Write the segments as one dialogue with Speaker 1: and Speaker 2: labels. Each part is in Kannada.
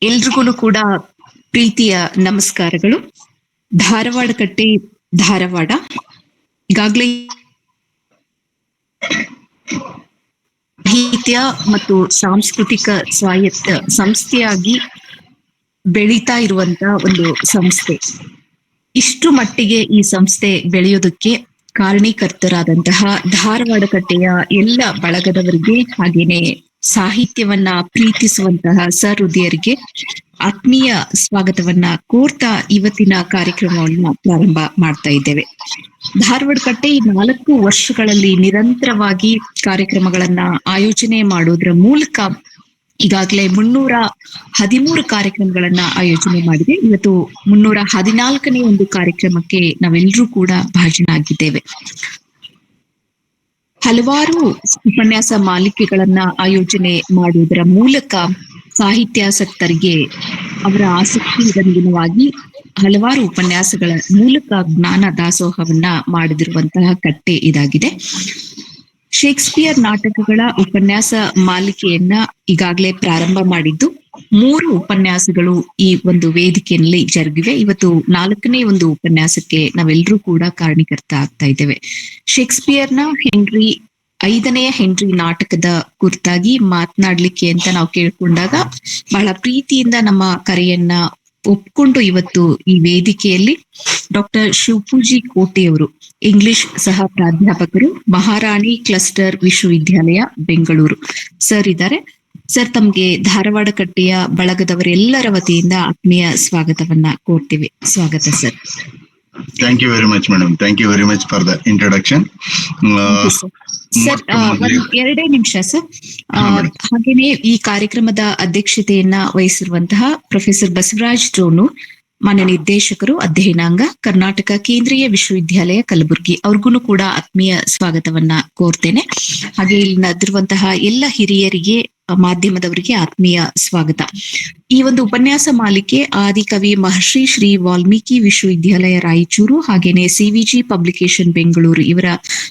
Speaker 1: ಎಲ್ರಿಗೂ ಕೂಡ ಪ್ರೀತಿಯ ನಮಸ್ಕಾರಗಳು. ಧಾರವಾಡ ಕಟ್ಟೆ ಧಾರವಾಡ ಈಗಾಗಲೇ ಸಾಹಿತ್ಯ ಮತ್ತು ಸಾಂಸ್ಕೃತಿಕ ಸ್ವಾಯತ್ತ ಸಂಸ್ಥೆಯಾಗಿ ಬೆಳೀತಾ ಇರುವಂತ ಒಂದು ಸಂಸ್ಥೆ. ಇಷ್ಟು ಮಟ್ಟಿಗೆ ಈ ಸಂಸ್ಥೆ ಬೆಳೆಯೋದಕ್ಕೆ ಕಾರಣೀಕರ್ತರಾದಂತಹ ಧಾರವಾಡ ಕಟ್ಟೆಯ ಎಲ್ಲ ಬಳಗದವರಿಗೆ ಹಾಗೇನೆ ಸಾಹಿತ್ಯವನ್ನ ಪ್ರೀತಿಸುವಂತಹ ಸಹೃದಯರಿಗೆ ಆತ್ಮೀಯ ಸ್ವಾಗತವನ್ನ ಕೋರ್ತಾ ಇವತ್ತಿನ ಕಾರ್ಯಕ್ರಮವನ್ನ ಪ್ರಾರಂಭ ಮಾಡ್ತಾ ಇದ್ದೇವೆ. ಧಾರವಾಡ ಕಟ್ಟೆ 4 ವರ್ಷಗಳಲ್ಲಿ ನಿರಂತರವಾಗಿ ಕಾರ್ಯಕ್ರಮಗಳನ್ನ ಆಯೋಜನೆ ಮಾಡೋದ್ರ ಮೂಲಕ ಈಗಾಗಲೇ 313 ಕಾರ್ಯಕ್ರಮಗಳನ್ನ ಆಯೋಜನೆ ಮಾಡಿದೆ. ಇವತ್ತು 314ನೇ ಒಂದು ಕಾರ್ಯಕ್ರಮಕ್ಕೆ ನಾವೆಲ್ಲರೂ ಕೂಡ ಭಾಜನರಾಗಿದ್ದೇವೆ. ಹಲವಾರು ಉಪನ್ಯಾಸ ಮಾಲಿಕೆಗಳನ್ನ ಆಯೋಜನೆ ಮಾಡುವುದರ ಮೂಲಕ ಸಾಹಿತ್ಯಾಸಕ್ತರಿಗೆ ಅವರ ಆಸಕ್ತಿಗೆ ಅನುಗುಣವಾಗಿ ಹಲವಾರು ಉಪನ್ಯಾಸಗಳ ಮೂಲಕ ಜ್ಞಾನ ದಾಸೋಹವನ್ನ ಮಾಡದಿರುವಂತಹ ಕಟ್ಟೆ ಇದಾಗಿದೆ. ಶೇಕ್ಸ್ಪಿಯರ್ ನಾಟಕಗಳ ಉಪನ್ಯಾಸ ಮಾಲಿಕೆಯನ್ನ ಈಗಾಗಲೇ ಪ್ರಾರಂಭ ಮಾಡಿದ್ದು 3 ಉಪನ್ಯಾಸಗಳು ಈ ಒಂದು ವೇದಿಕೆಯಲ್ಲಿ ಜರುಗಿವೆ. ಇವತ್ತು 4ನೇ ಒಂದು ಉಪನ್ಯಾಸಕ್ಕೆ ನಾವೆಲ್ಲರೂ ಕೂಡ ಕಾರಣೀಕರ್ತ ಆಗ್ತಾ ಇದ್ದೇವೆ. ಶೇಕ್ಸ್ಪಿಯರ್ನ ಹೆನ್ರಿ 5ನೇ ಹೆನ್ರಿ ನಾಟಕದ ಕುರಿತಾಗಿ ಮಾತನಾಡ್ಲಿಕ್ಕೆ ಅಂತ ನಾವು ಕೇಳ್ಕೊಂಡಾಗ ಬಹಳ ಪ್ರೀತಿಯಿಂದ ನಮ್ಮ ಕರೆಯನ್ನ ಒಪ್ಕೊಂಡು ಇವತ್ತು ಈ ವೇದಿಕೆಯಲ್ಲಿ ಡಾಕ್ಟರ್ ಶಿವಪೂಜಿ ಕೋಟೆಯವರು, ಇಂಗ್ಲಿಷ್ ಸಹ ಪ್ರಾಧ್ಯಾಪಕರು, ಮಹಾರಾಣಿ ಕ್ಲಸ್ಟರ್ ವಿಶ್ವವಿದ್ಯಾಲಯ ಬೆಂಗಳೂರು ಸರ್ ಇದ್ದಾರೆ. ಸರ್, ತಮ್ಗೆ ಧಾರವಾಡ ಕಟ್ಟೆಯ ಬಳಗದವರೆಲ್ಲರ ವತಿಯಿಂದ ಆತ್ಮೀಯ ಸ್ವಾಗತವನ್ನ ಕೋರ್ತೀವಿ. ಸ್ವಾಗತ sir.
Speaker 2: Thank you very much, madam. Thank you very much for the introduction.
Speaker 1: Sir, ಒಂದ್ 2 ನಿಮಿಷ ಸರ್. ಹಾಗೇನೆ ಈ ಕಾರ್ಯಕ್ರಮದ ಅಧ್ಯಕ್ಷತೆಯನ್ನ ವಹಿಸಿರುವಂತಹ ಪ್ರೊಫೆಸರ್ ಬಸವರಾಜ್ ಡ್ರೋನೂರ್, ಮಾನ್ಯ ನಿರ್ದೇಶಕರು, ಅಧ್ಯಯನಾಂಗ, ಕರ್ನಾಟಕ ಕೇಂದ್ರೀಯ ವಿಶ್ವವಿದ್ಯಾಲಯ ಕಲಬುರಗಿ, ಅವ್ರಿಗೂ ಕೂಡ ಆತ್ಮೀಯ ಸ್ವಾಗತವನ್ನ ಕೋರ್ತೇನೆ. ಹಾಗೆ ಇಲ್ಲಿ ನಡೆದಿರುವಂತಹ ಎಲ್ಲ ಹಿರಿಯರಿಗೆ, ಮಾಧ್ಯಮದವರಿಗೆ ಆತ್ಮೀಯ ಸ್ವಾಗತ. ಈ ಒಂದು ಉಪನ್ಯಾಸ ಮಾಲಿಕೆ ಆದಿಕವಿ ಮಹರ್ಷಿ ಶ್ರೀ ವಾಲ್ಮೀಕಿ ವಿಶ್ವವಿದ್ಯಾಲಯ ರಾಯಚೂರು ಹಾಗೇನೆ ಸಿವಿಜಿ ಪಬ್ಲಿಕೇಶನ್ ಬೆಂಗಳೂರು ಇವರ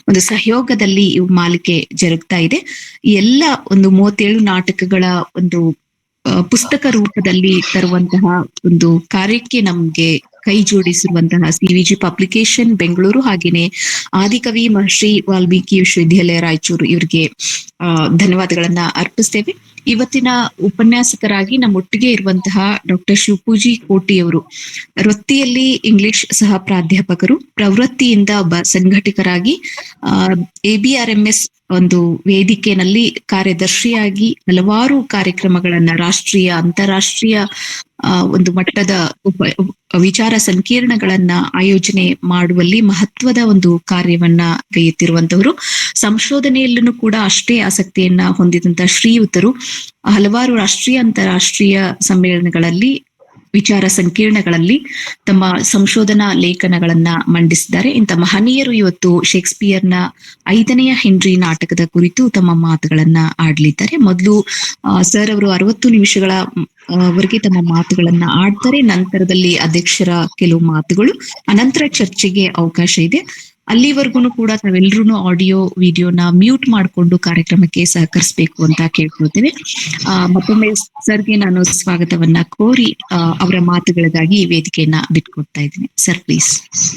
Speaker 1: ಒಂದು ಸಹಯೋಗದಲ್ಲಿ ಈ ಮಾಲಿಕೆ ಜರುಗ್ತಾ ಇದೆ. ಈ ಎಲ್ಲ ಒಂದು 37 ನಾಟಕಗಳ ಒಂದು ಪುಸ್ತಕ ರೂಪದಲ್ಲಿ ತರುವಂತಹ ಒಂದು ಕಾರ್ಯಕ್ಕೆ ನಮ್ಗೆ ಕೈ ಜೋಡಿಸಿರುವಂತಹ ಸಿವಿಜಿ ಪಬ್ಲಿಕೇಶನ್ ಬೆಂಗಳೂರು ಹಾಗೇನೆ ಆದಿಕವಿ ಮಹರ್ಷಿ ವಾಲ್ಮೀಕಿ ವಿಶ್ವವಿದ್ಯಾಲಯ ರಾಯಚೂರು ಇವರಿಗೆ ಧನ್ಯವಾದಗಳನ್ನ ಅರ್ಪಿಸ್ತೇವೆ. ಇವತ್ತಿನ ಉಪನ್ಯಾಸಕರಾಗಿ ನಮ್ಮೊಟ್ಟಿಗೆ ಇರುವಂತಹ ಡಾಕ್ಟರ್ ಶಿವಪೂಜಿ ಕೋಟಿಯವರು ವೃತ್ತಿಯಲ್ಲಿ ಇಂಗ್ಲಿಷ್ ಸಹ ಪ್ರಾಧ್ಯಾಪಕರು, ಪ್ರವೃತ್ತಿಯಿಂದ ಒಬ್ಬ ಸಂಘಟಕರಾಗಿ ABRMS ಒಂದು ವೇದಿಕೆಯಲ್ಲಿ ಕಾರ್ಯದರ್ಶಿಯಾಗಿ ಹಲವಾರು ಕಾರ್ಯಕ್ರಮಗಳನ್ನ ರಾಷ್ಟ್ರೀಯ ಅಂತಾರಾಷ್ಟ್ರೀಯ ಒಂದು ಮಟ್ಟದ ವಿಚಾರ ಸಂಕಿರಣಗಳನ್ನ ಆಯೋಜನೆ ಮಾಡುವಲ್ಲಿ ಮಹತ್ವದ ಒಂದು ಕಾರ್ಯವನ್ನ ಕೈಗೆತ್ತಿರುವಂತವರು. ಸಂಶೋಧನೆಯಲ್ಲೂ ಕೂಡ ಅಷ್ಟೇ ಆಸಕ್ತಿಯನ್ನ ಹೊಂದಿದಂತ ಶ್ರೀಯುತರು ಹಲವಾರು ರಾಷ್ಟ್ರೀಯ ಅಂತಾರಾಷ್ಟ್ರೀಯ ಸಮ್ಮೇಳನಗಳಲ್ಲಿ, ವಿಚಾರ ಸಂಕಿರಣಗಳಲ್ಲಿ ತಮ್ಮ ಸಂಶೋಧನಾ ಲೇಖನಗಳನ್ನ ಮಂಡಿಸಿದ್ದಾರೆ. ಇಂಥ ಮಹನೀಯರು ಇವತ್ತು ಶೇಕ್ಸ್ಪಿಯರ್ನ 5ನೇ ಹೆನ್ರಿ ನಾಟಕದ ಕುರಿತು ತಮ್ಮ ಮಾತುಗಳನ್ನ ಆಡ್ಲಿದ್ದಾರೆ. ಮೊದಲು ಸರ್ ಅವರು 60 ನಿಮಿಷಗಳ ವರೆಗೆ ತಮ್ಮ ಮಾತುಗಳನ್ನ ಆಡ್ತಾರೆ. ನಂತರದಲ್ಲಿ ಅಧ್ಯಕ್ಷರ ಕೆಲವು ಮಾತುಗಳು, ಅನಂತರ ಚರ್ಚೆಗೆ ಅವಕಾಶ ಇದೆ. ಅಲ್ಲಿವರೆಗೂ ಕೂಡ ನಾವೆಲ್ಲರೂ ಆಡಿಯೋ ವಿಡಿಯೋನ ಮ್ಯೂಟ್ ಮಾಡಿಕೊಂಡು ಕಾರ್ಯಕ್ರಮಕ್ಕೆ ಸಹಕರಿಸಬೇಕು ಅಂತ ಕೇಳ್ಕೊಳ್ತೇವೆ. ಮತ್ತೊಮ್ಮೆ ಸರ್ಗೆ ನಾನು ಸ್ವಾಗತವನ್ನ ಕೋರಿ ಅವರ ಮಾತುಗಳಿಗಾಗಿ ಈ ವೇದಿಕೆಯನ್ನ ಬಿಟ್ಕೊಡ್ತಾ ಇದ್ದೀನಿ. Sir, please.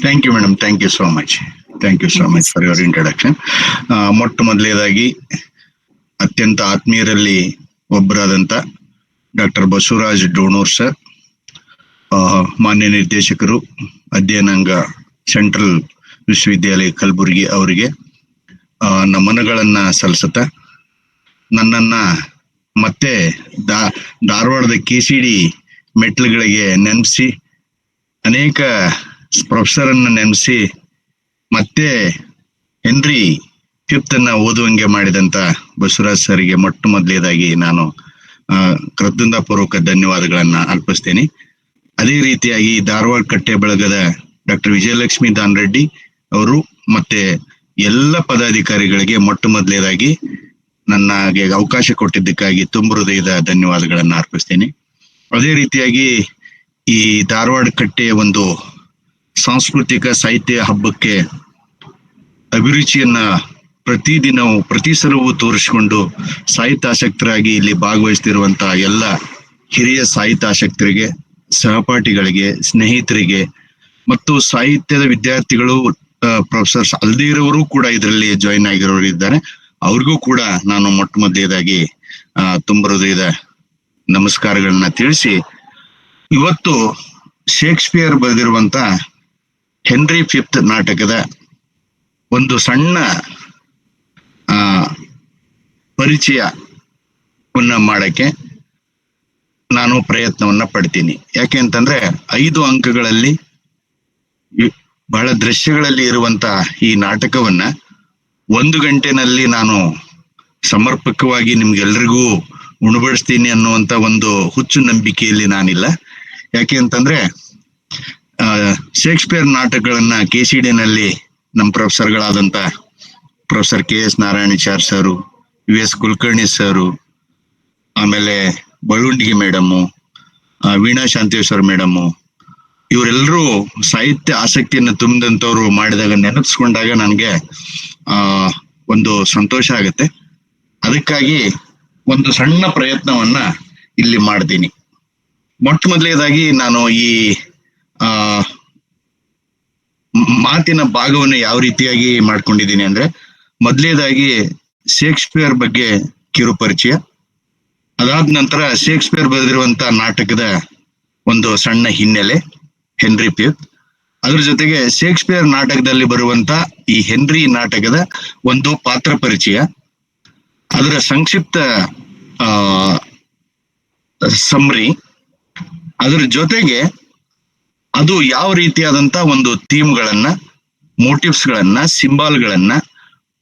Speaker 2: Thank you madam. Thank you so much. Thank you so much for your introduction. ಮೊಟ್ಟ ಮೊದಲನೇದಾಗಿ ಅತ್ಯಂತ ಆತ್ಮೀಯರಲ್ಲಿ ಒಬ್ಬರಾದಂತ ಡಾಕ್ಟರ್ ಬಸವರಾಜ್ ಡ್ರೋನೂರ್ ಸರ್, ಮಾನ್ಯ ನಿರ್ದೇಶಕರು, ಅಧ್ಯಯನಾಂಗ, ಸೆಂಟ್ರಲ್ ವಿಶ್ವವಿದ್ಯಾಲಯ ಕಲಬುರಗಿ ಅವರಿಗೆ ನಮನಗಳನ್ನ ಸಲ್ಲಿಸುತ್ತಾ ನನ್ನನ್ನ ಮತ್ತೆ ಧಾರವಾಡದ KCD ಮೆಟ್ಲುಗಳಿಗೆ ನೆನೆಸಿ, ಅನೇಕ ಪ್ರೊಫೆಸರ್ ಅನ್ನ ನೆನೆಸಿ, ಮತ್ತೆ ಹೆನ್ರಿ 5ನ್ನ ಓದುವಂಗೆ ಮಾಡಿದಂತ ಬಸವರಾಜ್ ಸರ್ಗೆ ಮೊಟ್ಟ ಮೊದಲೇದಾಗಿ ನಾನು ಕೃತಜ್ಞತಾಪೂರ್ವಕ ಧನ್ಯವಾದಗಳನ್ನ ಅರ್ಪಿಸ್ತೇನೆ. ಅದೇ ರೀತಿಯಾಗಿ ಧಾರವಾಡ ಕಟ್ಟೆ ಬಳಗದ ಡಾಕ್ಟರ್ ವಿಜಯಲಕ್ಷ್ಮಿ ದಾನರೆಡ್ಡಿ ಅವರು ಮತ್ತೆ ಎಲ್ಲ ಪದಾಧಿಕಾರಿಗಳಿಗೆ ಮೊಟ್ಟ ಮೊದಲೇದಾಗಿ ನನಗೆ ಅವಕಾಶ ಕೊಟ್ಟಿದ್ದಕ್ಕಾಗಿ ತುಂಬ ಹೃದಯದ ಧನ್ಯವಾದಗಳನ್ನ ಅರ್ಪಿಸ್ತೇನೆ. ಅದೇ ರೀತಿಯಾಗಿ ಈ ಧಾರವಾಡ ಕಟ್ಟೆ ಒಂದು ಸಾಂಸ್ಕೃತಿಕ ಸಾಹಿತ್ಯ ಹಬ್ಬಕ್ಕೆ ಅಭಿರುಚಿಯನ್ನ ಪ್ರತಿ ಸಲವೂ ತೋರಿಸಿಕೊಂಡು ಸಾಹಿತ್ಯಾಸಕ್ತರಾಗಿ ಇಲ್ಲಿ ಭಾಗವಹಿಸ್ತಿರುವಂತಹ ಎಲ್ಲ ಹಿರಿಯ ಸಾಹಿತ್ಯಾಸಕ್ತರಿಗೆ, ಸಹಪಾಠಿಗಳಿಗೆ, ಸ್ನೇಹಿತರಿಗೆ ಮತ್ತು ಸಾಹಿತ್ಯದ ವಿದ್ಯಾರ್ಥಿಗಳು, ಪ್ರೊಫೆಸರ್ಸ್ ಅಲ್ಲದೇ ಇರೋರು ಕೂಡ ಇದರಲ್ಲಿ ಜಾಯಿನ್ ಆಗಿರೋರು ಇದ್ದಾರೆ. ಅವ್ರಿಗೂ ಕೂಡ ನಾನು ಮೊಟ್ಟ ಮೊದಲನೇದಾಗಿ ತುಂಬ ಹೃದಯದ ನಮಸ್ಕಾರಗಳನ್ನ ತಿಳಿಸಿ, ಇವತ್ತು ಶೇಕ್ಸ್ಪಿಯರ್ ಬರೆದಿರುವಂತ ಹೆನ್ರಿ ಫಿಫ್ತ್ ನಾಟಕದ ಒಂದು ಸಣ್ಣ ಪರಿಚಯವನ್ನ ಮಾಡಕ್ಕೆ ನಾನು ಪ್ರಯತ್ನವನ್ನ ಪಡ್ತೀನಿ. ಯಾಕೆ ಅಂತಂದ್ರೆ 5 ಅಂಕಗಳಲ್ಲಿ ಬಹಳ ದೃಶ್ಯಗಳಲ್ಲಿ ಇರುವಂತ ಈ ನಾಟಕವನ್ನ 1 ಗಂಟೆನಲ್ಲಿ ನಾನು ಸಮರ್ಪಕವಾಗಿ ನಿಮ್ಗೆಲ್ರಿಗೂ ಉಣಬಡಿಸ್ತೀನಿ ಅನ್ನುವಂತ ಒಂದು ಹುಚ್ಚು ನಂಬಿಕೆಯಲ್ಲಿ ನಾನಿಲ್ಲ. ಯಾಕೆ ಅಂತಂದ್ರೆ ಶೇಕ್ಸ್ಪಿಯರ್ ನಾಟಕಗಳನ್ನ KCD ನಲ್ಲಿ ನಮ್ಮ ಪ್ರೊಫೆಸರ್ಗಳಾದಂತ ಪ್ರೊಫೆಸರ್ KS ನಾರಾಯಣಾಚಾರ್ ಸರು, US ಕುಲಕರ್ಣಿ ಸರು, ಆಮೇಲೆ ಬಳುಂಡಿಗೆ ಮೇಡಮು, ವೀಣಾ ಶಾಂತೇಶ್ವರ್ ಮೇಡಮು, ಇವರೆಲ್ಲರೂ ಸಾಹಿತ್ಯ ಆಸಕ್ತಿಯನ್ನು ತುಂಬಿದಂಥವ್ರು ಮಾಡಿದಾಗ ನೆನಪಿಸ್ಕೊಂಡಾಗ ನನಗೆ ಒಂದು ಸಂತೋಷ ಆಗುತ್ತೆ. ಅದಕ್ಕಾಗಿ ಒಂದು ಸಣ್ಣ ಪ್ರಯತ್ನವನ್ನ ಇಲ್ಲಿ ಮಾಡ್ತೀನಿ. ಮೊಟ್ಟ ಮೊದಲನೇದಾಗಿ ನಾನು ಈ ಮಾತಿನ ಭಾಗವನ್ನು ಯಾವ ರೀತಿಯಾಗಿ ಮಾಡ್ಕೊಂಡಿದ್ದೀನಿ ಅಂದ್ರೆ, ಮೊದಲನೇದಾಗಿ ಶೇಕ್ಸ್ಪಿಯರ್ ಬಗ್ಗೆ ಕಿರು ಪರಿಚಯ, ಅದಾದ ನಂತರ ಶೇಕ್ಸ್ಪಿಯರ್ ಬರೆದಿರುವಂತ ನಾಟಕದ ಒಂದು ಸಣ್ಣ ಹಿನ್ನೆಲೆ ಹೆನ್ರಿ ಫಿಫ್ತ್, ಅದ್ರ ಜೊತೆಗೆ ಶೇಕ್ಸ್ಪಿಯರ್ ನಾಟಕದಲ್ಲಿ ಬರುವಂತ ಈ ಹೆನ್ರಿ ನಾಟಕದ ಒಂದು ಪಾತ್ರ ಪರಿಚಯ, ಅದರ ಸಂಕ್ಷಿಪ್ತ ಸಮ್ರಿ, ಅದ್ರ ಜೊತೆಗೆ ಅದು ಯಾವ ರೀತಿಯಾದಂತ ಒಂದು ಥೀಮ್ಗಳನ್ನ, ಮೋಟಿವ್ಸ್ ಗಳನ್ನ, ಸಿಂಬಾಲ್ಗಳನ್ನ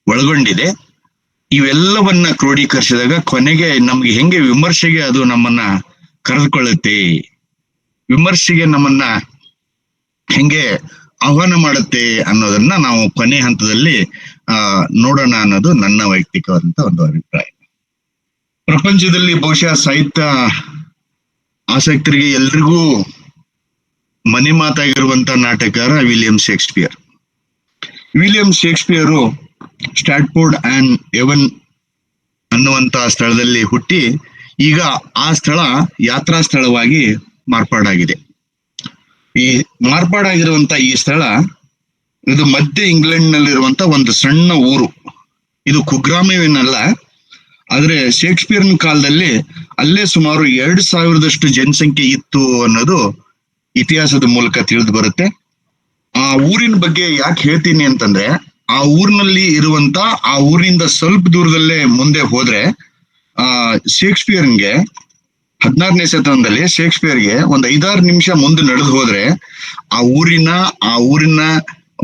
Speaker 2: ಒಳಗೊಂಡಿದೆ, ಇವೆಲ್ಲವನ್ನ ಕ್ರೋಢೀಕರಿಸಿದಾಗ ಕೊನೆಗೆ ನಮ್ಗೆ ಹೆಂಗೆ ವಿಮರ್ಶೆಗೆ ಅದು ನಮ್ಮನ್ನ ಕರೆದುಕೊಳ್ಳುತ್ತೆ, ವಿಮರ್ಶೆಗೆ ನಮ್ಮನ್ನ ಹೆಂಗೆ ಆಹ್ವಾನ ಮಾಡುತ್ತೆ ಅನ್ನೋದನ್ನ ನಾವು ಕೊನೆ ಹಂತದಲ್ಲಿ ನೋಡೋಣ ಅನ್ನೋದು ನನ್ನ ವೈಯಕ್ತಿಕವಾದಂತ ಒಂದು ಅಭಿಪ್ರಾಯ. ಪ್ರಪಂಚದಲ್ಲಿ ಬಹುಶಃ ಸಾಹಿತ್ಯ ಆಸಕ್ತರಿಗೆ ಎಲ್ರಿಗೂ ಮನೆ ಮಾತಾಗಿರುವಂತ ನಾಟಕಕಾರ William Shakespeare. William Shakespeare Stratford on Avon ಅನ್ನುವಂತ ಸ್ಥಳದಲ್ಲಿ ಹುಟ್ಟಿ ಈಗ ಆ ಸ್ಥಳ ಯಾತ್ರಾ ಸ್ಥಳವಾಗಿ ಮಾರ್ಪಾಡಾಗಿದೆ. ಈ ಮಾರ್ಪಾಡಾಗಿರುವಂತ ಈ ಸ್ಥಳ ಇದು ಮಧ್ಯ ಇಂಗ್ಲೆಂಡ್ ನಲ್ಲಿರುವಂತ ಒಂದು ಸಣ್ಣ ಊರು. ಇದು ಕುಗ್ರಾಮವೇನಲ್ಲ, ಆದ್ರೆ ಶೇಕ್ಸ್ಪಿಯರ್ನ ಕಾಲದಲ್ಲಿ ಅಲ್ಲೇ ಸುಮಾರು 2000 ಜನಸಂಖ್ಯೆ ಇತ್ತು ಅನ್ನೋದು ಇತಿಹಾಸದ ಮೂಲಕ ತಿಳಿದು ಬರುತ್ತೆ. ಆ ಊರಿನ ಬಗ್ಗೆ ಯಾಕೆ ಹೇಳ್ತೀನಿ ಅಂತಂದ್ರೆ, ಆ ಊರಿನಲ್ಲಿ ಇರುವಂತ, ಆ ಊರಿನಿಂದ ಸ್ವಲ್ಪ ದೂರದಲ್ಲೇ ಮುಂದೆ ಹೋದ್ರೆ ಶೇಕ್ಸ್ಪಿಯರ್ಗೆ 16ನೇ ಶತಮಾನದಲ್ಲಿ ಶೇಕ್ಸ್ಪಿಯರ್ಗೆ ಒಂದು 5-6 ನಿಮಿಷ ಮುಂದೆ ನಡೆದು ಹೋದ್ರೆ ಆ ಊರಿನ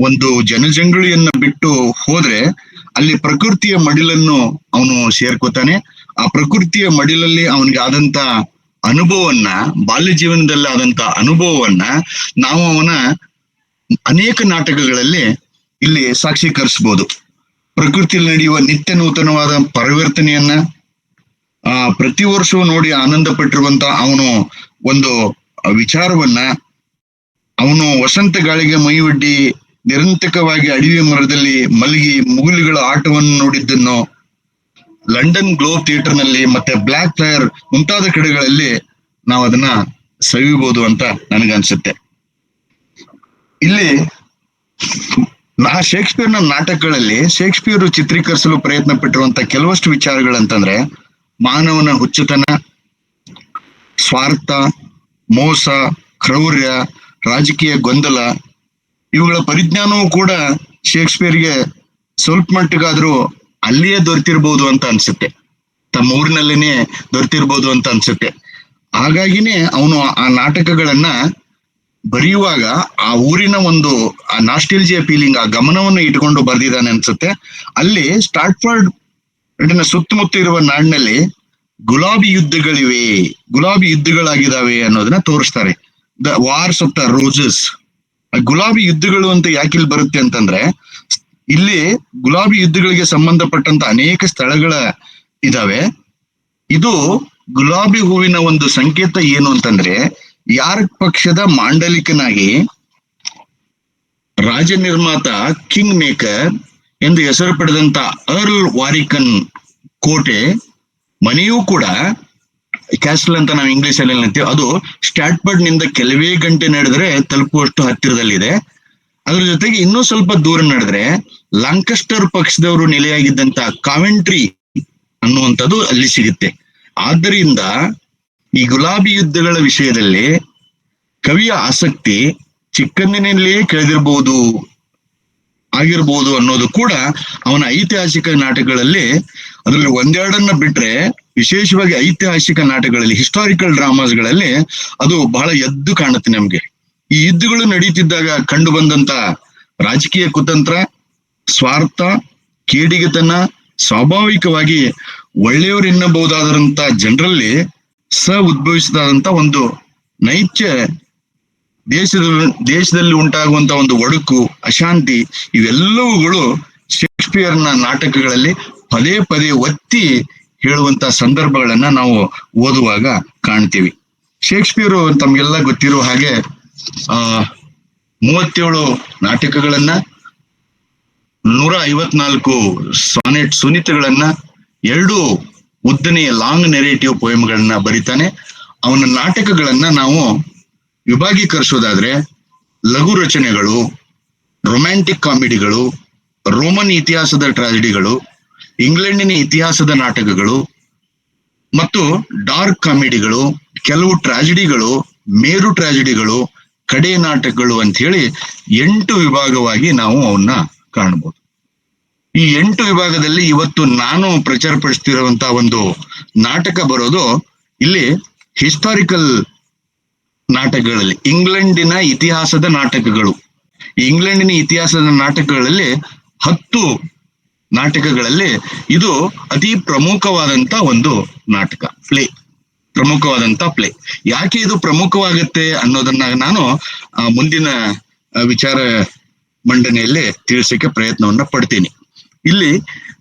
Speaker 2: ಒಂದು ಜನಜಂಗುಳಿಯನ್ನ ಬಿಟ್ಟು ಹೋದ್ರೆ ಅಲ್ಲಿ ಪ್ರಕೃತಿಯ ಮಡಿಲನ್ನು ಅವನು ಸೇರ್ಕೋತಾನೆ. ಆ ಪ್ರಕೃತಿಯ ಮಡಿಲಲ್ಲಿ ಅವನಿಗೆ ಆದಂತ ಅನುಭವವನ್ನ, ಬಾಲ್ಯ ಜೀವನದಲ್ಲಿ ಆದಂತ ಅನುಭವವನ್ನ ನಾವು ಅವನ ಅನೇಕ ನಾಟಕಗಳಲ್ಲಿ ಇಲ್ಲಿ ಸಾಕ್ಷೀಕರಿಸಬಹುದು. ಪ್ರಕೃತಿಯಲ್ಲಿ ನಡೆಯುವ ನಿತ್ಯ ನೂತನವಾದ ಪರಿವರ್ತನೆಯನ್ನ ಪ್ರತಿ ವರ್ಷವೂ ನೋಡಿ ಆನಂದ ಪಟ್ಟಿರುವಂತ ಅವನು ಒಂದು ವಿಚಾರವನ್ನ, ಅವನು ವಸಂತ ಗಾಳಿಗೆ ಮೈಯೊಡ್ಡಿ ನಿರಂತರವಾಗಿ ಅಡವಿ ಮರದಲ್ಲಿ ಮಲಗಿ ಮುಗುಲಿಗಳ ಆಟವನ್ನು ನೋಡಿದ್ದನ್ನು ಲಂಡನ್ ಗ್ಲೋಬ್ ಥಿಯೇಟರ್ ನಲ್ಲಿ ಮತ್ತೆ ಬ್ಲ್ಯಾಕ್ ಫ್ಲೈಯರ್ ಮುಂತಾದ ಕಡೆಗಳಲ್ಲಿ ನಾವು ಅದನ್ನ ಸವಿಬಹುದು ಅಂತ ನನಗನ್ಸುತ್ತೆ. ಇಲ್ಲಿ ಶೇಕ್ಸ್ಪಿಯರ್ನ ನಾಟಕಗಳಲ್ಲಿ ಶೇಕ್ಸ್ಪಿಯರ್ ಚಿತ್ರೀಕರಿಸಲು ಪ್ರಯತ್ನ ಪಟ್ಟಿರುವಂತ ಕೆಲವಷ್ಟು ವಿಚಾರಗಳಂತಂದ್ರೆ ಮಾನವನ ಹುಚ್ಚುತನ, ಸ್ವಾರ್ಥ, ಮೋಸ, ಕ್ರೌರ್ಯ, ರಾಜಕೀಯ ಗೊಂದಲ, ಇವುಗಳ ಪರಿಜ್ಞಾನವೂ ಕೂಡ ಶೇಕ್ಸ್ಪಿಯರ್ಗೆ ಸ್ವಲ್ಪ ಮಟ್ಟಿಗಾದ್ರೂ ಅಲ್ಲಿಯೇ ದೊರೆತಿರ್ಬೋದು ಅಂತ ಅನ್ಸುತ್ತೆ, ತಮ್ಮ ಊರಿನಲ್ಲೇನೆ ದೊರೆತಿರ್ಬೋದು ಅಂತ ಅನ್ಸುತ್ತೆ. ಹಾಗಾಗಿನೇ ಅವನು ಆ ನಾಟಕಗಳನ್ನ ಬರೆಯುವಾಗ ಆ ಊರಿನ ಒಂದು ಆ ನಾಸ್ಟೆಲ್ಜಿಯಾ ಫೀಲಿಂಗ್, ಆ ಗಮನವನ್ನು ಇಟ್ಕೊಂಡು ಬರ್ದಿದ್ದಾನೆ ಅನ್ಸುತ್ತೆ. ಅಲ್ಲಿ ಸ್ಟ್ರಾಟ್ಫೋರ್ಡ್ ಸುತ್ತಮುತ್ತ ಇರುವ ನಾಡಿನಲ್ಲಿ ಗುಲಾಬಿ ಯುದ್ಧಗಳಾಗಿದ್ದಾವೆ ಅನ್ನೋದನ್ನ ತೋರಿಸ್ತಾರೆ. The wars of the roses. ಗುಲಾಬಿ ಯುದ್ಧಗಳು ಅಂತ ಯಾಕಿಲ್ಲಿ ಬರುತ್ತೆ ಅಂತಂದ್ರೆ, ಇಲ್ಲಿ ಗುಲಾಬಿ ಯುದ್ಧಗಳಿಗೆ ಸಂಬಂಧಪಟ್ಟಂತ ಅನೇಕ ಸ್ಥಳಗಳ ಇದಾವೆ. ಇದು ಗುಲಾಬಿ ಹೂವಿನ ಒಂದು ಸಂಕೇತ ಏನು ಅಂತಂದ್ರೆ, ಯಾರ್ಕ್ ಪಕ್ಷದ ಮಾಂಡಲಿಕನಾಗಿ ರಾಜ ನಿರ್ಮಾತ ಕಿಂಗ್ ಮೇಕರ್ ಎಂದು ಹೆಸರು ಪಡೆದಂತ ಅರ್ಲ್ ವಾರಿಕನ್ ಕೋಟೆ ಮನೆಯೂ ಕೂಡ ಕ್ಯಾಸ್ಟಲ್ ಅಂತ ನಾವು ಇಂಗ್ಲಿಷ್ ಅಲ್ಲಿ ಹೇಳ್ತೀವಿ, ಅದು ಸ್ಟ್ಯಾಟ್ಫರ್ಡ್ ನಿಂದ ಕೆಲವೇ ಗಂಟೆ ನಡೆದ್ರೆ ತಲುಪುವಷ್ಟು ಹತ್ತಿರದಲ್ಲಿದೆ. ಅದ್ರ ಜೊತೆಗೆ ಇನ್ನೂ ಸ್ವಲ್ಪ ದೂರ ನಡೆದ್ರೆ ಲಾಂಕಸ್ಟರ್ ಪಕ್ಷದವರು ನೆಲೆಯಾಗಿದ್ದಂತ ಕಾವೆಂಟ್ರಿ ಅನ್ನುವಂಥದ್ದು ಅಲ್ಲಿ ಸಿಗುತ್ತೆ. ಆದ್ದರಿಂದ ಈ ಗುಲಾಬಿ ಯುದ್ಧಗಳ ವಿಷಯದಲ್ಲಿ ಕವಿಯ ಆಸಕ್ತಿ ಚಿಕ್ಕಂದಿನಲ್ಲಿಯೇ ಕೆಳೆದಿರಬಹುದು ಆಗಿರ್ಬೋದು ಅನ್ನೋದು ಕೂಡ ಅವನ ಐತಿಹಾಸಿಕ ನಾಟಕಗಳಲ್ಲಿ, ಅದರಲ್ಲಿ ಒಂದೆರಡನ್ನ ಬಿಟ್ರೆ ವಿಶೇಷವಾಗಿ ಐತಿಹಾಸಿಕ ನಾಟಕಗಳಲ್ಲಿ, ಹಿಸ್ಟಾರಿಕಲ್ ಡ್ರಾಮಾಸ್ಗಳಲ್ಲಿ ಅದು ಬಹಳ ಎದ್ದು ಕಾಣುತ್ತೆ ನಮ್ಗೆ. ಈ ಯುದ್ಧಗಳು ನಡೀತಿದ್ದಾಗ ಕಂಡು ಬಂದಂತ ರಾಜಕೀಯ ಕುತಂತ್ರ, ಸ್ವಾರ್ಥ, ಕೇಡಿಗೆತನ ಸ್ವಾಭಾವಿಕವಾಗಿ ಒಳ್ಳೆಯವರೆನ್ನಬಹುದಾದಂತ ಜನರಲ್ಲಿ ಉದ್ಭವಿಸಿದಂತ ಒಂದು ನೈಜ ದೇಶದಲ್ಲಿ ಉಂಟಾಗುವಂತ ಒಂದು ಒಡುಕು, ಅಶಾಂತಿ, ಇವೆಲ್ಲವುಗಳು ಶೇಕ್ಸ್ಪಿಯರ್ನ ನಾಟಕಗಳಲ್ಲಿ ಪದೇ ಪದೇ ಒತ್ತಿ ಹೇಳುವಂತ ಸಂದರ್ಭಗಳನ್ನ ನಾವು ಓದುವಾಗ ಕಾಣ್ತೀವಿ. ಶೇಕ್ಸ್ಪಿಯರ್ ತಮ್ಗೆಲ್ಲ ಗೊತ್ತಿರುವ ಹಾಗೆ 37 ನಾಟಕಗಳನ್ನ, 154 ಸಾನೆಟ್ ಸುನಿತಗಳನ್ನ, 2 ಉದ್ದನೆಯ ಲಾಂಗ್ ನೆರೇಟಿವ್ ಪೋಯಮ್ಗಳನ್ನ ಬರಿತಾನೆ. ಅವನ ನಾಟಕಗಳನ್ನ ನಾವು ವಿಭಾಗೀಕರಿಸೋದಾದ್ರೆ ಲಘು ರಚನೆಗಳು, ರೊಮ್ಯಾಂಟಿಕ್ ಕಾಮಿಡಿಗಳು, ರೋಮನ್ ಇತಿಹಾಸದ ಟ್ರಾಜಿಡಿಗಳು, ಇಂಗ್ಲೆಂಡಿನ ಇತಿಹಾಸದ ನಾಟಕಗಳು ಮತ್ತು ಡಾರ್ಕ್ ಕಾಮಿಡಿಗಳು, ಕೆಲವು ಟ್ರಾಜಿಡಿಗಳು, ಮೇರು ಟ್ರಾಜಿಡಿಗಳು, ಕಡೆ ನಾಟಕಗಳು ಅಂತ ಹೇಳಿ 8 ವಿಭಾಗವಾಗಿ ನಾವು ಅವನ್ನ ಕಾಣಬಹುದು. ಈ 8 ವಿಭಾಗದಲ್ಲಿ ಇವತ್ತು ನಾನು ಪ್ರಚಾರಪಡಿಸ್ತಿರುವಂತಹ ಒಂದು ನಾಟಕ ಬರೋದು ಇಲ್ಲಿ ಹಿಸ್ಟಾರಿಕಲ್ ನಾಟಕಗಳಲ್ಲಿ, ಇಂಗ್ಲೆಂಡಿನ ಇತಿಹಾಸದ ನಾಟಕಗಳು. ಇಂಗ್ಲೆಂಡಿನ ಇತಿಹಾಸದ ನಾಟಕಗಳಲ್ಲಿ 10 ನಾಟಕಗಳಲ್ಲಿ ಇದು ಅತಿ ಪ್ರಮುಖವಾದಂತ ಒಂದು ನಾಟಕ, ಪ್ರಮುಖವಾದಂತ ಪ್ಲೇ. ಯಾಕೆ ಇದು ಪ್ರಮುಖವಾಗುತ್ತೆ ಅನ್ನೋದನ್ನ ನಾನು ಮುಂದಿನ ವಿಚಾರ ಮಂಡನೆಯಲ್ಲಿ ತಿಳಿಸಕ್ಕೆ ಪ್ರಯತ್ನವನ್ನ ಪಡ್ತೀನಿ. ಇಲ್ಲಿ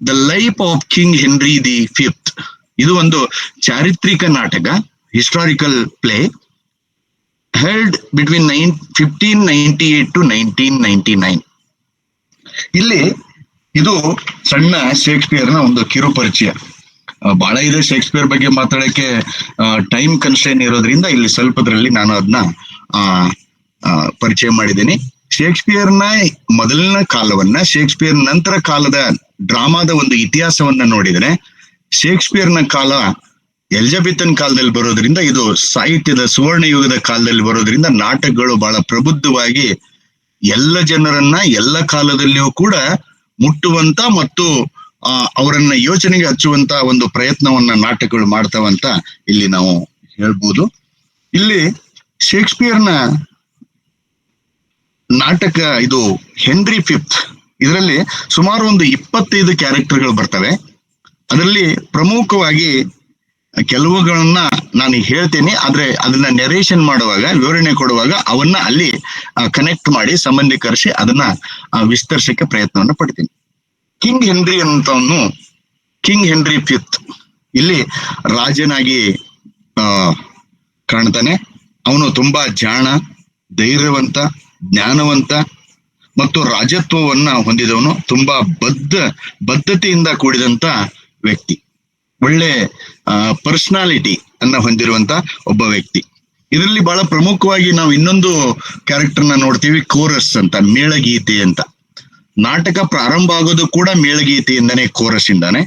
Speaker 2: the life of king henry the fifth, ಇದು ಒಂದು ಚಾರಿತ್ರಿಕ ನಾಟಕ, historical play, held between 1598 to 1999. ಇಲ್ಲಿ ಇದು ಸಣ್ಣ ಶೇಕ್ಸ್ಪಿಯರ್ನ ಒಂದು ಕಿರು ಪರಿಚಯ. ಬಹಳ ಇದೆ ಶೇಕ್ಸ್ಪಿಯರ್ ಬಗ್ಗೆ ಮಾತಾಡಕ್ಕೆ, ಟೈಮ್ ಕನ್ಸ್ಟ್ರೈನ್ ಇರೋದ್ರಿಂದ ಇಲ್ಲಿ ಸ್ವಲ್ಪದ್ರಲ್ಲಿ ನಾನು ಅದನ್ನ ಪರಿಚಯ ಮಾಡಿದ್ದೀನಿ. ಶೇಕ್ಸ್ಪಿಯರ್ನ ಮೊದಲಿನ ಕಾಲವನ್ನ, ಶೇಕ್ಸ್ಪಿಯರ್ ನಂತರ ಕಾಲದ ಡ್ರಾಮಾದ ಒಂದು ಇತಿಹಾಸವನ್ನ ನೋಡಿದ್ರೆ, ಶೇಕ್ಸ್ಪಿಯರ್ನ ಕಾಲ ಎಲಿಜಬೆಥನ್ ಕಾಲದಲ್ಲಿ ಬರೋದ್ರಿಂದ, ಇದು ಸಾಹಿತ್ಯದ ಸುವರ್ಣ ಯುಗದ ಕಾಲದಲ್ಲಿ ಬರೋದ್ರಿಂದ ನಾಟಕಗಳು ಬಹಳ ಪ್ರಬುದ್ಧವಾಗಿ ಎಲ್ಲ ಜನರನ್ನ ಎಲ್ಲ ಕಾಲದಲ್ಲಿಯೂ ಕೂಡ ಮುಟ್ಟುವಂತ ಮತ್ತು ಅವರನ್ನ ಯೋಚನೆಗೆ ಹಚ್ಚುವಂತ ಒಂದು ಪ್ರಯತ್ನವನ್ನ ನಾಟಕಗಳು ಮಾಡ್ತಾವಂತ ಇಲ್ಲಿ ನಾವು ಹೇಳ್ಬೋದು. ಇಲ್ಲಿ ಶೇಕ್ಸ್ಪಿಯರ್ನ ನಾಟಕ ಇದು ಹೆನ್ರಿ ಫಿಫ್ತ್, ಇದರಲ್ಲಿ ಸುಮಾರು ಒಂದು 25 ಕ್ಯಾರೆಕ್ಟರ್ಗಳು ಬರ್ತವೆ. ಅದರಲ್ಲಿ ಪ್ರಮುಖವಾಗಿ ಕೆಲವುಗಳನ್ನ ನಾನು ಹೇಳ್ತೇನೆ, ಆದ್ರೆ ಅದನ್ನ ನೆರೇಷನ್ ಮಾಡುವಾಗ, ವಿವರಣೆ ಕೊಡುವಾಗ ಅವನ್ನ ಅಲ್ಲಿ ಕನೆಕ್ಟ್ ಮಾಡಿ ಸಂಬಂಧೀಕರಿಸಿ ಅದನ್ನ ವಿಸ್ತರಿಸಕ್ಕೆ ಪ್ರಯತ್ನವನ್ನ ಪಡ್ತೀನಿ. ಕಿಂಗ್ ಹೆನ್ರಿ ಅಂತವನು, ಕಿಂಗ್ ಹೆನ್ರಿ ಫಿಫ್ತ್ ಇಲ್ಲಿ ರಾಜನಾಗಿ ಕಾಣ್ತಾನೆ. ಅವನು ತುಂಬಾ ಜಾಣ, ಧೈರ್ಯವಂತ, ಜ್ಞಾನವಂತ ಮತ್ತು ರಾಜತ್ವವನ್ನ ಹೊಂದಿದವನು, ತುಂಬಾ ಬದ್ಧತೆಯಿಂದ ಕೂಡಿದಂತ ವ್ಯಕ್ತಿ, ಒಳ್ಳೆ ಪರ್ಸನಾಲಿಟಿ ಅನ್ನ ಹೊಂದಿರುವಂತ ಒಬ್ಬ ವ್ಯಕ್ತಿ. ಇದರಲ್ಲಿ ಬಹಳ ಪ್ರಮುಖವಾಗಿ ನಾವು ಇನ್ನೊಂದು ಕ್ಯಾರೆಕ್ಟರ್ನ ನೋಡ್ತೀವಿ, ಕೋರಸ್ ಅಂತ, ಮೇಳಗೀತೆ ಅಂತ. ನಾಟಕ ಪ್ರಾರಂಭ ಆಗೋದು ಕೂಡ ಮೇಳಗೀತೆಯಿಂದಾನೆ, ಕೋರಸ್ ಇಂದಾನೆ.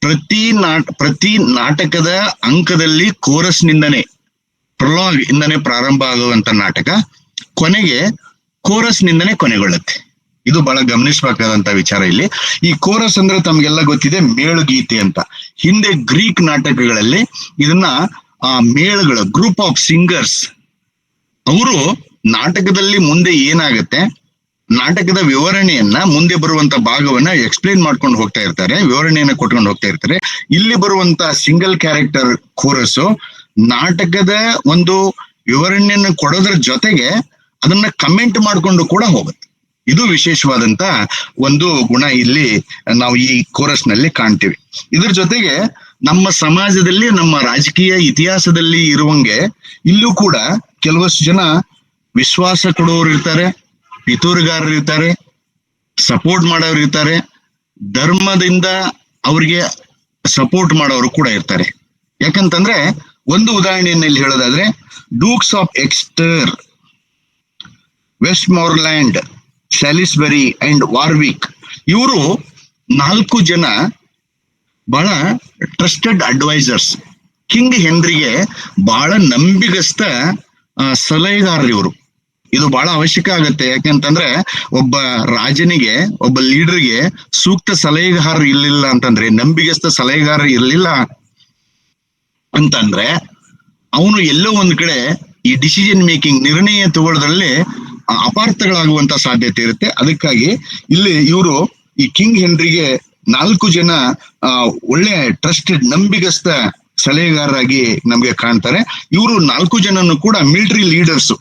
Speaker 2: ಪ್ರತಿ ನಾಟಕದ ಅಂಕದಲ್ಲಿ ಕೋರಸ್ ನಿಂದನೆ, ಪ್ರೊಲಾಗ್ ಇಂದಾನೆ ಪ್ರಾರಂಭ ಆಗುವಂತ ನಾಟಕ ಕೊನೆಗೆ ಕೋರಸ್ ನಿಂದನೆ ಕೊನೆಗೊಳ್ಳುತ್ತೆ. ಇದು ಬಹಳ ಗಮನಿಸಬೇಕಾದಂತ ವಿಚಾರ. ಇಲ್ಲಿ ಈ ಕೋರಸ್ ಅಂದ್ರೆ ತಮ್ಗೆಲ್ಲ ಗೊತ್ತಿದೆ, ಮೇಳುಗೀತೆ ಅಂತ. ಹಿಂದೆ ಗ್ರೀಕ್ ನಾಟಕಗಳಲ್ಲಿ ಇದನ್ನ ಮೇಳಗಳು, ಗ್ರೂಪ್ ಆಫ್ ಸಿಂಗರ್ಸ್, ಅವರು ನಾಟಕದಲ್ಲಿ ಮುಂದೆ ಏನಾಗತ್ತೆ, ನಾಟಕದ ವಿವರಣೆಯನ್ನ, ಮುಂದೆ ಬರುವಂತ ಭಾಗವನ್ನ ಎಕ್ಸ್ಪ್ಲೇನ್ ಮಾಡ್ಕೊಂಡು ಹೋಗ್ತಾ ಇರ್ತಾರೆ, ವಿವರಣೆಯನ್ನ ಕೊಟ್ಕೊಂಡು ಹೋಗ್ತಾ ಇರ್ತಾರೆ. ಇಲ್ಲಿ ಬರುವಂತ ಸಿಂಗಲ್ ಕ್ಯಾರೆಕ್ಟರ್ ಕೋರಸ್ ನಾಟಕದ ಒಂದು ವಿವರಣೆಯನ್ನು ಕೊಡೋದ್ರ ಜೊತೆಗೆ ಅದನ್ನ ಕಮೆಂಟ್ ಮಾಡ್ಕೊಂಡು ಕೂಡ ಹೋಗುತ್ತೆ. ಇದು ವಿಶೇಷವಾದಂತ ಒಂದು ಗುಣ ಇಲ್ಲಿ ನಾವು ಈ ಕೋರಸ್ ನಲ್ಲಿ ಕಾಣ್ತೀವಿ. ಇದ್ರ ಜೊತೆಗೆ ನಮ್ಮ ಸಮಾಜದಲ್ಲಿ, ನಮ್ಮ ರಾಜಕೀಯ ಇತಿಹಾಸದಲ್ಲಿ ಇರುವಂಗೆ ಇಲ್ಲೂ ಕೂಡ ಕೆಲವಷ್ಟು ಜನ ವಿಶ್ವಾಸ ಕೊಡೋರು ಇರ್ತಾರೆ, ಪಿತೂರುಗಾರರು ಇರ್ತಾರೆ, ಸಪೋರ್ಟ್ ಮಾಡೋರು ಇರ್ತಾರೆ, ಧರ್ಮದಿಂದ ಅವ್ರಿಗೆ ಸಪೋರ್ಟ್ ಮಾಡೋರು ಕೂಡ ಇರ್ತಾರೆ. ಯಾಕಂತಂದ್ರೆ ಒಂದು ಉದಾಹರಣೆಯಲ್ಲಿ ಹೇಳೋದಾದ್ರೆ ಡೂಕ್ಸ್ of Exter, West ಮೋರ್ಲ್ಯಾಂಡ್, Salisbury and Warwick, ಇವರು 4 ಜನ ಬಹಳ ಟ್ರಸ್ಟೆಡ್ ಅಡ್ವೈಸರ್ಸ್. ಕಿಂಗ್ ಹೆನ್ರಿಗೆ ಬಹಳ ನಂಬಿಗಸ್ತ ಸಲಹೆಗಾರರು ಇವರು. ಇದು ಬಹಳ ಅವಶ್ಯಕ ಆಗುತ್ತೆ. ಯಾಕೆಂತಂದ್ರೆ ಒಬ್ಬ ರಾಜನಿಗೆ, ಒಬ್ಬ ಲೀಡರ್ಗೆ ಸೂಕ್ತ ಸಲಹೆಗಾರ ಇರ್ಲಿಲ್ಲ ಅಂತಂದ್ರೆ, ನಂಬಿಗಸ್ತ ಸಲಹೆಗಾರ ಇರ್ಲಿಲ್ಲ ಅಂತಂದ್ರೆ ಅವನು ಎಲ್ಲೋ ಒಂದ್ ಕಡೆ ಈ ಡಿಸಿಷನ್ ಮೇಕಿಂಗ್, ನಿರ್ಣಯ ತಗೊಳ್ಳೋದ್ರಲ್ಲಿ ಅಪಾರ್ಥಗಳಾಗುವಂತ ಸಾಧ್ಯತೆ ಇರುತ್ತೆ. ಅದಕ್ಕಾಗಿ ಇಲ್ಲಿ ಇವರು ಈ ಕಿಂಗ್ ಹೆನ್ರಿಗೆ 4 ಜನ ಒಳ್ಳೆ ಟ್ರಸ್ಟೆಡ್, ನಂಬಿಗಸ್ತ ಸಲಹೆಗಾರರಾಗಿ ನಮ್ಗೆ ಕಾಣ್ತಾರೆ. ಇವರು 4 ಜನನು ಕೂಡ ಮಿಲಿಟರಿ ಲೀಡರ್ಸ್.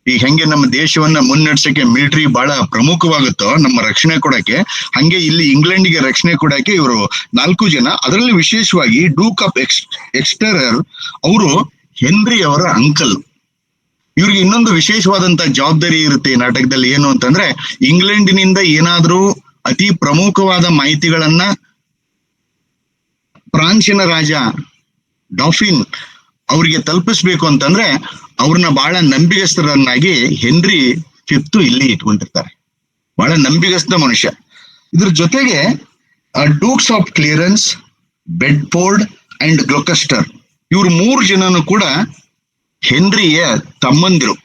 Speaker 2: ಈಗ ಹೆಂಗೆ ನಮ್ಮ ದೇಶವನ್ನ ಮುನ್ನಡೆಸಕ್ಕೆ ಮಿಲಿಟರಿ ಬಹಳ ಪ್ರಮುಖವಾಗುತ್ತೋ ನಮ್ಮ ರಕ್ಷಣೆ ಕೊಡಕ್ಕೆ, ಹಂಗೆ ಇಲ್ಲಿ ಇಂಗ್ಲೆಂಡ್ಗೆ ರಕ್ಷಣೆ ಕೊಡಕ್ಕೆ ಇವರು 4 ಜನ. ಅದರಲ್ಲಿ ವಿಶೇಷವಾಗಿ ಡೂಕ್ ಆಫ್ ಎಕ್ಸ್ಟರರ್ ಅವರು ಹೆನ್ರಿ ಅವರ ಅಂಕಲ್. ಇವ್ರಿಗೆ ಇನ್ನೊಂದು ವಿಶೇಷವಾದಂತ ಜವಾಬ್ದಾರಿ ಇರುತ್ತೆ ಈ ನಾಟಕದಲ್ಲಿ. ಏನು ಅಂತಂದ್ರೆ, ಇಂಗ್ಲೆಂಡಿನಿಂದ ಏನಾದ್ರೂ ಅತಿ ಪ್ರಮುಖವಾದ ಮಾಹಿತಿಗಳನ್ನ ಫ್ರಾನ್ಸಿನ ರಾಜ ಡಾಫಿನ್ ಅವ್ರಿಗೆ ತಲುಪಿಸ್ಬೇಕು ಅಂತಂದ್ರೆ ಅವ್ರನ್ನ ಬಹಳ ನಂಬಿಗಸ್ತರನ್ನಾಗಿ ಹೆನ್ರಿ ಫಿಫ್ತ್ ಇಲ್ಲಿ ಇಟ್ಕೊಂಡಿರ್ತಾರೆ. ಬಹಳ ನಂಬಿಗಸ್ತ ಮನುಷ್ಯ. ಇದ್ರ ಜೊತೆಗೆ ಡೂಕ್ಸ್ ಆಫ್ ಕ್ಲಿಯರೆನ್ಸ್, ಬೆಡ್ಫೋರ್ಡ್ ಅಂಡ್ ಗ್ಲೊಕಸ್ಟರ್, ಇವ್ರು 3 ಜನನು ಕೂಡ ಹೆನ್ರಿಯ ತಮ್ಮಂದಿರು.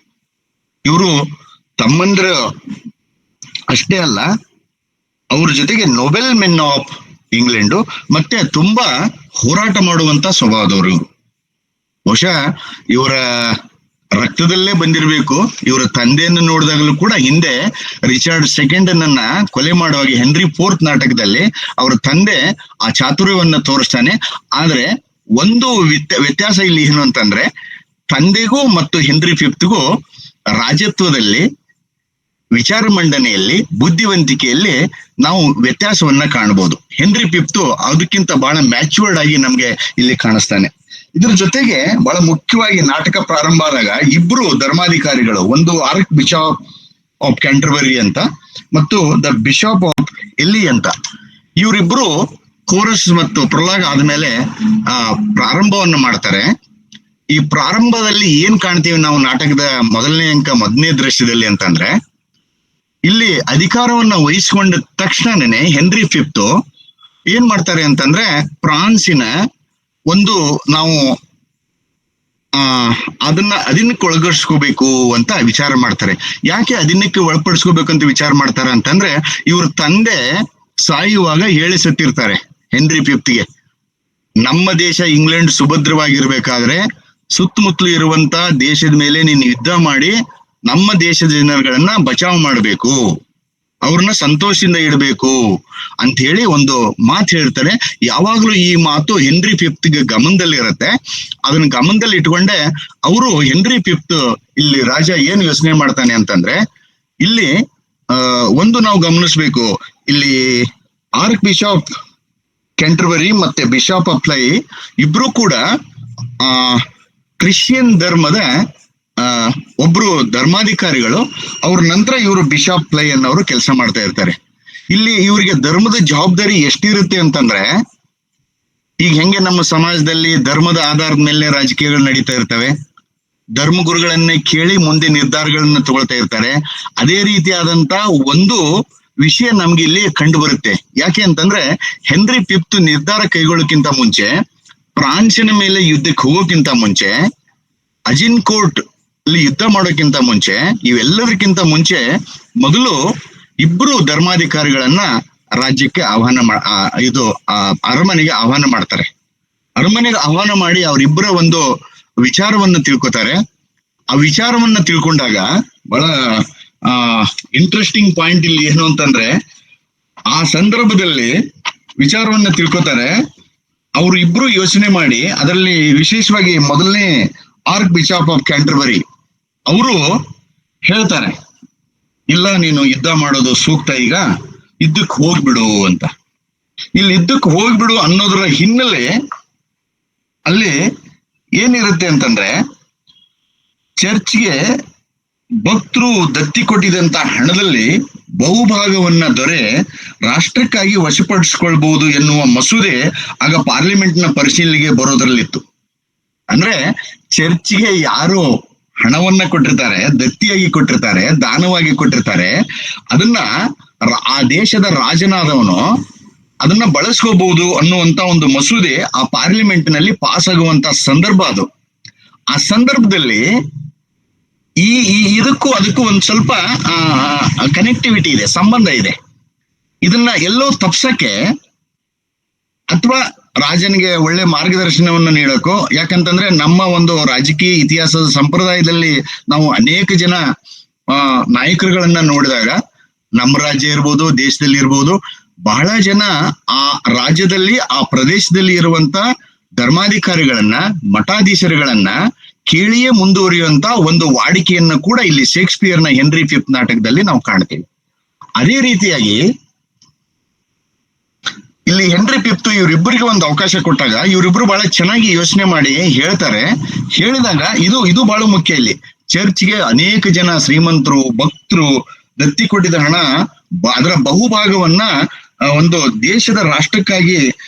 Speaker 2: ಇವರು ತಮ್ಮಂದಿರು ಅಷ್ಟೇ ಅಲ್ಲ, ಅವ್ರ ಜೊತೆಗೆ ನೊಬೆಲ್ ಮೆನ್ ಆಫ್ ಇಂಗ್ಲೆಂಡು, ಮತ್ತೆ ತುಂಬಾ ಹೋರಾಟ ಮಾಡುವಂತ ಸ್ವಭಾವದವರು ಇವರು. ಬಹುಶಃ ಇವರ ರಕ್ತದಲ್ಲೇ ಬಂದಿರಬೇಕು. ಇವರ ತಂದೆಯನ್ನು ನೋಡಿದಾಗಲೂ ಕೂಡ ಹಿಂದೆ ರಿಚರ್ಡ್ ಸೆಕೆಂಡನ್ನ ಕೊಲೆ ಮಾಡುವಾಗ ಹೆನ್ರಿ ಫೋರ್ತ್ ನಾಟಕದಲ್ಲಿ ಅವರ ತಂದೆ ಆ ಚಾತುರ್ಯವನ್ನ ತೋರಿಸ್ತಾನೆ. ಆದ್ರೆ ಒಂದು ವ್ಯತ್ಯಾಸ ಇಲ್ಲಿ ಏನು ಅಂತಂದ್ರೆ, ತಂದೆಗೂ ಮತ್ತು ಹೆನ್ರಿ ಫಿಫ್ತ್ಗೂ ರಾಜತ್ವದಲ್ಲಿ, ವಿಚಾರ ಮಂಡನೆಯಲ್ಲಿ, ಬುದ್ಧಿವಂತಿಕೆಯಲ್ಲಿ ನಾವು ವ್ಯತ್ಯಾಸವನ್ನ ಕಾಣಬಹುದು. ಹೆನ್ರಿ ಫಿಫ್ತ್ ಅದಕ್ಕಿಂತ ಬಹಳ ಮ್ಯಾಚ್ಯೂರ್ಡ್ ಆಗಿ ನಮ್ಗೆ ಇಲ್ಲಿ ಕಾಣಿಸ್ತಾನೆ. ಇದ್ರ ಜೊತೆಗೆ ಬಹಳ ಮುಖ್ಯವಾಗಿ ನಾಟಕ ಪ್ರಾರಂಭ ಆದಾಗ 2 ಧರ್ಮಾಧಿಕಾರಿಗಳು, ಒಂದು ಆರ್ಕ್ ಬಿಷಪ್ ಆಫ್ ಕ್ಯಾಂಟರ್ಬರಿ ಅಂತ ಮತ್ತು ದ ಬಿಷಪ್ ಆಫ್ ಎಲ್ಲಿ ಅಂತ, ಇವರಿಬ್ರು ಕೋರಸ್ ಮತ್ತು ಪ್ರೊಲಾಗ್ ಆದ್ಮೇಲೆ ಪ್ರಾರಂಭವನ್ನು ಮಾಡ್ತಾರೆ. ಈ ಪ್ರಾರಂಭದಲ್ಲಿ ಏನ್ ಕಾಣ್ತೀವಿ ನಾವು ನಾಟಕದ ಮೊದಲನೇ ಅಂಕ, ಮೊದಲನೇ ದೃಶ್ಯದಲ್ಲಿ ಅಂತಂದ್ರೆ, ಇಲ್ಲಿ ಅಧಿಕಾರವನ್ನ ವಹಿಸ್ಕೊಂಡ ತಕ್ಷಣನೇ ಹೆನ್ರಿ ಫಿಫ್ತ್ ಏನ್ ಮಾಡ್ತಾರೆ ಅಂತಂದ್ರೆ, ಫ್ರಾನ್ಸಿನ ಒಂದು ನಾವು ಅದನ್ನಕ್ಕೆ ಒಳಗಡಿಸ್ಕೋಬೇಕು ಅಂತ ವಿಚಾರ ಮಾಡ್ತಾರೆ. ಯಾಕೆ ಅದನ್ನಕ್ಕೆ ಒಳಪಡಿಸ್ಕೋಬೇಕು ಅಂತ ವಿಚಾರ ಮಾಡ್ತಾರೆ ಅಂತಂದ್ರೆ, ಇವ್ರ ತಂದೆ ಸಾಯುವಾಗ ಹೇಳಿ ಸತ್ತಿರ್ತಾರೆ ಹೆನ್ರಿ ಫಿಫ್ತ್ಗೆ, ನಮ್ಮ ದೇಶ ಇಂಗ್ಲೆಂಡ್ ಸುಭದ್ರವಾಗಿರ್ಬೇಕಾದ್ರೆ ಸುತ್ತಮುತ್ತಲು ಇರುವಂತ ದೇಶದ ಮೇಲೆ ನೀನು ಯುದ್ಧ ಮಾಡಿ ನಮ್ಮ ದೇಶದ ಜನಗಳನ್ನ ಬಚಾವ್ ಮಾಡಬೇಕು, ಅವ್ರನ್ನ ಸಂತೋಷದಿಂದ ಇಡಬೇಕು ಅಂತ ಹೇಳಿ ಒಂದು ಮಾತು ಹೇಳ್ತಾರೆ. ಯಾವಾಗ್ಲೂ ಈ ಮಾತು ಹೆನ್ರಿ ಫಿಫ್ತ್ಗೆ ಗಮನದಲ್ಲಿ ಇರುತ್ತೆ. ಅದನ್ನ ಗಮನದಲ್ಲಿ ಇಟ್ಕೊಂಡೆ ಅವರು ಹೆನ್ರಿ ಫಿಫ್ತ್ ಇಲ್ಲಿ ರಾಜ ಏನ್ ಯೋಚನೆ ಮಾಡ್ತಾನೆ ಅಂತಂದ್ರೆ, ಇಲ್ಲಿ ಒಂದು ನಾವು ಗಮನಿಸ್ಬೇಕು, ಇಲ್ಲಿ ಆರ್ಕ್ ಬಿಷಪ್ ಕ್ಯಾಂಟರ್ಬರಿ ಮತ್ತೆ ಬಿಷಪ್ ಆಫ್ ಲೈ ಇಬ್ರು ಕೂಡ ಕ್ರಿಶ್ಚಿಯನ್ ಧರ್ಮದ ಒಬ್ರು ಧರ್ಮಾಧಿಕಾರಿಗಳು. ಅವ್ರ ನಂತರ ಇವರು ಬಿಷಪ್ ಪ್ಲೈ ಅನ್ನೋರು ಕೆಲಸ ಮಾಡ್ತಾ ಇರ್ತಾರೆ. ಇಲ್ಲಿ ಇವರಿಗೆ ಧರ್ಮದ ಜವಾಬ್ದಾರಿ ಎಷ್ಟಿರುತ್ತೆ ಅಂತಂದ್ರೆ, ಈಗ ಹೆಂಗೆ ನಮ್ಮ ಸಮಾಜದಲ್ಲಿ ಧರ್ಮದ ಆಧಾರದ ಮೇಲೆ ರಾಜಕೀಯಗಳು ನಡೀತಾ ಇರ್ತವೆ, ಧರ್ಮಗುರುಗಳನ್ನೇ ಕೇಳಿ ಮುಂದೆ ನಿರ್ಧಾರಗಳನ್ನ ತಗೊಳ್ತಾ ಇರ್ತಾರೆ, ಅದೇ ರೀತಿಯಾದಂತ ಒಂದು ವಿಷಯ ನಮ್ಗೆ ಇಲ್ಲಿ ಕಂಡು ಬರುತ್ತೆ. ಯಾಕೆ ಅಂತಂದ್ರೆ, ಹೆನ್ರಿ ಫಿಫ್ತ್ ನಿರ್ಧಾರ ಕೈಗೊಳ್ಳೋಕ್ಕಿಂತ ಮುಂಚೆ, ಫ್ರಾನ್ಸಿನ ಮೇಲೆ ಯುದ್ಧಕ್ಕೆ ಹೋಗೋಕ್ಕಿಂತ ಮುಂಚೆ, ಅಜಿನ್ಕೋರ್ಟ್ ಅಲ್ಲಿ ಯುದ್ಧ ಮಾಡೋಕ್ಕಿಂತ ಮುಂಚೆ, ಇವೆಲ್ಲದಕ್ಕಿಂತ ಮುಂಚೆ ಮೊದಲು 2 ಧರ್ಮಾಧಿಕಾರಿಗಳನ್ನ ರಾಜ್ಯಕ್ಕೆ ಅರಮನೆಗೆ ಆಹ್ವಾನ ಮಾಡ್ತಾರೆ. ಅರಮನೆಗೆ ಆಹ್ವಾನ ಮಾಡಿ ಅವರಿಬ್ಬರ ಒಂದು ವಿಚಾರವನ್ನ ತಿಳ್ಕೊತಾರೆ. ಆ ವಿಚಾರವನ್ನ ತಿಳ್ಕೊಂಡಾಗ ಬಹಳ ಇಂಟ್ರೆಸ್ಟಿಂಗ್ ಪಾಯಿಂಟ್ ಇಲ್ಲಿ ಏನು ಅಂತಂದ್ರೆ, ಆ ಸಂದರ್ಭದಲ್ಲಿ ವಿಚಾರವನ್ನ ತಿಳ್ಕೊತಾರೆ. ಅವ್ರು ಇಬ್ರು ಯೋಚನೆ ಮಾಡಿ, ಅದರಲ್ಲಿ ವಿಶೇಷವಾಗಿ ಮೊದಲನೇ ಆರ್ಕ್ ಬಿಷಪ್ ಆಫ್ ಕ್ಯಾಂಟರ್ಬರಿ ಅವರು ಹೇಳ್ತಾರೆ, ಇಲ್ಲ ನೀನು ಯುದ್ಧ ಮಾಡೋದು ಸೂಕ್ತ, ಈಗ ಯುದ್ಧಕ್ಕೆ ಹೋಗ್ಬಿಡು ಅಂತ. ಇಲ್ಲಿ ಯುದ್ಧಕ್ಕೆ ಹೋಗ್ಬಿಡು ಅನ್ನೋದ್ರ ಹಿನ್ನೆಲೆ ಅಲ್ಲಿ ಏನಿರುತ್ತೆ ಅಂತಂದ್ರೆ, ಚರ್ಚ್ಗೆ ಭಕ್ತರು ದತ್ತಿ ಕೊಟ್ಟಿದಂತ ಹಣದಲ್ಲಿ ಬಹುಭಾಗವನ್ನ ದೊರೆ ರಾಷ್ಟ್ರಕ್ಕಾಗಿ ವಶಪಡಿಸಿಕೊಳ್ಬಹುದು ಎನ್ನುವ ಮಸೂದೆ ಆಗ ಪಾರ್ಲಿಮೆಂಟ್ನ ಪರಿಶೀಲನೆಗೆ ಬರೋದ್ರಲ್ಲಿತ್ತು. ಅಂದ್ರೆ ಚರ್ಚ್ಗೆ ಯಾರು ಹಣವನ್ನ ಕೊಟ್ಟಿರ್ತಾರೆ, ದತ್ತಿಯಾಗಿ ಕೊಟ್ಟಿರ್ತಾರೆ, ದಾನವಾಗಿ ಕೊಟ್ಟಿರ್ತಾರೆ, ಅದನ್ನ ಆ ದೇಶದ ರಾಜನಾದವನು ಅದನ್ನ ಬಳಸ್ಕೋಬಹುದು ಅನ್ನುವಂತ ಒಂದು ಮಸೂದೆ ಆ ಪಾರ್ಲಿಮೆಂಟ್ ನಲ್ಲಿ ಪಾಸ್ ಆಗುವಂತ ಸಂದರ್ಭ ಅದು. ಆ ಸಂದರ್ಭದಲ್ಲಿ ಇದಕ್ಕೂ ಅದಕ್ಕೂ ಒಂದ್ ಸ್ವಲ್ಪ ಕನೆಕ್ಟಿವಿಟಿ ಇದೆ, ಸಂಬಂಧ ಇದೆ. ಇದನ್ನ ಎಲ್ಲೋ ತಪ್ಸಕ್ಕೆ ಅಥವಾ ರಾಜನಿಗೆ ಒಳ್ಳೆ ಮಾರ್ಗದರ್ಶನವನ್ನು ನೀಡಕ್ಕೋ, ಯಾಕಂತಂದ್ರೆ ನಮ್ಮ ಒಂದು ರಾಜಕೀಯ ಇತಿಹಾಸದ ಸಂಪ್ರದಾಯದಲ್ಲಿ ನಾವು ಅನೇಕ ಜನ ನಾಯಕರುಗಳನ್ನ ನೋಡಿದಾಗ, ನಮ್ಮ ರಾಜ್ಯ ಇರ್ಬೋದು, ದೇಶದಲ್ಲಿ ಇರ್ಬೋದು, ಬಹಳ ಜನ ಆ ರಾಜ್ಯದಲ್ಲಿ ಆ ಪ್ರದೇಶದಲ್ಲಿ ಇರುವಂತ ಧರ್ಮಾಧಿಕಾರಿಗಳನ್ನ, ಮಠಾಧೀಶರುಗಳನ್ನ ಕೇಳಿಯೇ ಮುಂದುವರಿಯುವಂತ ಒಂದು ವಾಡಿಕೆಯನ್ನ ಕೂಡ ಇಲ್ಲಿ ಶೇಕ್ಸ್ಪಿಯರ್ನ ಹೆನ್ರಿ ಫಿಫ್ತ್ ನಾಟಕದಲ್ಲಿ ನಾವು ಕಾಣ್ತೀವಿ. ಅದೇ ರೀತಿಯಾಗಿ ಇಲ್ಲಿ ಹೆನ್ರಿ ಫಿಫ್ತ್ ಇವರಿಬ್ಬರಿಗೆ ಒಂದು ಅವಕಾಶ ಕೊಟ್ಟಾಗ ಇವರಿಬ್ರು ಬಹಳ ಚೆನ್ನಾಗಿ ಯೋಚನೆ ಮಾಡಿ ಹೇಳ್ತಾರೆ. ಹೇಳಿದಾಗ ಇದು ಬಹಳ ಮುಖ್ಯ. ಇಲ್ಲಿ ಚರ್ಚ್ಗೆ ಅನೇಕ ಜನ ಶ್ರೀಮಂತರು, ಭಕ್ತರು ದತ್ತಿ ಕೊಟ್ಟಿದ್ದ ಹಣ ಅದರ ಬಹುಭಾಗವನ್ನ ಒಂದು ದೇಶದ ರಾಷ್ಟ್ರಕ್ಕಾಗಿ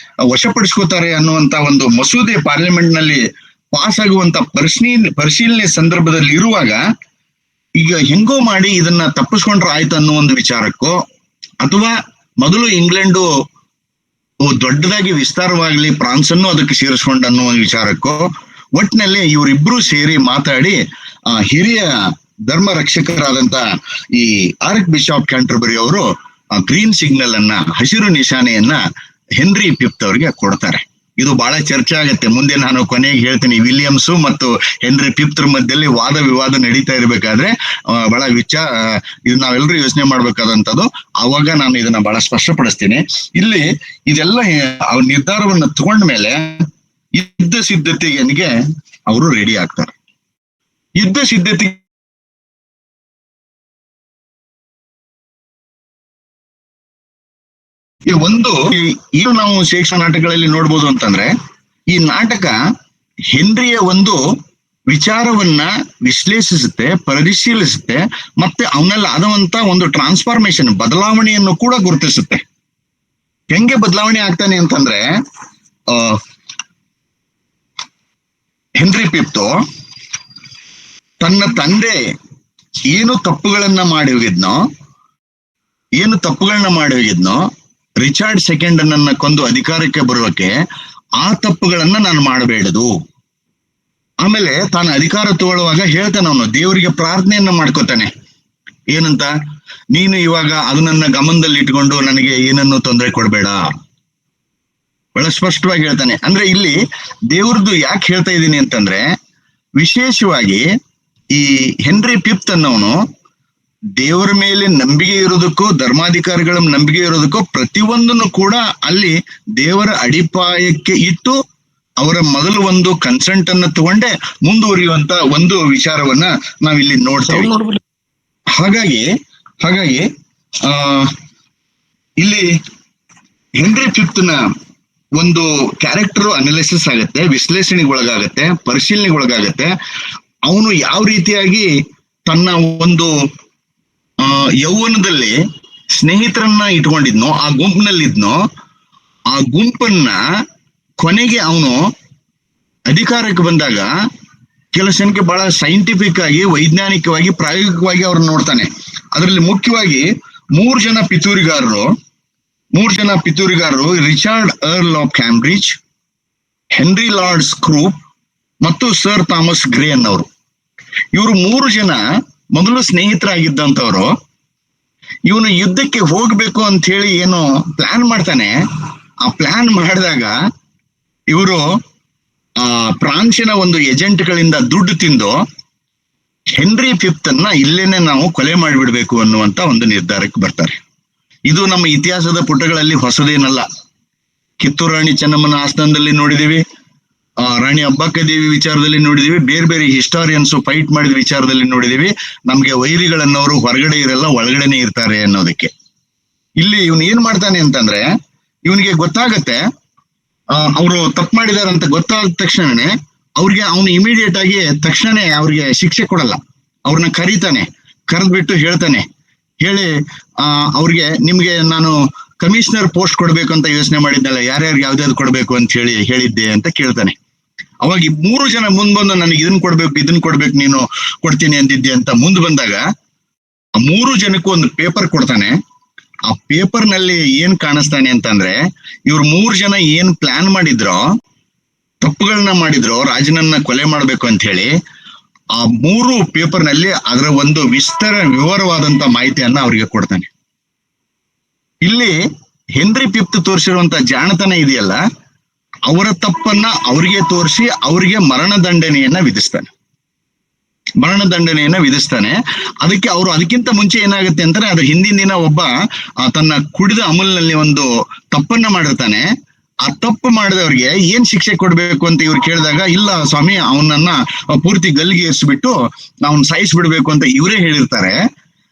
Speaker 2: ವಶಪಡಿಸ್ಕೋತಾರೆ ಅನ್ನುವಂತ ಒಂದು ಮಸೂದೆ ಪಾರ್ಲಿಮೆಂಟ್ ನಲ್ಲಿ ಪಾಸ್ ಆಗುವಂತ ಪರಿಶೀಲನೆ ಸಂದರ್ಭದಲ್ಲಿ ಇರುವಾಗ, ಈಗ ಹೆಂಗೋ ಮಾಡಿ ಇದನ್ನ ತಪ್ಪಿಸ್ಕೊಂಡ್ರೆ ಆಯ್ತು ಅನ್ನೋ ಒಂದು ವಿಚಾರಕ್ಕೋ, ಅಥವಾ ಮೊದಲು ಇಂಗ್ಲೆಂಡು ದೊಡ್ಡದಾಗಿ ವಿಸ್ತಾರವಾಗ್ಲಿ, ಫ್ರಾನ್ಸ್ ಅನ್ನು ಅದಕ್ಕೆ ಸೇರಿಸ್ಕೊಂಡ ಅನ್ನೋ ಒಂದು ವಿಚಾರಕ್ಕೋ, ಒಟ್ಟಿನಲ್ಲಿ ಇವರಿಬ್ರು ಸೇರಿ ಮಾತಾಡಿ ಹಿರಿಯ ಧರ್ಮ ರಕ್ಷಕರಾದಂತ ಈ ಆರ್ಕ್ ಬಿಷಪ್ ಕ್ಯಾಂಟರ್ಬರಿ ಅವರು ಗ್ರೀನ್ ಸಿಗ್ನಲ್ ಅನ್ನ, ಹಸಿರು ನಿಶಾನೆಯನ್ನ ಹೆನ್ರಿ ಫಿಫ್ತ್ ಅವ್ರಿಗೆ ಕೊಡ್ತಾರೆ. ಇದು ಬಹಳ ಚರ್ಚೆ ಆಗತ್ತೆ. ಮುಂದೆ ನಾನು ಕೊನೆಗೆ ಹೇಳ್ತೀನಿ, ವಿಲಿಯಮ್ಸ್ ಮತ್ತು ಹೆನ್ರಿ ಫಿಫ್ತ್ ಮಧ್ಯದಲ್ಲಿ ವಾದ ವಿವಾದ ನಡೀತಾ ಇರ್ಬೇಕಾದ್ರೆ ಬಹಳ ಇದು ನಾವೆಲ್ಲರೂ ಯೋಚನೆ ಮಾಡ್ಬೇಕಾದಂಥದ್ದು. ಅವಾಗ ನಾನು ಇದನ್ನ ಬಹಳ ಸ್ಪಷ್ಟಪಡಿಸ್ತೀನಿ. ಇಲ್ಲಿ ಇದೆಲ್ಲ ನಿರ್ಧಾರವನ್ನ ತಗೊಂಡ ಮೇಲೆ ಯುದ್ಧ ಸಿದ್ಧತೆಗೆ ಅವರು ರೆಡಿ ಆಗ್ತಾರೆ. ಯುದ್ಧ ಸಿದ್ಧತೆ ಒಂದು ಏನು ನಾವು ಶೇಕ್ಸ್ಪಿಯರ್ ನಾಟಕಗಳಲ್ಲಿ ನೋಡ್ಬೋದು ಅಂತಂದ್ರೆ, ಈ ನಾಟಕ ಹೆನ್ರಿಯ ಒಂದು ವಿಚಾರವನ್ನ ವಿಶ್ಲೇಷಿಸುತ್ತೆ, ಪರಿಶೀಲಿಸುತ್ತೆ, ಮತ್ತೆ ಅವನಲ್ಲಿ ಆದಂತ ಒಂದು ಟ್ರಾನ್ಸ್ಫಾರ್ಮೇಶನ್, ಬದಲಾವಣೆಯನ್ನು ಕೂಡ ಗುರುತಿಸುತ್ತೆ. ಹೆಂಗೆ ಬದಲಾವಣೆ ಆಗ್ತಾನೆ ಅಂತಂದ್ರೆ, ಹೆನ್ರಿ ಫಿಫ್ತ್ ತನ್ನ ತಂದೆ ಏನು ತಪ್ಪುಗಳನ್ನ ಮಾಡಿ ಹೋಗಿದ್ನೋ, ರಿಚಾರ್ಡ್ ಸೆಕೆಂಡ್ ಅನ್ನ ಕೊಂದು ಅಧಿಕಾರಕ್ಕೆ ಬರೋಕೆ ಆ ತಪ್ಪುಗಳನ್ನ ನಾನು ಮಾಡಬೇಡದು. ಆಮೇಲೆ ತಾನು ಅಧಿಕಾರ ತಗೊಳ್ಳುವಾಗ ಹೇಳ್ತಾನೆ, ಅವನು ದೇವರಿಗೆ ಪ್ರಾರ್ಥನೆಯನ್ನ ಮಾಡ್ಕೋತಾನೆ. ಏನಂತ, ನೀನು ಇವಾಗ ಅದನ್ನ ಗಮನದಲ್ಲಿ ಇಟ್ಕೊಂಡು ನನಗೆ ಏನನ್ನು ತೊಂದರೆ ಕೊಡಬೇಡ. ಬಹಳ ಸ್ಪಷ್ಟವಾಗಿ ಹೇಳ್ತಾನೆ. ಅಂದ್ರೆ ಇಲ್ಲಿ ದೇವ್ರದ್ದು ಯಾಕೆ ಹೇಳ್ತಾ ಇದ್ದೀನಿ ಅಂತಂದ್ರೆ, ವಿಶೇಷವಾಗಿ ಈ ಹೆನ್ರಿ ಫಿಫ್ತ್ ಅನ್ನೋನು ದೇವರ ಮೇಲೆ ನಂಬಿಕೆ ಇರೋದಕ್ಕೂ, ಧರ್ಮಾಧಿಕಾರಿಗಳ ನಂಬಿಕೆ ಇರೋದಕ್ಕೂ ಪ್ರತಿಯೊಂದನ್ನು ಕೂಡ ಅಲ್ಲಿ ದೇವರ ಅಡಿಪಾಯಕ್ಕೆ ಇಟ್ಟು ಅವರ ಮೊದಲು ಒಂದು ಕನ್ಸೆಂಟ್ ಅನ್ನ ತಗೊಂಡೆ ಮುಂದುವರಿಯುವಂತ ಒಂದು ವಿಚಾರವನ್ನ ನಾವಿಲ್ಲಿ ನೋಡ್ತೇವೆ. ಹಾಗಾಗಿ ಇಲ್ಲಿ ಹೆನ್ರಿ ಫಿಫ್ತ್ ನ ಒಂದು ಕ್ಯಾರೆಕ್ಟರ್ ಅನಾಲಿಸಿಸ್ ಆಗತ್ತೆ, ವಿಶ್ಲೇಷಣೆಗೆ ಒಳಗಾಗತ್ತೆ, ಪರಿಶೀಲನೆಗೆ ಒಳಗಾಗತ್ತೆ. ಅವನು ಯಾವ ರೀತಿಯಾಗಿ ತನ್ನ ಒಂದು ಯೌವನದಲ್ಲಿ ಸ್ನೇಹಿತರನ್ನ ಇಟ್ಕೊಂಡಿದ್ನೋ, ಆ ಗುಂಪಿನಲ್ಲಿದ್ನೋ, ಆ ಗುಂಪನ್ನ ಕೊನೆಗೆ ಅವನು ಅಧಿಕಾರಕ್ಕೆ ಬಂದಾಗ ಕೆಲವು ಜನಕ್ಕೆ ಬಹಳ ಸೈಂಟಿಫಿಕ್ ಆಗಿ, ವೈಜ್ಞಾನಿಕವಾಗಿ, ಪ್ರಾಯೋಗಿಕವಾಗಿ ಅವ್ರನ್ನ ನೋಡ್ತಾನೆ. ಅದರಲ್ಲಿ ಮುಖ್ಯವಾಗಿ ಮೂರು ಜನ ಪಿತೂರಿಗಾರರು Richard earl of Cambridge, Henry lord Scroop ಮತ್ತು ಸರ್ ಥಾಮಸ್ ಗ್ರೇ ಅನ್ನೋರು. ಇವರು ಮೂರು ಜನ ಮೊದಲು ಸ್ನೇಹಿತರಾಗಿದ್ದಂಥವ್ರು. ಇವನು ಯುದ್ಧಕ್ಕೆ ಹೋಗ್ಬೇಕು ಅಂತ ಹೇಳಿ ಏನೋ ಪ್ಲಾನ್ ಮಾಡ್ತಾನೆ. ಆ ಪ್ಲಾನ್ ಮಾಡಿದಾಗ ಇವರು ಫ್ರಾನ್ಸಿನ ಒಂದು ಏಜೆಂಟ್ಗಳಿಂದ ದುಡ್ಡು ತಿಂದು ಹೆನ್ರಿ ಫಿಫ್ತ್ ಅನ್ನ ಇಲ್ಲೇನೆ ನಾವು ಕೊಲೆ ಮಾಡಿಬಿಡ್ಬೇಕು ಅನ್ನುವಂತ ಒಂದು ನಿರ್ಧಾರಕ್ಕೆ ಬರ್ತಾರೆ. ಇದು ನಮ್ಮ ಇತಿಹಾಸದ ಪುಟಗಳಲ್ಲಿ ಹೊಸದೇನಲ್ಲ. ಕಿತ್ತೂರು ರಾಣಿ ಚೆನ್ನಮ್ಮನ ಆಸ್ಥಾನದಲ್ಲಿ ನೋಡಿದೀವಿ, ರಾಣಿ ಅಬ್ಬಕ್ಕ ದೇವಿ ವಿಚಾರದಲ್ಲಿ ನೋಡಿದೀವಿ, ಬೇರೆ ಬೇರೆ ಹಿಸ್ಟಾರಿಯನ್ಸ್ ಫೈಟ್ ಮಾಡಿದ ವಿಚಾರದಲ್ಲಿ ನೋಡಿದೀವಿ. ನಮ್ಗೆ ವೈರಿಗಳನ್ನೋರು ಹೊರಗಡೆ ಇರಲ್ಲ, ಒಳಗಡೆನೆ ಇರ್ತಾರೆ ಅನ್ನೋದಕ್ಕೆ. ಇಲ್ಲಿ ಇವನು ಏನ್ ಮಾಡ್ತಾನೆ ಅಂತಂದ್ರೆ, ಇವನಿಗೆ ಗೊತ್ತಾಗತ್ತೆ ಅವರು ತಪ್ಪು ಮಾಡಿದಾರೆ ಅಂತ ಗೊತ್ತಾದ ತಕ್ಷಣನೇ ಅವ್ರಿಗೆ ಅವನು ಇಮಿಡಿಯೇಟ್ ಆಗಿ ತಕ್ಷಣ ಅವ್ರಿಗೆ ಶಿಕ್ಷೆ ಕೊಡಲ್ಲ. ಅವ್ರನ್ನ ಕರೀತಾನೆ, ಕರೆದ್ಬಿಟ್ಟು ಹೇಳ್ತಾನೆ, ಹೇಳಿ ಅವ್ರಿಗೆ ನಿಮ್ಗೆ ನಾನು ಕಮಿಷನರ್ ಪೋಸ್ಟ್ ಕೊಡ್ಬೇಕು ಅಂತ ಯೋಚನೆ ಮಾಡಿದ್ದಲ್ಲ, ಯಾರ್ಯಾರು ಯಾವ್ದಾವ್ದು ಕೊಡ್ಬೇಕು ಅಂತ ಹೇಳಿದ್ದೆ ಅಂತ ಕೇಳ್ತಾನೆ. ಅವಾಗ ಈ 3 ಜನ ಮುಂದ್ ಬಂದು ನನಗೆ ಇದನ್ ಕೊಡ್ಬೇಕು ನೀನು ಕೊಡ್ತೀನಿ ಅಂದಿದ್ದೆ ಅಂತ ಮುಂದ್ ಬಂದಾಗ ಆ 3 ಜನಕ್ಕೂ ಒಂದು ಪೇಪರ್ ಕೊಡ್ತಾನೆ. ಆ ಪೇಪರ್ ನಲ್ಲಿ ಏನ್ ಕಾಣಿಸ್ತಾನೆ ಅಂತಂದ್ರೆ, ಇವ್ರು 3 ಜನ ಏನ್ ಪ್ಲಾನ್ ಮಾಡಿದ್ರೋ, ತಪ್ಪುಗಳನ್ನ ಮಾಡಿದ್ರು ರಾಜನನ್ನ ಕೊಲೆ ಮಾಡ್ಬೇಕು ಅಂತ ಹೇಳಿ, ಆ 3 ಪೇಪರ್ ನಲ್ಲಿ ಅದರ ಒಂದು ವಿವರವಾದಂತ ಮಾಹಿತಿಯನ್ನ ಅವ್ರಿಗೆ ಕೊಡ್ತಾನೆ. ಇಲ್ಲಿ ಹೆನ್ರಿ ಫಿಫ್ತ್ ತೋರಿಸಿರುವಂತ ಜಾಣತನ ಇದೆಯಲ್ಲ, ಅವರ ತಪ್ಪನ್ನ ಅವರಿಗೆ ತೋರಿಸಿ ಅವರಿಗೆ ಮರಣದಂಡನೆಯನ್ನ ವಿಧಿಸ್ತಾನೆ. ಅದಕ್ಕೆ ಅವರು ಅದಕ್ಕಿಂತ ಮುಂಚೆ ಏನಾಗುತ್ತೆ ಅಂತಾರೆ, ಅದ್ರ ಹಿಂದಿನ ದಿನ ಒಬ್ಬ ತನ್ನ ಕುಡಿದ ಅಮಲ್ನಲ್ಲಿ ಒಂದು ತಪ್ಪನ್ನ ಮಾಡಿರ್ತಾನೆ. ಆ ತಪ್ಪು ಮಾಡಿದವ್ರಿಗೆ ಏನ್ ಶಿಕ್ಷೆ ಕೊಡ್ಬೇಕು ಅಂತ ಇವ್ರು ಕೇಳಿದಾಗ, ಇಲ್ಲ ಸ್ವಾಮಿ, ಅವನನ್ನ ಪೂರ್ತಿ ಗಲ್ಲಿಗೆ ಏರಿಸ್ಬಿಟ್ಟು ಅವ್ನ್ ಸಾಯಿಸ್ಬಿಡ್ಬೇಕು ಅಂತ ಇವರೇ ಹೇಳಿರ್ತಾರೆ.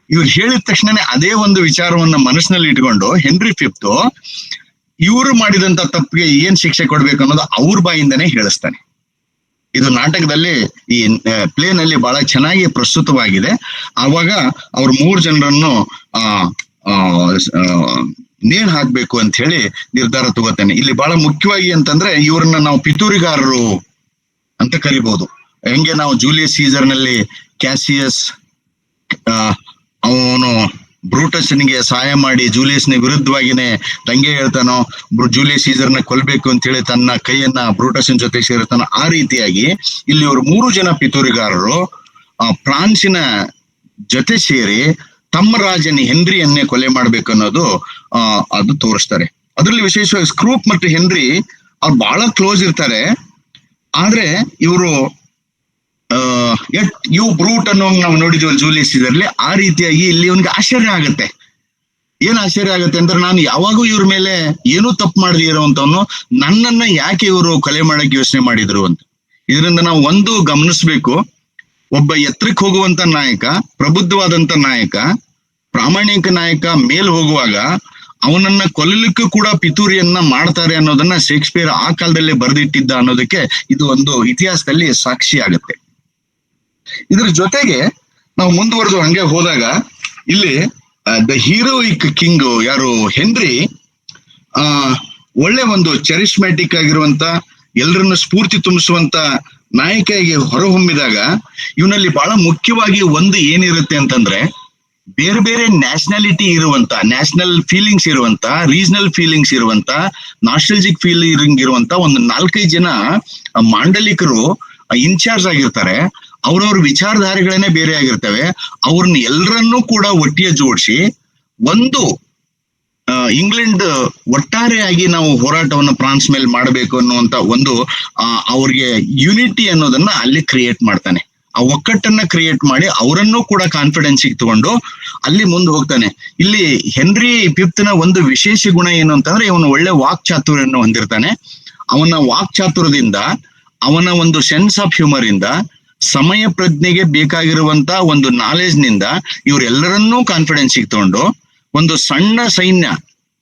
Speaker 2: ಇವ್ರು ಹೇಳಿದ ತಕ್ಷಣನೇ ಅದೇ ಒಂದು ವಿಚಾರವನ್ನ ಮನಸ್ಸಿನಲ್ಲಿ ಇಟ್ಕೊಂಡು ಹೆನ್ರಿ ಫಿಫ್ತ್ ಇವರು ಮಾಡಿದಂತ ತಪ್ಪಿಗೆ ಏನ್ ಶಿಕ್ಷೆ ಕೊಡ್ಬೇಕು ಅನ್ನೋದು ಅವ್ರ ಬಾಯಿಂದನೇ ಹೇಳಿಸ್ತಾನೆ. ಇದು ನಾಟಕದಲ್ಲಿ ಈ ಪ್ಲೇ ನಲ್ಲಿ ಬಹಳ ಚೆನ್ನಾಗಿ ಪ್ರಸ್ತುತವಾಗಿದೆ. ಆವಾಗ ಅವ್ರ 3 ಜನರನ್ನು ನೇಣು ಹಾಕ್ಬೇಕು ಅಂತ ಹೇಳಿ ನಿರ್ಧಾರ ತಗೋತಾನೆ. ಇಲ್ಲಿ ಬಹಳ ಮುಖ್ಯವಾಗಿ ಅಂತಂದ್ರೆ ಇವ್ರನ್ನ ನಾವು ಪಿತೂರಿಗಾರರು ಅಂತ ಕರಿಬಹುದು. ಹೆಂಗೆ ನಾವು ಜೂಲಿಯಸ್ ಸೀಸರ್ ನಲ್ಲಿ ಕ್ಯಾಸಿಯಸ್ ಅವನು ಬ್ರೂಟಸ್ನಿಗೆ ಸಹಾಯ ಮಾಡಿ ಜೂಲಿಯಸ್ನ ವಿರುದ್ಧವಾಗಿನೇ ದಂಗೆ ಹೇಳ್ತಾನೋ, ಜೂಲಿಯಸ್ ಸೀಸರ್ನ ಕೊಲ್ಬೇಕು ಅಂತ ಹೇಳಿ ತನ್ನ ಕೈಯನ್ನ ಬ್ರೂಟಸ್ನ ಜೊತೆ ಸೇರ್ತಾನೋ, ಆ ರೀತಿಯಾಗಿ ಇಲ್ಲಿ ಇವರು 3 ಜನ ಪಿತೂರಿಗಾರರು ಫ್ರಾನ್ಸಿನ ಜೊತೆ ಸೇರಿ ತಮ್ಮ ರಾಜನ ಹೆನ್ರಿಯನ್ನೇ ಕೊಲೆ ಮಾಡ್ಬೇಕು ಅನ್ನೋದು ಅದು ತೋರಿಸ್ತಾರೆ. ಅದರಲ್ಲಿ ವಿಶೇಷವಾಗಿ ಸ್ಕ್ರೂಪ್ ಮತ್ತು ಹೆನ್ರಿ ಅವ್ರು ಬಹಳ ಕ್ಲೋಸ್ ಇರ್ತಾರೆ. ಆದ್ರೆ ಇವರು ಯು ಬ್ರೂಟ್ ಅನ್ನೋ ನಾವು ನೋಡಿದ್ವಿ ಜೂಲಿಯಸ್ ಸೀಸರ್ಲಿ. ಆ ರೀತಿಯಾಗಿ ಇಲ್ಲಿ ಅವನಿಗೆ ಆಶ್ಚರ್ಯ ಆಗುತ್ತೆ. ಏನ್ ಆಶ್ಚರ್ಯ ಆಗುತ್ತೆ ಅಂದ್ರೆ, ನಾನು ಯಾವಾಗೂ ಇವ್ರ ಮೇಲೆ ಏನೂ ತಪ್ಪು ಮಾಡದೇ ಇರೋವಂತವನು ನನ್ನನ್ನ ಯಾಕೆ ಇವರು ಕೊಲೆ ಮಾಡಕ್ಕೆ ಯೋಚನೆ ಮಾಡಿದ್ರು ಅಂತ. ಇದರಿಂದ ನಾವು ಒಂದು ಗಮನಿಸ್ಬೇಕು, ಒಬ್ಬ ಎತ್ತರಕ್ಕೆ ಹೋಗುವಂತ ನಾಯಕ, ಪ್ರಬುದ್ಧವಾದಂತ ನಾಯಕ, ಪ್ರಾಮಾಣಿಕ ನಾಯಕ ಮೇಲ್ ಹೋಗುವಾಗ ಅವನನ್ನ ಕೊಲ್ಲಲಿಕ್ಕೂ ಕೂಡ ಪಿತೂರಿಯನ್ನ ಮಾಡ್ತಾರೆ ಅನ್ನೋದನ್ನ ಶೇಕ್ಸ್ಪಿಯರ್ ಆ ಕಾಲದಲ್ಲೇ ಬರೆದಿಟ್ಟಿದ್ದ ಅನ್ನೋದಕ್ಕೆ ಇದು ಒಂದು ಇತಿಹಾಸದಲ್ಲಿ ಸಾಕ್ಷಿ ಆಗುತ್ತೆ. ಇದ್ರ ಜೊತೆಗೆ ನಾವು ಮುಂದುವರೆದು ಹಂಗೆ ಹೋದಾಗ ಇಲ್ಲಿ ದ ಹೀರೋಯಿಕ್ ಕಿಂಗ್ ಯಾರು ಹೆನ್ರಿ ಒಳ್ಳೆ ಒಂದು ಚೆರಿಸ್ಮ್ಯಾಟಿಕ್ ಆಗಿರುವಂತ, ಎಲ್ಲರನ್ನ ಸ್ಫೂರ್ತಿ ತುಂಬಿಸುವಂತ ನಾಯಕಿಯಾಗಿ ಹೊರಹೊಮ್ಮಿದಾಗ ಇವನಲ್ಲಿ ಬಹಳ ಮುಖ್ಯವಾಗಿ ಒಂದು ಏನಿರುತ್ತೆ ಅಂತಂದ್ರೆ, ಬೇರೆ ಬೇರೆ ನ್ಯಾಷನಾಲಿಟಿ ಇರುವಂತ, ನ್ಯಾಷನಲ್ ಫೀಲಿಂಗ್ಸ್ ಇರುವಂತ, ರೀಜನಲ್ ಫೀಲಿಂಗ್ಸ್ ಇರುವಂತ, ನಾಸ್ಟಲ್ಜಿಕ್ ಫೀಲಿಂಗ್ ಇರುವಂತ ಒಂದು 4-5 ಜನ ಮಾಂಡಲಿಕರು ಇನ್ಚಾರ್ಜ್ ಆಗಿರ್ತಾರೆ. ಅವ್ರವ್ರ ವಿಚಾರಧಾರೆಗಳನ್ನೇ ಬೇರೆ ಆಗಿರ್ತವೆ. ಅವ್ರನ್ನ ಎಲ್ಲರನ್ನೂ ಕೂಡ ಒಟ್ಟಿಗೆ ಜೋಡಿಸಿ ಒಂದು ಇಂಗ್ಲೆಂಡ್ ಒಟ್ಟಾರೆಯಾಗಿ ನಾವು ಹೋರಾಟವನ್ನು ಫ್ರಾನ್ಸ್ ಮೇಲೆ ಮಾಡಬೇಕು ಅನ್ನುವಂತ ಒಂದು ಅವ್ರಿಗೆ ಯುನಿಟಿ ಅನ್ನೋದನ್ನ ಅಲ್ಲಿ ಕ್ರಿಯೇಟ್ ಮಾಡ್ತಾನೆ. ಆ ಒಕ್ಕಟ್ಟನ್ನ ಕ್ರಿಯೇಟ್ ಮಾಡಿ ಅವರನ್ನು ಕೂಡ ಕಾನ್ಫಿಡೆನ್ಸ್ ತಗೊಂಡು ಅಲ್ಲಿ ಮುಂದೆ ಹೋಗ್ತಾನೆ. ಇಲ್ಲಿ ಹೆನ್ರಿ ಫಿಫ್ತ್ನ ಒಂದು ವಿಶೇಷ ಗುಣ ಏನು ಅಂತಂದ್ರೆ, ಇವನು ಒಳ್ಳೆ ವಾಕ್ಚಾತುರ್ಯವನ್ನು ಹೊಂದಿರ್ತಾನೆ. ಅವನ ವಾಕ್ಚಾತುರ್ಯದಿಂದ, ಅವನ ಒಂದು ಸೆನ್ಸ್ ಆಫ್ ಹ್ಯೂಮರ್ ಇಂದ, ಸಮಯ ಪ್ರಜ್ಞೆಗೆ ಬೇಕಾಗಿರುವಂತ ಒಂದು ನಾಲೆಜ್ ನಿಂದ ಇವರೆಲ್ಲರನ್ನೂ ಕಾನ್ಫಿಡೆನ್ಸ್ ತಗೊಂಡು ಒಂದು ಸಣ್ಣ ಸೈನ್ಯ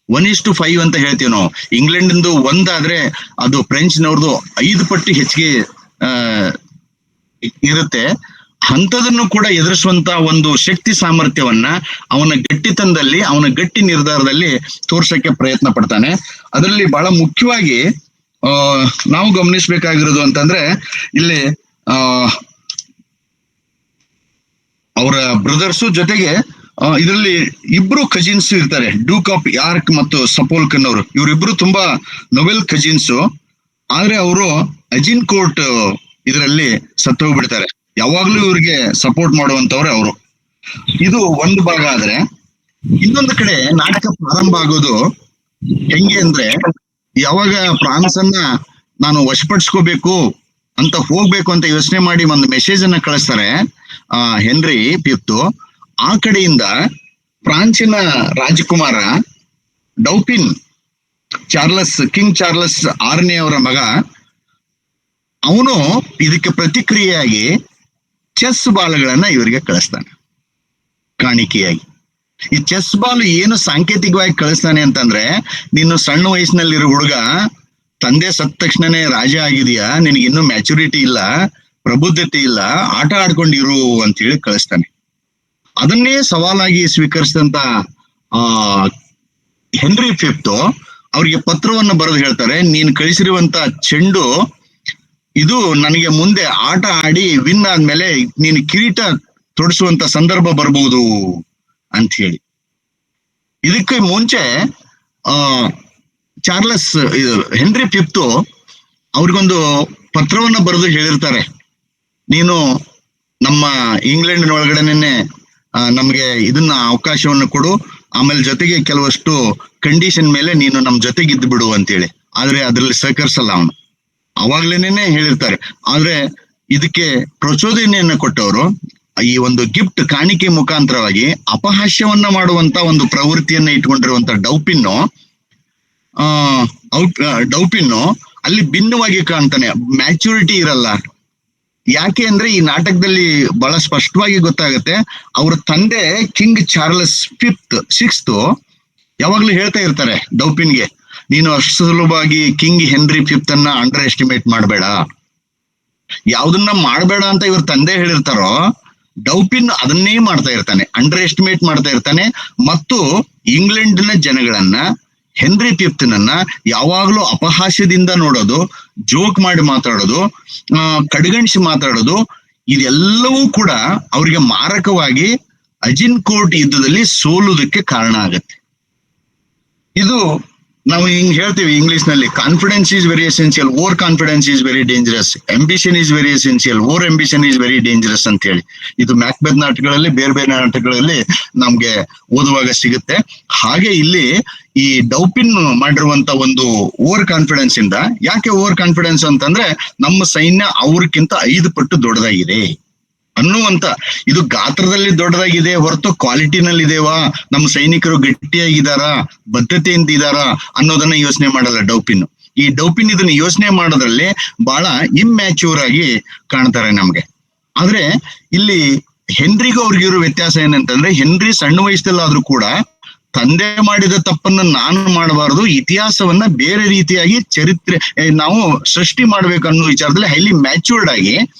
Speaker 2: 1:5 ಅಂತ ಹೇಳ್ತೀವಿ ನಾವು. ಇಂಗ್ಲೆಂಡ್ 1 ಆದ್ರೆ ಅದು ಫ್ರೆಂಚ್ನವ್ರದ್ದು 5 ಪಟ್ಟು ಹೆಚ್ಚಿಗೆ ಇರುತ್ತೆ. ಅಂಥದನ್ನು ಕೂಡ ಎದುರಿಸುವಂತ ಒಂದು ಶಕ್ತಿ ಸಾಮರ್ಥ್ಯವನ್ನ ಅವನ ಗಟ್ಟಿತನದಲ್ಲಿ, ಅವನ ಗಟ್ಟಿ ನಿರ್ಧಾರದಲ್ಲಿ ತೋರ್ಸಕ್ಕೆ ಪ್ರಯತ್ನ ಪಡ್ತಾನೆ. ಅದರಲ್ಲಿ ಬಹಳ ಮುಖ್ಯವಾಗಿ ನಾವು ಗಮನಿಸ್ಬೇಕಾಗಿರೋದು ಅಂತಂದ್ರೆ, ಇಲ್ಲಿ ಅವರ ಬ್ರದರ್ಸು ಜೊತೆಗೆ ಇದರಲ್ಲಿ ಇಬ್ರು ಕಜಿನ್ಸ್ ಇರ್ತಾರೆ, ಡ್ಯೂಕ್ ಆಫ್ ಯಾರ್ಕ್ ಮತ್ತು ಸಪೋಲ್ಕನ್ ಅವರು. ಇವರಿಬ್ರು ತುಂಬಾ ನೊವೆಲ್ ಕಜಿನ್ಸು. ಆದ್ರೆ ಅವರು ಅಜಿನ್ ಕೋರ್ಟ್ ಇದರಲ್ಲಿ ಸತ್ತು ಹೋಗ್ಬಿಡ್ತಾರೆ. ಯಾವಾಗ್ಲೂ ಇವ್ರಿಗೆ ಸಪೋರ್ಟ್ ಮಾಡುವಂತವ್ರೆ ಅವರು. ಇದು ಒಂದು ಭಾಗ. ಆದ್ರೆ ಇನ್ನೊಂದು ಕಡೆ ನಾಟಕ ಪ್ರಾರಂಭ ಆಗೋದು ಹೆಂಗೆ ಅಂದ್ರೆ, ಯಾವಾಗ ಫ್ರಾನ್ಸ್ ಅನ್ನ ನಾನು ವಶಪಡಿಸ್ಕೋಬೇಕು ಅಂತ ಹೋಗ್ಬೇಕು ಅಂತ ಯೋಚನೆ ಮಾಡಿ ಒಂದು ಮೆಸೇಜ್ ಅನ್ನ ಕಳಿಸ್ತಾರೆ ಹೆನ್ರಿ ಫಿಫ್ತ್. ಆ ಕಡೆಯಿಂದ ಫ್ರಾನ್ಸಿನ ರಾಜಕುಮಾರ ಡೌಪಿನ್ ಚಾರ್ಲಸ್, ಕಿಂಗ್ ಚಾರ್ಲಸ್ 6ನೇ ಅವರ ಮಗ, ಅವನು ಇದಕ್ಕೆ ಪ್ರತಿಕ್ರಿಯೆಯಾಗಿ ಚೆಸ್ ಬಾಲ್ಗಳನ್ನ ಇವರಿಗೆ ಕಳಿಸ್ತಾನೆ ಕಾಣಿಕೆಯಾಗಿ. ಈ ಚೆಸ್ ಬಾಲ್ ಏನು ಸಾಂಕೇತಿಕವಾಗಿ ಕಳಿಸ್ತಾನೆ ಅಂತಂದ್ರೆ, ನೀನು ಸಣ್ಣ ವಯಸ್ಸಿನಲ್ಲಿರೋ ಹುಡುಗ, ತಂದೆ ಸತ್ತ ತಕ್ಷಣನೇ ರಾಜ ಆಗಿದೆಯಾ, ನಿನಗೆ ಇನ್ನೂ ಮ್ಯಾಚುರಿಟಿ ಇಲ್ಲ, ಪ್ರಬುದ್ಧತೆ ಇಲ್ಲ, ಆಟ ಆಡ್ಕೊಂಡಿರು ಅಂತ ಹೇಳಿ ಕಳಿಸ್ತಾನೆ. ಅದನ್ನೇ ಸವಾಲಾಗಿ ಸ್ವೀಕರಿಸಿದಂತ ಆ ಹೆನ್ರಿ ಫಿಫ್ತ್ ಅವ್ರಿಗೆ ಪತ್ರವನ್ನು ಬರೆದು ಹೇಳ್ತಾರೆ, ನೀನು ಕಳಿಸಿರುವಂತ ಚೆಂಡು ಇದು ನನಗೆ ಮುಂದೆ ಆಟ ಆಡಿ ವಿನ್ ಆದ್ಮೇಲೆ ನೀನು ಕಿರೀಟ ತೊಡಿಸುವಂತ ಸಂದರ್ಭ ಬರ್ಬೋದು ಅಂತ ಹೇಳಿ. ಇದಕ್ಕೆ ಮುಂಚೆ ಚಾರ್ಲಸ್ ಹೆನ್ರಿ ಫಿಫ್ತ್ ಅವ್ರಿಗೊಂದು ಪತ್ರವನ್ನ ಬರೆದು ಹೇಳಿರ್ತಾರೆ, ನೀನು ನಮ್ಮ ಇಂಗ್ಲೆಂಡ್ ಒಳಗಡೆನೆ ನಮ್ಗೆ ಇದನ್ನ ಅವಕಾಶವನ್ನು ಕೊಡು, ಆಮೇಲೆ ಜೊತೆಗೆ ಕೆಲವಷ್ಟು ಕಂಡೀಷನ್ ಮೇಲೆ ನೀನು ನಮ್ ಜೊತೆಗಿದ್ದು ಬಿಡು ಅಂತೇಳಿ. ಆದ್ರೆ ಅದ್ರಲ್ಲಿ ಸಹಕರಿಸಲ್ಲ ಅವನು, ಅವಾಗ್ಲೇನೆ ಹೇಳಿರ್ತಾರೆ. ಆದ್ರೆ ಇದಕ್ಕೆ ಪ್ರಚೋದನೆಯನ್ನ ಕೊಟ್ಟವರು ಈ ಒಂದು ಗಿಫ್ಟ್ ಕಾಣಿಕೆ ಮುಖಾಂತರವಾಗಿ ಅಪಹಾಸ್ಯವನ್ನ ಮಾಡುವಂತ ಒಂದು ಪ್ರವೃತ್ತಿಯನ್ನ ಇಟ್ಕೊಂಡಿರುವಂತ ಡೌಪಿನ್ನು ಅಲ್ಲಿ ಭಿನ್ನವಾಗಿ ಕಾಣ್ತಾನೆ, ಮ್ಯಾಚುರಿಟಿ ಇರಲ್ಲ. ಯಾಕೆ ಅಂದ್ರೆ ಈ ನಾಟಕದಲ್ಲಿ ಬಹಳ ಸ್ಪಷ್ಟವಾಗಿ ಗೊತ್ತಾಗತ್ತೆ, ಅವ್ರ ತಂದೆ ಕಿಂಗ್ ಚಾರ್ಲಸ್ ಸಿಕ್ಸ್ತ್ ಯಾವಾಗ್ಲೂ ಹೇಳ್ತಾ ಇರ್ತಾರೆ ಡೌಪಿನ್ಗೆ, ನೀನು ಅಷ್ಟು ಸುಲಭವಾಗಿ ಕಿಂಗ್ ಹೆನ್ರಿ ಫಿಫ್ತ್ ಅನ್ನ ಅಂಡರ್ ಎಸ್ಟಿಮೇಟ್ ಮಾಡಬೇಡ. ಯಾವ್ದನ್ನ ಮಾಡಬೇಡ ಅಂತ ಇವ್ರ ತಂದೆ ಹೇಳಿರ್ತಾರೋ, ಡೌಪಿನ್ ಅದನ್ನೇ ಮಾಡ್ತಾ ಇರ್ತಾನೆ, ಅಂಡರ್ ಎಸ್ಟಿಮೇಟ್ ಮಾಡ್ತಾ ಇರ್ತಾನೆ. ಮತ್ತು ಇಂಗ್ಲೆಂಡಿನ ಜನಗಳನ್ನ, ಹೆನ್ರಿ ಫಿಫ್ತ್ ನನ್ನ ಯಾವಾಗ್ಲೂ ಅಪಹಾಸ್ಯದಿಂದ ನೋಡೋದು, ಜೋಕ್ ಮಾಡಿ ಮಾತಾಡೋದು, ಕಡೆಗಣಿಸಿ ಮಾತಾಡೋದು, ಇದೆಲ್ಲವೂ ಕೂಡ ಅವರಿಗೆ ಮಾರಕವಾಗಿ ಅಜಿನ್ಕೋಟ್ ಯುದ್ಧದಲ್ಲಿ ಸೋಲುವುದಕ್ಕೆ ಕಾರಣ ಆಗತ್ತೆ. ಇದು ನಾವು ಹಿಂಗ್ ಹೇಳ್ತೀವಿ ಇಂಗ್ಲಿಷ್ ನಲ್ಲಿ, confidence is very essential, over confidence is very dangerous, ambition is very essential, over ambition is very dangerous ಅಂತ ಹೇಳಿ. ಇದು ಮ್ಯಾಕ್ಬೆತ್ ನಾಟಕಗಳಲ್ಲಿ, ಬೇರೆ ಬೇರೆ ನಾಟಕಗಳಲ್ಲಿ ನಮ್ಗೆ ಓದುವಾಗ ಸಿಗುತ್ತೆ. ಹಾಗೆ ಇಲ್ಲಿ ಈ ಡೌಪಿನ್ ಮಾಡಿರುವಂತ ಒಂದು ಓವರ್ ಕಾನ್ಫಿಡೆನ್ಸ್ ಇಂದ, ಯಾಕೆ ಓವರ್ ಕಾನ್ಫಿಡೆನ್ಸ್ ಅಂತಂದ್ರೆ ನಮ್ಮ ಸೈನ್ಯ ಅವ್ರಕ್ಕಿಂತ 5 ಪಟ್ಟು ದೊಡ್ಡದಾಗಿದೆ ಅನ್ನುವಂತ, ಇದು ಗಾತ್ರದಲ್ಲಿ ದೊಡ್ಡದಾಗಿದೆ ಹೊರತು ಕ್ವಾಲಿಟಿನಲ್ಲಿ ಇದೆವಾ, ನಮ್ಮ ಸೈನಿಕರು ಗಟ್ಟಿಯಾಗಿದ್ದಾರಾ, ಬದ್ಧತೆಯಿಂದ ಇದ್ದಾರಾ ಅನ್ನೋದನ್ನ ಯೋಚನೆ ಮಾಡಲ್ಲ ಡೌಪಿನ್. ಈ ಡೌಪಿನ್ ಇದನ್ನ ಯೋಚನೆ ಮಾಡೋದ್ರಲ್ಲಿ ಬಹಳ ಇಮ್ಯಾಚ್ಯೂರ್ ಆಗಿ ಕಾಣ್ತಾರೆ ನಮ್ಗೆ. ಆದ್ರೆ ಇಲ್ಲಿ ಹೆನ್ರಿಗೂ ಅವ್ರಿಗಿರೋ ವ್ಯತ್ಯಾಸ ಏನಂತಂದ್ರೆ, ಹೆನ್ರಿ ಸಣ್ಣ ವಯಸ್ಸಲ್ಲಾದ್ರೂ ಕೂಡ ತಂದೆ ಮಾಡಿದ ತಪ್ಪನ್ನ ನಾನು ಮಾಡಬಾರದು, ಇತಿಹಾಸವನ್ನ ಬೇರೆ ರೀತಿಯಾಗಿ ಚರಿತ್ರೆ ನಾವು ಸೃಷ್ಟಿ ಮಾಡ್ಬೇಕು ಅನ್ನೋ ವಿಚಾರದಲ್ಲಿ ಹೈಲಿ ಮ್ಯಾಚ್ಯೂರ್ಡ್ ಆಗಿ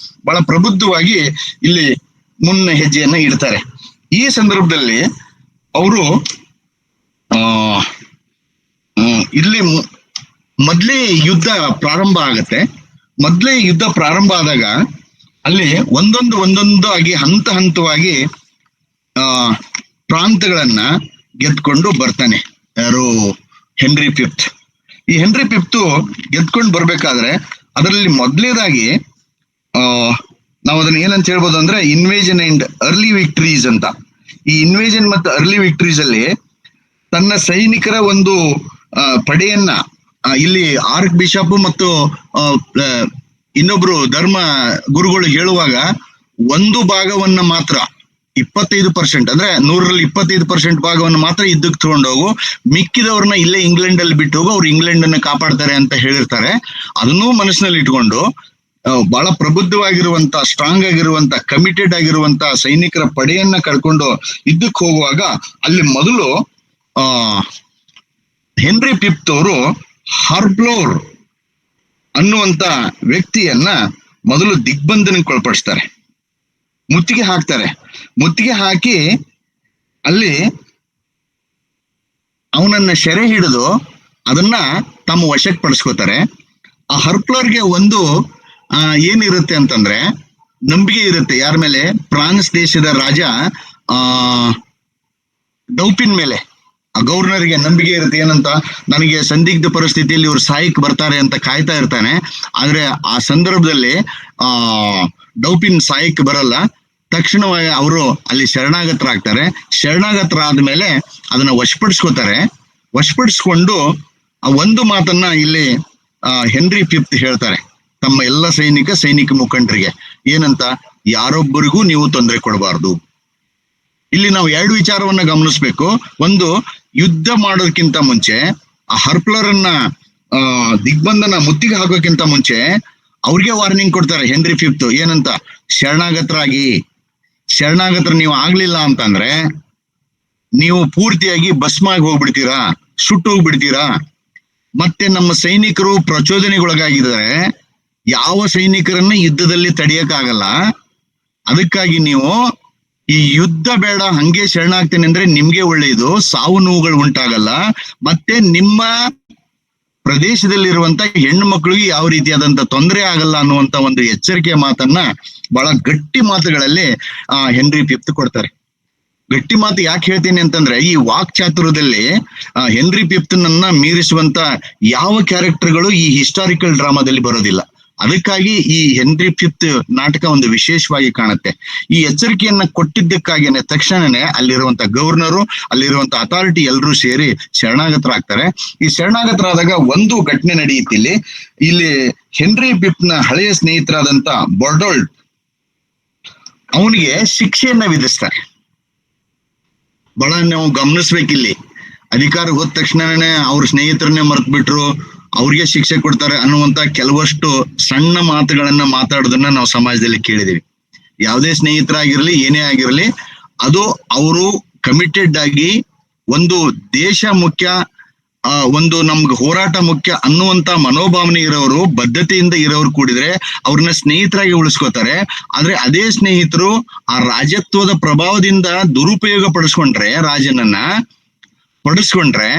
Speaker 2: ಬಹಳ ಪ್ರಬುದ್ಧವಾಗಿ ಇಲ್ಲಿ ಮುನ್ನ ಹೆಜ್ಜೆಯನ್ನ ಇಡ್ತಾರೆ. ಈ ಸಂದರ್ಭದಲ್ಲಿ ಅವರು ಇಲ್ಲಿ ಮೊದ್ಲೇ ಯುದ್ಧ ಪ್ರಾರಂಭ ಆಗತ್ತೆ. ಮೊದ್ಲೇ ಯುದ್ಧ ಪ್ರಾರಂಭ ಆದಾಗ ಅಲ್ಲಿ ಒಂದೊಂದು ಆಗಿ ಹಂತವಾಗಿ ಪ್ರಾಂತಗಳನ್ನ ಗೆದ್ಕೊಂಡು ಬರ್ತಾನೆ ಯಾರು, ಹೆನ್ರಿ ಫಿಫ್ತ್. ಈ ಹೆನ್ರಿ ಫಿಫ್ತ್ ಗೆದ್ಕೊಂಡು ಬರ್ಬೇಕಾದ್ರೆ ಅದರಲ್ಲಿ ಮೊದಲನೇದಾಗಿ ನಾವು ಅದನ್ನ ಏನಂತ ಹೇಳ್ಬೋದು ಅಂದ್ರೆ ಇನ್ವೇಷನ್ ಅಂಡ್ ಅರ್ಲಿ ವಿಕ್ಟರೀಸ್ ಅಂತ. ಈ ಇನ್ವೇಷನ್ ಮತ್ತು ಅರ್ಲಿ ವಿಕ್ಟರೀಸ್ ಅಲ್ಲಿ ತನ್ನ ಸೈನಿಕರ ಒಂದು ಪಡೆಯನ್ನ ಇಲ್ಲಿ ಆರ್ಕ್ ಬಿಷಪ್ ಮತ್ತು ಇನ್ನೊಬ್ರು ಧರ್ಮ ಗುರುಗಳು ಹೇಳುವಾಗ ಒಂದು ಭಾಗವನ್ನ ಮಾತ್ರ 25% ಅಂದ್ರೆ 100ರಲ್ಲಿ 25% ಭಾಗವನ್ನು ಮಾತ್ರ ಯುದ್ಧಕ್ಕೆ ತಗೊಂಡೋಗು, ಮಿಕ್ಕಿದವ್ರನ್ನ ಇಲ್ಲೇ ಇಂಗ್ಲೆಂಡ್ ಅಲ್ಲಿ ಬಿಟ್ಟು ಹೋಗು, ಅವ್ರು ಇಂಗ್ಲೆಂಡ್ ಅನ್ನ ಕಾಪಾಡ್ತಾರೆ ಅಂತ ಹೇಳಿರ್ತಾರೆ. ಅದನ್ನೂ ಮನಸ್ಸಿನಲ್ಲಿ ಇಟ್ಕೊಂಡು ಬಹಳ ಪ್ರಬುದ್ಧವಾಗಿರುವಂತ, ಸ್ಟ್ರಾಂಗ್ ಆಗಿರುವಂತ, ಕಮಿಟೆಡ್ ಆಗಿರುವಂತ ಸೈನಿಕರ ಪಡೆಯನ್ನ ಕರ್ಕೊಂಡು ಯುದ್ಧಕ್ಕೆ ಹೋಗುವಾಗ ಅಲ್ಲಿ ಮೊದಲು ಹೆನ್ರಿ ಫಿಫ್ತ್ ಅವರು ಹಾರ್ಬ್ಲೋರ್ ಅನ್ನುವಂತ ವ್ಯಕ್ತಿಯನ್ನ ಮೊದಲು ದಿಗ್ಬಂಧನಕ್ಕೆ ಒಳಪಡಿಸ್ತಾರೆ, ಮುತ್ತಿಗೆ ಹಾಕ್ತಾರೆ. ಮುತ್ತಿಗೆ ಹಾಕಿ ಅಲ್ಲಿ ಅವನನ್ನ ಸೆರೆ ಹಿಡಿದು ಅದನ್ನ ತಮ್ಮ ವಶಕ್ಕೆ ಪಡಿಸ್ಕೋತಾರೆ. ಆ ಹರ್ಪ್ಲರ್ಗೆ ಒಂದು ಏನಿರುತ್ತೆ ಅಂತಂದ್ರೆ ನಂಬಿಕೆ ಇರುತ್ತೆ ಯಾರ ಮೇಲೆ, ಫ್ರಾನ್ಸ್ ದೇಶದ ರಾಜ ಡೌಪಿನ್ ಮೇಲೆ. ಆ ಗವರ್ನರ್ಗೆ ನಂಬಿಕೆ ಇರುತ್ತೆ ಏನಂತ, ನನಗೆ ಸಂದಿಗ್ಧ ಪರಿಸ್ಥಿತಿಯಲ್ಲಿ ಇವ್ರು ಸಾಯಕ್ ಬರ್ತಾರೆ ಅಂತ ಕಾಯ್ತಾ ಇರ್ತಾನೆ. ಆದ್ರೆ ಆ ಸಂದರ್ಭದಲ್ಲಿ ಡೌಪಿನ್ ಸಾಯಕ್ ಬರಲ್ಲ. ತಕ್ಷಣವಾಗಿ ಅವರು ಅಲ್ಲಿ ಶರಣಾಗತರಾಗ್ತಾರೆ. ಶರಣಾಗತರಾದ್ಮೇಲೆ ಅದನ್ನ ವಶಪಡಿಸ್ಕೋತಾರೆ. ವಶಪಡಿಸ್ಕೊಂಡು ಆ ಒಂದು ಮಾತನ್ನ ಇಲ್ಲಿ ಹೆನ್ರಿ ಫಿಫ್ತ್ ಹೇಳ್ತಾರೆ ತಮ್ಮ ಎಲ್ಲ ಸೈನಿಕ ಮುಖಂಡರಿಗೆ, ಏನಂತ, ಯಾರೊಬ್ಬರಿಗೂ ನೀವು ತೊಂದರೆ ಕೊಡಬಾರ್ದು. ಇಲ್ಲಿ ನಾವು 2 ವಿಚಾರವನ್ನ ಗಮನಿಸ್ಬೇಕು. ಒಂದು, ಯುದ್ಧ ಮಾಡೋದಕ್ಕಿಂತ ಮುಂಚೆ ಆ ಹರ್ಪ್ಲರ್ ಅನ್ನ ದಿಗ್ಬಂಧನ ಮುತ್ತಿಗೆ ಹಾಕೋಕ್ಕಿಂತ ಮುಂಚೆ ಅವ್ರಿಗೆ ವಾರ್ನಿಂಗ್ ಕೊಡ್ತಾರೆ ಹೆನ್ರಿ ಫಿಫ್ತ್, ಏನಂತ, ಶರಣಾಗತರು ನೀವು ಆಗ್ಲಿಲ್ಲ ಅಂತಂದ್ರೆ ನೀವು ಪೂರ್ತಿಯಾಗಿ ಭಸ್ಮಾಗಿ ಹೋಗ್ಬಿಡ್ತೀರಾ, ಸುಟ್ಟು ಹೋಗ್ಬಿಡ್ತೀರಾ. ಮತ್ತೆ ನಮ್ಮ ಸೈನಿಕರು ಪ್ರಚೋದನೆಗೊಳಗಾಗಿದ್ದಾರೆ, ಯಾವ ಸೈನಿಕರನ್ನ ಯುದ್ಧದಲ್ಲಿ ತಡೆಯಕ್ಕಾಗಲ್ಲ. ಅದಕ್ಕಾಗಿ ನೀವು ಈ ಯುದ್ಧ ಬೇಡ, ಹಂಗೆ ಶರಣಾಗ್ತೇನೆ ಅಂದ್ರೆ ನಿಮ್ಗೆ ಒಳ್ಳೆಯದು, ಸಾವು ನೋವುಗಳು ಉಂಟಾಗಲ್ಲ, ಮತ್ತೆ ನಿಮ್ಮ ಪ್ರದೇಶದಲ್ಲಿರುವಂತ ಹೆಣ್ಣು ಮಕ್ಕಳಿಗೆ ಯಾವ ರೀತಿಯಾದಂತ ತೊಂದರೆ ಆಗಲ್ಲ ಅನ್ನುವಂತ ಒಂದು ಎಚ್ಚರಿಕೆಯ ಮಾತನ್ನ ಬಹಳ ಗಟ್ಟಿ ಮಾತುಗಳಲ್ಲಿ ಹೆನ್ರಿ ಫಿಫ್ತ್ ಕೊಡ್ತಾರೆ. ಗಟ್ಟಿ ಮಾತು ಯಾಕೆ ಹೇಳ್ತೀನಿ ಅಂತಂದ್ರೆ, ಈ ವಾಕ್ ಚಾತುರ್ಯದಲ್ಲಿ ಹೆನ್ರಿ ಫಿಫ್ತ್ ನನ್ನ ಮೀರಿಸುವಂತ ಯಾವ ಕ್ಯಾರೆಕ್ಟರ್ಗಳು ಈ ಹಿಸ್ಟಾರಿಕಲ್ ಡ್ರಾಮಾದಲ್ಲಿ ಬರೋದಿಲ್ಲ. ಅದಕ್ಕಾಗಿ ಈ ಹೆನ್ರಿ ಫಿಫ್ತ್ ನಾಟಕ ಒಂದು ವಿಶೇಷವಾಗಿ ಕಾಣುತ್ತೆ. ಈ ಎಚ್ಚರಿಕೆಯನ್ನ ಕೊಟ್ಟಿದ್ದಕ್ಕಾಗಿನೇ ತಕ್ಷಣನೇ ಅಲ್ಲಿರುವಂತ ಗವರ್ನರು, ಅಲ್ಲಿರುವಂತ ಅಥಾರಿಟಿ ಎಲ್ಲರೂ ಸೇರಿ ಶರಣಾಗತರಾಗ್ತಾರೆ. ಈ ಶರಣಾಗತರಾದಾಗ ಒಂದು ಘಟನೆ ನಡೆಯುತ್ತೆ. ಇಲ್ಲಿ ಹೆನ್ರಿ ಫಿಫ್ತ್ ನ ಹಳೆಯ ಸ್ನೇಹಿತರಾದಂತ ಬರ್ಡೋಲ್ಡ್ ಅವನಿಗೆ ಶಿಕ್ಷೆಯನ್ನ ವಿಧಿಸ್ತಾರೆ. ಬಹಳ ನಾವು ಗಮನಿಸ್ಬೇಕಿಲ್ಲಿ, ಅಧಿಕಾರ ಹೋದ ತಕ್ಷಣನೇ ಅವ್ರ ಸ್ನೇಹಿತರನ್ನೇ ಮರ್ತ್ ಬಿಟ್ರು, ಅವ್ರಿಗೆ ಶಿಕ್ಷೆ ಕೊಡ್ತಾರೆ ಅನ್ನುವಂತ ಕೆಲವಷ್ಟು ಸಣ್ಣ ಮಾತುಗಳನ್ನ ಮಾತಾಡೋದನ್ನ ನಾವು ಸಮಾಜದಲ್ಲಿ ಕೇಳಿದೀವಿ. ಯಾವುದೇ ಸ್ನೇಹಿತರಾಗಿರ್ಲಿ, ಏನೇ ಆಗಿರ್ಲಿ, ಅದು ಅವರು ಕಮಿಟೆಡ್ ಆಗಿ ಒಂದು ದೇಶ ಮುಖ್ಯ, ಒಂದು ನಮ್ಗೆ ಹೋರಾಟ ಮುಖ್ಯ ಅನ್ನುವಂತ ಮನೋಭಾವನೆ ಇರೋರು, ಬದ್ಧತೆಯಿಂದ ಇರೋರು ಕೂಡಿದ್ರೆ ಅವ್ರನ್ನ ಸ್ನೇಹಿತರಾಗಿ ಉಳಿಸ್ಕೋತಾರೆ. ಆದ್ರೆ ಅದೇ ಸ್ನೇಹಿತರು ಆ ರಾಜತ್ವದ ಪ್ರಭಾವದಿಂದ ದುರುಪಯೋಗ ಪಡಿಸ್ಕೊಂಡ್ರೆ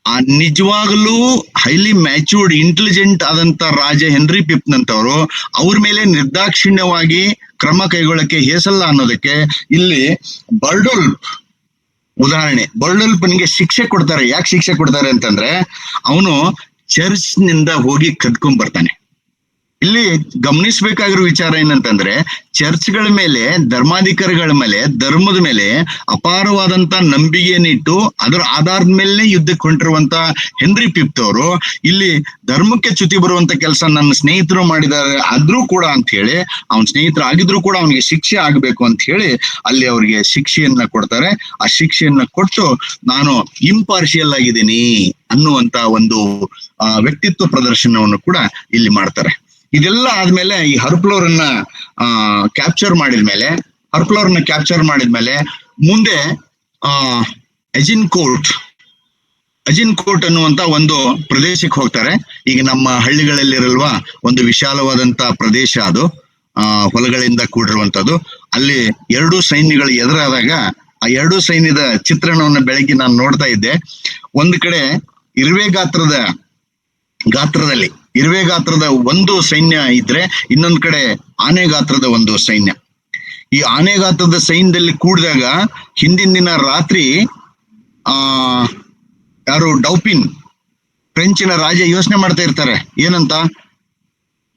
Speaker 2: ಆ ನಿಜವಾಗ್ಲೂ ಹೈಲಿ ಮ್ಯಾಚೂರ್ಡ್ ಇಂಟೆಲಿಜೆಂಟ್ ಆದಂತ ರಾಜ ಹೆನ್ರಿ ಫಿಫ್ತ್ ನಂತವರು ಅವ್ರ ಮೇಲೆ ನಿರ್ದಾಕ್ಷಿಣ್ಯವಾಗಿ ಕ್ರಮ ಕೈಗೊಳ್ಳಕ್ಕೆ ಹೇಸಲ್ಲ ಅನ್ನೋದಕ್ಕೆ ಇಲ್ಲಿ ಬರ್ಡೋಲ್ಫ್ ಉದಾಹರಣೆ. ಬರ್ಡೋಲ್ಫ್ನಿಗೆ ಶಿಕ್ಷೆ ಕೊಡ್ತಾರೆ. ಯಾಕೆ ಶಿಕ್ಷೆ ಕೊಡ್ತಾರೆ ಅಂತಂದ್ರೆ, ಅವನು ಚರ್ಚ್ ನಿಂದ ಹೋಗಿ ಕದ್ಕೊಂಡ್ ಬರ್ತಾನೆ. ಇಲ್ಲಿ ಗಮನಿಸ್ಬೇಕಾಗಿರೋ ವಿಚಾರ ಏನಂತಂದ್ರೆ, ಚರ್ಚ್ಗಳ ಮೇಲೆ, ಧರ್ಮಾಧಿಕಾರಿಗಳ ಮೇಲೆ, ಧರ್ಮದ ಮೇಲೆ ಅಪಾರವಾದಂತ ನಂಬಿಕೆಯನ್ನಿಟ್ಟು ಅದರ ಆಧಾರದ ಮೇಲೆ ಯುದ್ಧಕ್ಕೆ ಹೊಂಟಿರುವಂತ ಹೆನ್ರಿ ಫಿಫ್ತ್ ಅವರು ಇಲ್ಲಿ ಧರ್ಮಕ್ಕೆ ಚ್ಯುತಿ ಬರುವಂತ ಕೆಲಸ ನನ್ನ ಸ್ನೇಹಿತರು ಮಾಡಿದ್ದಾರೆ ಆದ್ರೂ ಕೂಡ ಅಂತ ಹೇಳಿ, ಅವನ ಸ್ನೇಹಿತರು ಆಗಿದ್ರು ಕೂಡ ಅವನಿಗೆ ಶಿಕ್ಷೆ ಆಗ್ಬೇಕು ಅಂತ ಹೇಳಿ ಅಲ್ಲಿ ಅವ್ರಿಗೆ ಶಿಕ್ಷೆಯನ್ನ ಕೊಡ್ತಾರೆ. ಆ ಶಿಕ್ಷೆಯನ್ನ ಕೊಟ್ಟು ನಾನು ಇಂಪಾರ್ಷಿಯಲ್ ಆಗಿದ್ದೀನಿ ಅನ್ನುವಂತ ಒಂದು ವ್ಯಕ್ತಿತ್ವ ಪ್ರದರ್ಶನವನ್ನು ಕೂಡ ಇಲ್ಲಿ ಮಾಡ್ತಾರೆ. ಇದೆಲ್ಲ ಆದ್ಮೇಲೆ ಈ ಹರ್ಪ್ಲೋರನ್ನ ಕ್ಯಾಪ್ಚರ್ ಮಾಡಿದ್ಮೇಲೆ ಮುಂದೆ ಅಜಿನ್ಕೋಟ್ ಅನ್ನುವಂತ ಒಂದು ಪ್ರದೇಶಕ್ಕೆ ಹೋಗ್ತಾರೆ. ಈಗ ನಮ್ಮ ಹಳ್ಳಿಗಳಲ್ಲಿರಲ್ವಾ, ಒಂದು ವಿಶಾಲವಾದಂತ ಪ್ರದೇಶ, ಅದು ಹೊಲಗಳಿಂದ ಕೂಡಿರುವಂತದ್ದು. ಅಲ್ಲಿ ಎರಡು ಸೈನ್ಯಗಳು ಎದುರಾದಾಗ ಆ ಎರಡು ಸೈನ್ಯದ ಚಿತ್ರಣವನ್ನ ಬೆಳಗ್ಗೆ ನಾನು ನೋಡ್ತಾ ಇದ್ದೆ. ಒಂದು ಕಡೆ ಇರುವೆ ಗಾತ್ರದ ಒಂದು ಸೈನ್ಯ ಇದ್ರೆ, ಇನ್ನೊಂದ್ ಕಡೆ ಆನೆ ಗಾತ್ರದ ಒಂದು ಸೈನ್ಯ. ಈ ಆನೆ ಗಾತ್ರದ ಸೈನ್ಯದಲ್ಲಿ ಕೂಡಿದಾಗ ಹಿಂದಿನ ದಿನ ರಾತ್ರಿ ಯಾರು ಡೌಪಿನ್, ಫ್ರೆಂಚಿನ ರಾಜ ಯೋಚನೆ ಮಾಡ್ತಾ ಇರ್ತಾರೆ, ಏನಂತ,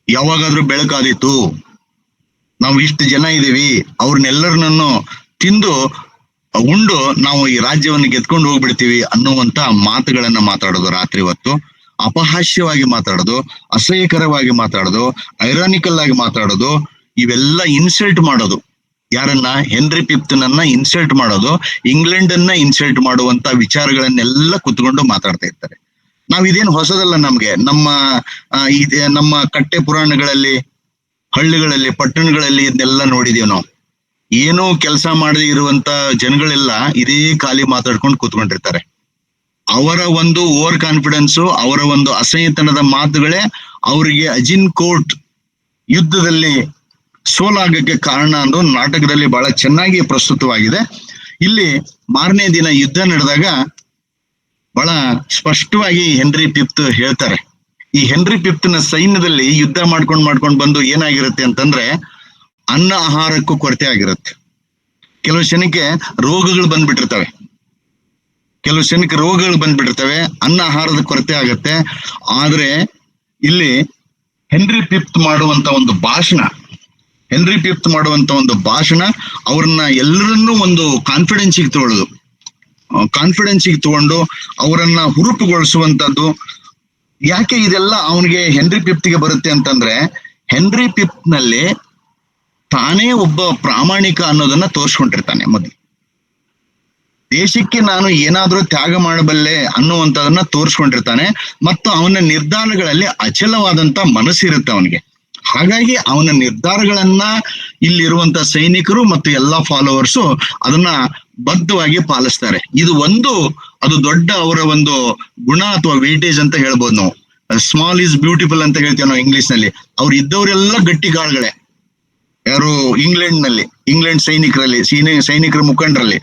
Speaker 2: ಯಾವಾಗಾದ್ರೂ ಬೆಳಕಾದೀತು, ನಾವು ಇಷ್ಟು ಜನ ಇದೀವಿ, ಅವ್ರನ್ನೆಲ್ಲರನ್ನೂ ಉಂಡು ನಾವು ಈ ರಾಜ್ಯವನ್ನು ಗೆದ್ಕೊಂಡು ಹೋಗ್ಬಿಡ್ತೀವಿ ಅನ್ನುವಂತ ಮಾತುಗಳನ್ನ ಮಾತಾಡೋದು. ರಾತ್ರಿ ಹೊತ್ತು ಅಪಹಾಸ್ಯವಾಗಿ ಮಾತಾಡೋದು, ಅಸಹ್ಯಕರವಾಗಿ ಮಾತಾಡೋದು, ಐರಾನಿಕಲ್ ಆಗಿ ಮಾತಾಡೋದು, ಇವೆಲ್ಲ ಇನ್ಸಲ್ಟ್ ಮಾಡೋದು. ಯಾರನ್ನ? ಹೆನ್ರಿ ಫಿಫ್ತ್ ನನ್ನ ಇನ್ಸಲ್ಟ್ ಮಾಡೋದು, ಇಂಗ್ಲೆಂಡ್ ಅನ್ನ ಇನ್ಸಲ್ಟ್ ಮಾಡುವಂತ ವಿಚಾರಗಳನ್ನೆಲ್ಲ ಕುತ್ಕೊಂಡು ಮಾತಾಡ್ತಾ ಇರ್ತಾರೆ. ನಾವ್ ಇದೇನು ಹೊಸದಲ್ಲ ನಮ್ಗೆ. ನಮ್ಮ ಕಟ್ಟೆ ಪುರಾಣಗಳಲ್ಲಿ, ಹಳ್ಳಿಗಳಲ್ಲಿ, ಪಟ್ಟಣಗಳಲ್ಲಿ ಇದನ್ನೆಲ್ಲ ನೋಡಿದೀವಿ ನಾವು. ಏನೋ ಕೆಲಸ ಮಾಡದೇ ಇರುವಂತ ಜನಗಳೆಲ್ಲ ಇದೇ ಖಾಲಿ ಮಾತಾಡ್ಕೊಂಡು ಕೂತ್ಕೊಂಡಿರ್ತಾರೆ. ಅವರ ಒಂದು ಓವರ್ ಕಾನ್ಫಿಡೆನ್ಸ್, ಅವರ ಒಂದು ಅಸಹ್ಯತನದ ಮಾತುಗಳೇ ಅವರಿಗೆ ಅಜಿನ್ಕೋಟ್ ಯುದ್ಧದಲ್ಲಿ ಸೋಲಾಗಕ್ಕೆ ಕಾರಣ ಅನ್ನೋ ನಾಟಕದಲ್ಲಿ ಬಹಳ ಚೆನ್ನಾಗಿ ಪ್ರಸ್ತುತವಾಗಿದೆ. ಇಲ್ಲಿ ಮಾರನೇ ದಿನ ಯುದ್ಧ ನಡೆದಾಗ ಬಹಳ ಸ್ಪಷ್ಟವಾಗಿ ಹೆನ್ರಿ ಫಿಫ್ತ್ ಹೇಳ್ತಾರೆ. ಈ ಹೆನ್ರಿ ಫಿಫ್ತ್ ನ ಸೈನ್ಯದಲ್ಲಿ ಯುದ್ಧ ಮಾಡ್ಕೊಂಡು ಬಂದು ಏನಾಗಿರುತ್ತೆ ಅಂತಂದ್ರೆ, ಅನ್ನ ಆಹಾರಕ್ಕೂ ಕೊರತೆ ಆಗಿರುತ್ತೆ. ಕೆಲವು ಜನಕ್ಕೆ ರೋಗಗಳು ಬಂದ್ಬಿಟ್ಟಿರ್ತವೆ, ಅನ್ನ ಆಹಾರದ ಕೊರತೆ ಆಗತ್ತೆ. ಆದ್ರೆ ಇಲ್ಲಿ ಹೆನ್ರಿ ಫಿಫ್ತ್ ಮಾಡುವಂತ ಒಂದು ಭಾಷಣ ಅವ್ರನ್ನ ಎಲ್ಲರನ್ನೂ ಒಂದು ಕಾನ್ಫಿಡೆನ್ಸಿಗೆ ತಗೊಂಡು ಅವರನ್ನ ಹುರುಪುಗೊಳಿಸುವಂತದ್ದು. ಯಾಕೆ ಇದೆಲ್ಲ ಅವನಿಗೆ ಹೆನ್ರಿ ಫಿಫ್ತ್ಗೆ ಬರುತ್ತೆ ಅಂತಂದ್ರೆ, ಹೆನ್ರಿ ಫಿಫ್ತ್ ನಲ್ಲಿ ತಾನೇ ಒಬ್ಬ ಪ್ರಾಮಾಣಿಕ ಅನ್ನೋದನ್ನ ತೋರ್ಸ್ಕೊಂಡಿರ್ತಾನೆ. ಮೊದಲು ದೇಶಕ್ಕೆ ನಾನು ಏನಾದ್ರೂ ತ್ಯಾಗ ಮಾಡಬಲ್ಲೆ ಅನ್ನುವಂಥದನ್ನ ತೋರ್ಸ್ಕೊಂಡಿರ್ತಾನೆ. ಮತ್ತು ಅವನ ನಿರ್ಧಾರಗಳಲ್ಲಿ ಅಚಲವಾದಂತ ಮನಸ್ಸಿರುತ್ತೆ ಅವನಿಗೆ. ಹಾಗಾಗಿ ಅವನ ನಿರ್ಧಾರಗಳನ್ನ ಇಲ್ಲಿರುವಂತ ಸೈನಿಕರು ಮತ್ತು ಎಲ್ಲಾ ಫಾಲೋವರ್ಸು ಅದನ್ನ ಬದ್ಧವಾಗಿ ಪಾಲಿಸ್ತಾರೆ. ಅದು ದೊಡ್ಡ ಅವರ ಒಂದು ಗುಣ ಅಥವಾ ವೇಟೇಜ್ ಅಂತ ಹೇಳ್ಬೋದು ನಾವು. ಸ್ಮಾಲ್ ಈಸ್ ಬ್ಯೂಟಿಫುಲ್ ಅಂತ ಹೇಳ್ತೀವಿ ನಾವು ಇಂಗ್ಲಿಷ್ ನಲ್ಲಿ. ಅವ್ರು ಇದ್ದವರೆಲ್ಲ ಗಟ್ಟಿಗಾಳ್ಗಳೇ. ಯಾರು ಇಂಗ್ಲೆಂಡ್ ಸೈನಿಕರ ಮುಖಂಡರಲ್ಲಿ.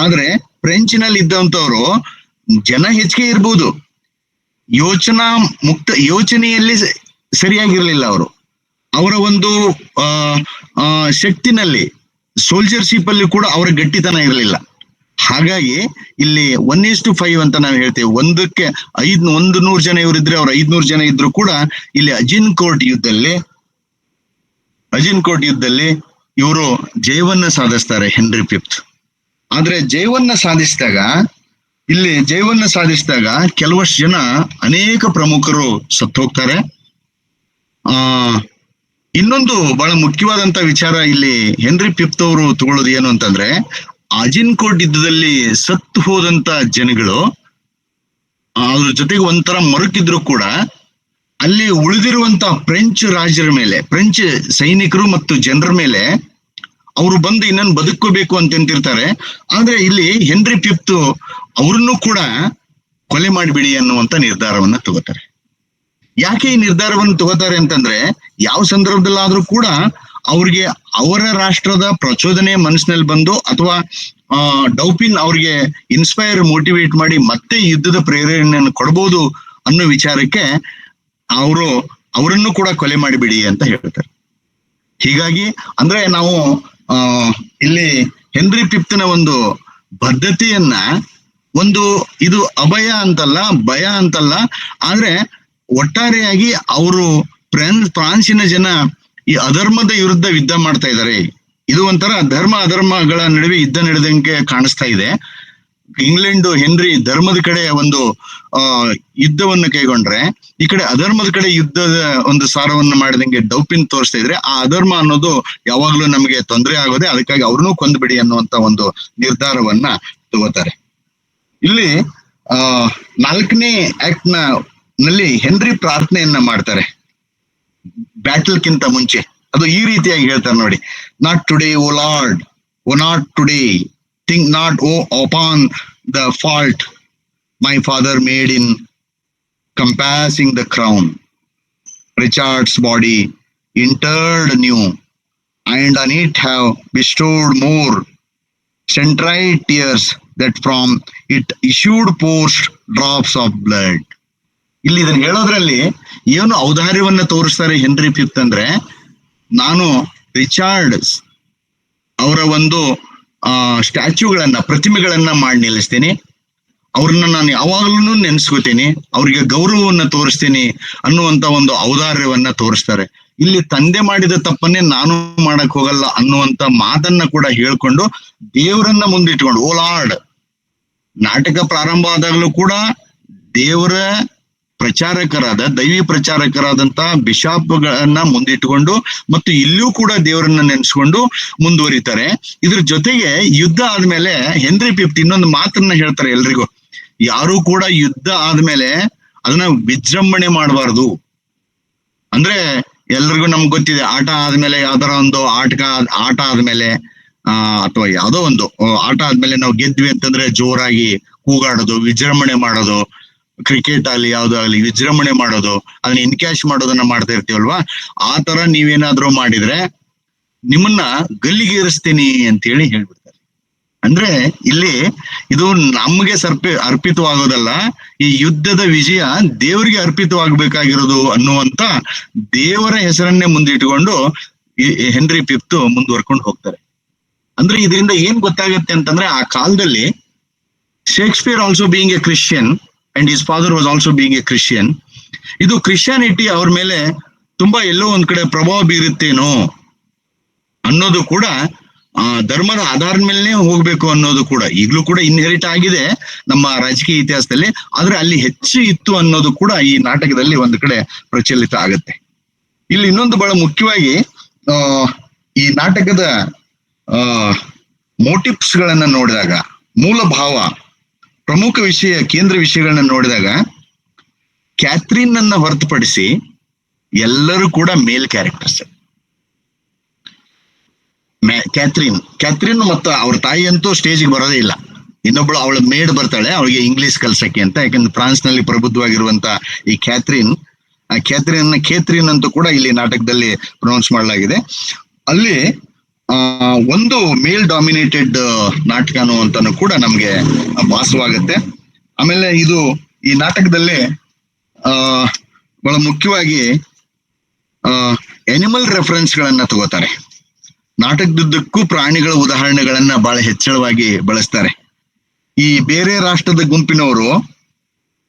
Speaker 2: ಆದ್ರೆ ಫ್ರೆಂಚ್ನಲ್ಲಿ ಇದ್ದಂಥವ್ರು ಜನ ಹೆಚ್ಚಿಗೆ ಇರ್ಬೋದು, ಯೋಚನೆಯಲ್ಲಿ ಸರಿಯಾಗಿರ್ಲಿಲ್ಲ ಅವರು. ಅವರ ಒಂದು ಶಕ್ತಿನಲ್ಲಿ, ಸೋಲ್ಜರ್ಶಿಪ್ ಅಲ್ಲಿ ಕೂಡ ಅವರ ಗಟ್ಟಿತನ ಇರಲಿಲ್ಲ. ಹಾಗಾಗಿ ಇಲ್ಲಿ 1:5 ಅಂತ ನಾವು ಹೇಳ್ತೇವೆ. 100 ಜನ ಇವರಿದ್ರೆ ಅವ್ರು 500 ಜನ ಇದ್ರು ಕೂಡ ಇಲ್ಲಿ ಅಜಿನ್ಕೋಟ್ ಯುದ್ಧದಲ್ಲಿ ಇವರು ಜಯವನ್ನ ಸಾಧಿಸ್ತಾರೆ ಹೆನ್ರಿ ಫಿಫ್ತ್. ಆದ್ರೆ ಜಯವನ್ನ ಸಾಧಿಸಿದಾಗ ಕೆಲವಷ್ಟು ಜನ, ಅನೇಕ ಪ್ರಮುಖರು ಸತ್ತು ಹೋಗ್ತಾರೆ. ಇನ್ನೊಂದು ಬಹಳ ಮುಖ್ಯವಾದಂತ ವಿಚಾರ ಇಲ್ಲಿ ಹೆನ್ರಿ ಫಿಫ್ತ್ ಅವರು ತಗೊಳ್ಳೋದು ಏನು ಅಂತಂದ್ರೆ, ಅಜಿನ್ಕೋಟ್ ಯುದ್ಧದಲ್ಲಿ ಸತ್ತು ಹೋದಂತ ಜನಗಳು ಅದ್ರ ಜೊತೆಗೆ ಒಂಥರ ಮರುಕಿದ್ರು ಕೂಡ ಅಲ್ಲಿ ಉಳಿದಿರುವಂತ ಫ್ರೆಂಚ್ ರಾಜರ ಮೇಲೆ, ಫ್ರೆಂಚ್ ಸೈನಿಕರು ಮತ್ತು ಜನರ ಮೇಲೆ ಅವರು ಬಂದು ಇನ್ನೊಂದು ಬದುಕೋಬೇಕು ಅಂತ ಅಂತಿರ್ತಾರೆ. ಆದ್ರೆ ಇಲ್ಲಿ ಹೆನ್ರಿ ಫಿಫ್ತ್ ಅವ್ರನ್ನು ಕೂಡ ಕೊಲೆ ಮಾಡಿಬಿಡಿ ಅನ್ನುವಂತ ನಿರ್ಧಾರವನ್ನ ತಗೋತಾರೆ. ಯಾಕೆ ಈ ನಿರ್ಧಾರವನ್ನು ತಗೋತಾರೆ ಅಂತಂದ್ರೆ, ಯಾವ ಸಂದರ್ಭದಲ್ಲಾದ್ರೂ ಕೂಡ ಅವ್ರಿಗೆ ಅವರ ರಾಷ್ಟ್ರದ ಪ್ರಚೋದನೆ ಮನಸ್ಸಿನಲ್ಲಿ ಬಂದು, ಅಥವಾ ಡೌಪಿನ್ ಅವ್ರಿಗೆ ಮೋಟಿವೇಟ್ ಮಾಡಿ ಮತ್ತೆ ಯುದ್ಧದ ಪ್ರೇರಣೆಯನ್ನು ಕೊಡಬಹುದು ಅನ್ನೋ ವಿಚಾರಕ್ಕೆ ಅವರನ್ನು ಕೂಡ ಕೊಲೆ ಮಾಡಿಬಿಡಿ ಅಂತ ಹೇಳ್ತಾರೆ. ಹೀಗಾಗಿ ಅಂದ್ರೆ ನಾವು ಇಲ್ಲಿ ಹೆನ್ರಿ ಫಿಫ್ತ್ನ ಒಂದು ಬದ್ಧತೆಯನ್ನ, ಇದು ಅಭಯ ಅಂತಲ್ಲ, ಭಯ ಅಂತಲ್ಲ, ಆದ್ರೆ ಒಟ್ಟಾರೆಯಾಗಿ ಅವರು ಫ್ರಾನ್ಸಿನ ಜನ ಈ ಅಧರ್ಮದ ವಿರುದ್ಧ ಯುದ್ಧ ಮಾಡ್ತಾ ಇದ್ದಾರೆ. ಇದು ಒಂಥರ ಅಧರ್ಮಗಳ ನಡುವೆ ಯುದ್ಧ ನಡೆದಂಗೆ ಕಾಣಿಸ್ತಾ ಇದೆ. ಹೆನ್ರಿ ಧರ್ಮದ ಕಡೆ ಒಂದು ಯುದ್ಧವನ್ನು ಕೈಗೊಂಡ್ರೆ, ಈ ಕಡೆ ಅಧರ್ಮದ ಕಡೆ ಯುದ್ಧದ ಒಂದು ಸಾರವನ್ನು ಮಾಡಿದಂಗೆ ಡೌಪಿನ್ ತೋರಿಸ್ತಾ ಇದ್ರೆ, ಆ ಅಧರ್ಮ ಅನ್ನೋದು ಯಾವಾಗ್ಲೂ ನಮಗೆ ತೊಂದರೆ ಆಗೋದೆ, ಅದಕ್ಕಾಗಿ ಅವ್ರನ್ನೂ ಕೊಂದ್ಬಿಡಿ ಅನ್ನುವಂತ ಒಂದು ನಿರ್ಧಾರವನ್ನ ತಗೋತಾರೆ. ಇಲ್ಲಿ 4ನೇ ಆಕ್ಟ್ ನಲ್ಲಿ ಹೆನ್ರಿ ಪ್ರಾರ್ಥನೆಯನ್ನ ಮಾಡ್ತಾರೆ ಬ್ಯಾಟಲ್ಗಿಂತ ಮುಂಚೆ. ಅದು ಈ ರೀತಿಯಾಗಿ ಹೇಳ್ತಾರೆ ನೋಡಿ: not today O Lord, O not today, think not O upon the fault my father made in compassing the crown, Richard's body interred new, and on it have bestowed more centrite tears that from it issued post drops of blood. ಇಲ್ಲಿ ಇದನ್ನ ಹೇಳೋದ್ರಲ್ಲಿ ಏನು ಔದಾರ್ಯವನ್ನ ತೋರಿಸ್ತಾರೆ ಹೆನ್ರಿ ಫಿಫ್ತ್ ಅಂದ್ರೆ, ನಾನು ರಿಚಾರ್ಡ್ ಅವರ ಒಂದು ಪ್ರತಿಮೆಗಳನ್ನ ಮಾಡಿ ನಿಲ್ಲಿಸ್ತೀನಿ, ಅವ್ರನ್ನ ನಾನು ಯಾವಾಗ್ಲೂ ನೆನ್ಸ್ಕೋತೀನಿ, ಅವ್ರಿಗೆ ಗೌರವವನ್ನ ತೋರಿಸ್ತೀನಿ ಅನ್ನುವಂತ ಒಂದು ಔದಾರ್ಯವನ್ನ ತೋರಿಸ್ತಾರೆ. ಇಲ್ಲಿ ತಂದೆ ಮಾಡಿದ ತಪ್ಪನ್ನೇ ನಾನು ಮಾಡಕ್ ಹೋಗಲ್ಲ ಅನ್ನುವಂತ ಮಾತನ್ನ ಕೂಡ ಹೇಳ್ಕೊಂಡು ದೇವರನ್ನ ಮುಂದಿಟ್ಕೊಂಡು, ಓ ಲಾರ್ಡ್, ನಾಟಕ ಪ್ರಾರಂಭ ಆದಾಗಲೂ ಕೂಡ ದೇವರ ದೈವಿ ಪ್ರಚಾರಕರಾದಂತ ಬಿಷಪ್ಗಳನ್ನ ಮುಂದಿಟ್ಟುಕೊಂಡು, ಮತ್ತು ಇಲ್ಲೂ ಕೂಡ ದೇವರನ್ನ ನೆನೆಸ್ಕೊಂಡು ಮುಂದುವರಿತಾರೆ. ಇದ್ರ ಜೊತೆಗೆ ಯುದ್ಧ ಆದ್ಮೇಲೆ ಹೆನ್ರಿ ಫಿಫ್ತ್ ಇನ್ನೊಂದು ಮಾತನ್ನ ಹೇಳ್ತಾರೆ ಎಲ್ರಿಗೂ: ಯಾರು ಕೂಡ ಯುದ್ಧ ಆದ್ಮೇಲೆ ಅದನ್ನ ವಿಜೃಂಭಣೆ ಮಾಡಬಾರ್ದು. ಅಂದ್ರೆ ಎಲ್ರಿಗೂ ನಮ್ಗೆ ಗೊತ್ತಿದೆ, ಆಟ ಆದ್ಮೇಲೆ ಯಾವ್ದಾರ ಒಂದು ಆಟ ಆದ್ಮೇಲೆ ಅಥವಾ ಯಾವ್ದೋ ಒಂದು ಆಟ ಆದ್ಮೇಲೆ ನಾವು ಗೆದ್ವಿ ಅಂತಂದ್ರೆ ಜೋರಾಗಿ ಕೂಗಾಡೋದು, ವಿಜೃಂಭಣೆ ಮಾಡೋದು, ಕ್ರಿಕೆಟ್ ಆಗ್ಲಿ ಯಾವ್ದು ಆಗ್ಲಿ ವಿಜೃಂಭಣೆ ಮಾಡೋದು, ಅದನ್ನ ಇನ್ಕ್ಯಾಶ್ ಮಾಡೋದನ್ನ ಮಾಡ್ತಾ ಇರ್ತೀವಲ್ವಾ. ಆ ತರ ನೀವೇನಾದ್ರೂ ಮಾಡಿದ್ರೆ ನಿಮ್ಮನ್ನ ಗಲ್ಲಿಗೆ ಏರಿಸ್ತೀನಿ ಅಂತ ಹೇಳಿ ಹೇಳ್ಬಿಡ್ತಾರೆ. ಅಂದ್ರೆ ಇಲ್ಲಿ ಇದು ನಮ್ಗೆ ಅರ್ಪಿತವಾಗೋದಲ್ಲ, ಈ ಯುದ್ಧದ ವಿಜಯ ದೇವರಿಗೆ ಅರ್ಪಿತವಾಗಬೇಕಾಗಿರೋದು ಅನ್ನುವಂತ ದೇವರ ಹೆಸರನ್ನೇ ಮುಂದಿಟ್ಟುಕೊಂಡು ಹೆನ್ರಿ ಫಿಫ್ತ್ ಮುಂದುವರ್ಕೊಂಡು ಹೋಗ್ತಾರೆ. ಅಂದ್ರೆ ಇದರಿಂದ ಏನ್ ಗೊತ್ತಾಗತ್ತೆ ಅಂತಂದ್ರೆ, ಆ ಕಾಲದಲ್ಲಿ Shakespeare also being A Christian and his father was also being A Christian, ಇದು ಕ್ರಿಶ್ಚಿಯಾನಿಟಿ ಅವ್ರ ಮೇಲೆ ತುಂಬಾ ಎಲ್ಲೋ ಒಂದ್ ಕಡೆ ಪ್ರಭಾವ ಬೀರುತ್ತೇನೋ ಅನ್ನೋದು ಕೂಡ, ಧರ್ಮದ ಆಧಾರದ ಮೇಲೆ ಹೋಗ್ಬೇಕು ಅನ್ನೋದು ಕೂಡ ಈಗಲೂ ಕೂಡ ಇನ್ಹೆರಿಟ್ ಆಗಿದೆ ನಮ್ಮ ರಾಜಕೀಯ ಇತಿಹಾಸದಲ್ಲಿ. ಆದ್ರೆ ಅಲ್ಲಿ ಹೆಚ್ಚು ಇತ್ತು ಅನ್ನೋದು ಕೂಡ ಈ ನಾಟಕದಲ್ಲಿ ಒಂದು ಕಡೆ ಪ್ರಚಲಿತ ಆಗುತ್ತೆ. ಇಲ್ಲಿ ಇನ್ನೊಂದು ಬಹಳ ಮುಖ್ಯವಾಗಿ ಈ ನಾಟಕದ ಮೋಟಿವ್ಸ್ ಗಳನ್ನ ನೋಡಿದಾಗ, ಮೂಲ ಭಾವ, ಪ್ರಮುಖ ವಿಷಯ, ಕೇಂದ್ರ ವಿಷಯಗಳನ್ನ ನೋಡಿದಾಗ, ಕ್ಯಾಥ್ರಿನ್ ಅನ್ನ ಹೊರತುಪಡಿಸಿ ಎಲ್ಲರೂ ಕೂಡ ಮೇಲ್ ಕ್ಯಾರೆಕ್ಟರ್ಸ್. ಕ್ಯಾಥ್ರಿನ್ ಮತ್ತು ಅವ್ರ ತಾಯಿ ಅಂತೂ ಸ್ಟೇಜ್ಗೆ ಬರೋದೇ ಇಲ್ಲ. ಇನ್ನೊಬ್ಳು ಅವಳ ಮೇಡ್ ಬರ್ತಾಳೆ ಅವಳಿಗೆ ಇಂಗ್ಲಿಷ್ ಕಲ್ಸಕ್ಕೆ ಅಂತ. ಯಾಕಂದ್ರೆ ಫ್ರಾನ್ಸ್ ನಲ್ಲಿ ಪ್ರಬುದ್ಧವಾಗಿರುವಂತ ಈ ಕ್ಯಾಥ್ರಿನ್ ಅಂತೂ ಕೂಡ ಇಲ್ಲಿ ನಾಟಕದಲ್ಲಿ ಪ್ರೊನೌನ್ಸ್ ಮಾಡಲಾಗಿದೆ. ಅಲ್ಲಿ ಒಂದು ಮೇಲ್ ಡಾಮಿನೇಟೆಡ್ ನಾಟಕನು ಅಂತಾನು ಕೂಡ ನಮ್ಗೆ ಭಾಸವಾಗುತ್ತೆ. ಆಮೇಲೆ ಈ ನಾಟಕದಲ್ಲಿ ಬಹಳ ಮುಖ್ಯವಾಗಿ ಅನಿಮಲ್ ರೆಫರೆನ್ಸ್ ಗಳನ್ನ ತಗೋತಾರೆ. ನಾಟಕದುದ್ದಕ್ಕೂ ಪ್ರಾಣಿಗಳ ಉದಾಹರಣೆಗಳನ್ನ ಬಹಳ ಹೆಚ್ಚಳವಾಗಿ ಬಳಸ್ತಾರೆ. ಈ ಬೇರೆ ರಾಷ್ಟ್ರದ ಗುಂಪಿನವರು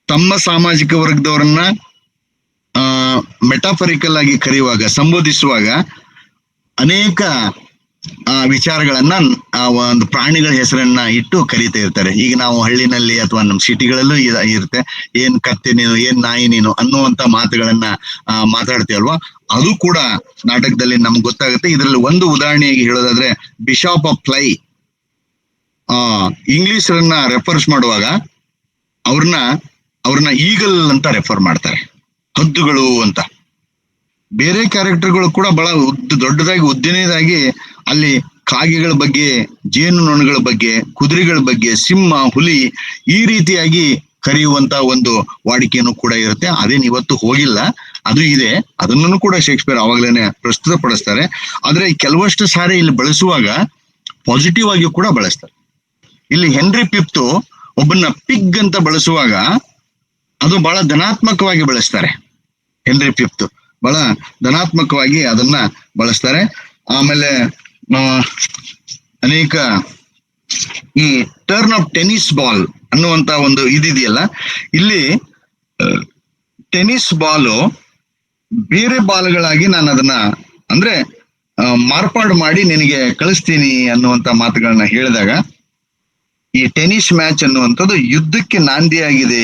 Speaker 2: ತಮ್ಮ ಸಾಮಾಜಿಕ ವರ್ಗದವರನ್ನ ಮೆಟಾಫರಿಕಲ್ ಆಗಿ ಕರೆಯುವಾಗ, ಸಂಬೋಧಿಸುವಾಗ ಅನೇಕ ವಿಚಾರಗಳನ್ನ ಒಂದು ಪ್ರಾಣಿಗಳ ಹೆಸರನ್ನ ಇಟ್ಟು ಕರೀತಾ ಇರ್ತಾರೆ. ಈಗ ನಾವು ಹಳ್ಳಿನಲ್ಲಿ ಅಥವಾ ನಮ್ಮ ಸಿಟಿಗಳಲ್ಲೂ ಇರುತ್ತೆ, ಏನ್ ಕತ್ತೆ ನೀನು, ಏನ್ ನಾಯಿ ನೀನು ಅನ್ನುವಂತ ಮಾತುಗಳನ್ನ ಮಾತಾಡ್ತೀವಲ್ವಾ, ಅದು ಕೂಡ ನಾಟಕದಲ್ಲಿ ನಮ್ಗೆ ಗೊತ್ತಾಗುತ್ತೆ. ಇದರಲ್ಲಿ ಒಂದು ಉದಾಹರಣೆಯಾಗಿ ಹೇಳೋದಾದ್ರೆ, ಬಿಷಾಪ್ ಆಫ್ ಫ್ಲೈ ಇಂಗ್ಲಿಷರನ್ನ ರೆಫರ್ಸ್ ಮಾಡುವಾಗ ಅವ್ರನ್ನ ಈಗಲ್ ಅಂತ ರೆಫರ್ ಮಾಡ್ತಾರೆ, ಹದ್ದುಗಳು ಅಂತ. ಬೇರೆ ಕ್ಯಾರೆಕ್ಟರ್ಗಳು ಕೂಡ ಬಹಳ ದೊಡ್ಡದಾಗಿ ಉದ್ದನೇದಾಗಿ ಅಲ್ಲಿ ಕಾಗೆಗಳ ಬಗ್ಗೆ, ಜೇನು ನೊಣಗಳ ಬಗ್ಗೆ, ಕುದುರೆಗಳ ಬಗ್ಗೆ, ಸಿಂಹ, ಹುಲಿ ಈ ರೀತಿಯಾಗಿ ಕರೆಯುವಂತ ಒಂದು ವಾಡಿಕೆಯನ್ನು ಕೂಡ ಇರುತ್ತೆ. ಅದೇನು ಇವತ್ತು ಹೋಗಿಲ್ಲ, ಅದು ಇದೆ. ಅದನ್ನು ಕೂಡ ಶೇಕ್ಸ್ಪಿಯರ್ ಆವಾಗಲೇನೆ ಪ್ರಸ್ತುತಪಡಿಸ್ತಾರೆ. ಆದ್ರೆ ಕೆಲವಷ್ಟು ಸಾರಿ ಇಲ್ಲಿ ಬಳಸುವಾಗ ಪಾಸಿಟಿವ್ ಆಗಿ ಕೂಡ ಬಳಸ್ತಾರೆ. ಇಲ್ಲಿ ಹೆನ್ರಿ ಫಿಫ್ತ್ ಒಬ್ಬನ್ನ ಪಿಗ್ ಅಂತ ಬಳಸುವಾಗ ಅದು ಬಹಳ ಧನಾತ್ಮಕವಾಗಿ ಬಳಸ್ತಾರೆ. ಹೆನ್ರಿ ಫಿಫ್ತ್ ಬಹಳ ಧನಾತ್ಮಕವಾಗಿ ಅದನ್ನ ಬಳಸ್ತಾರೆ. ಆಮೇಲೆ ಅನೇಕ ಈ ಟರ್ನ್ ಆಫ್ ಟೆನ್ನಿಸ್ ಬಾಲ್ ಅನ್ನುವಂತ ಒಂದು ಇದೆಯಲ್ಲ, ಇಲ್ಲಿ ಟೆನ್ನಿಸ್ ಬಾಲು ಬೇರೆ ಬಾಲ್ಗಳಾಗಿ ನಾನು ಅದನ್ನ ಅಂದ್ರೆ ಮಾರ್ಪಾಡು ಮಾಡಿ ನಿನಗೆ ಕಳಿಸ್ತೀನಿ ಅನ್ನುವಂತ ಮಾತುಗಳನ್ನ ಹೇಳಿದಾಗ, ಈ ಟೆನ್ನಿಸ್ ಮ್ಯಾಚ್ ಅನ್ನುವಂಥದ್ದು ಯುದ್ಧಕ್ಕೆ ನಾಂದಿಯಾಗಿದೆ.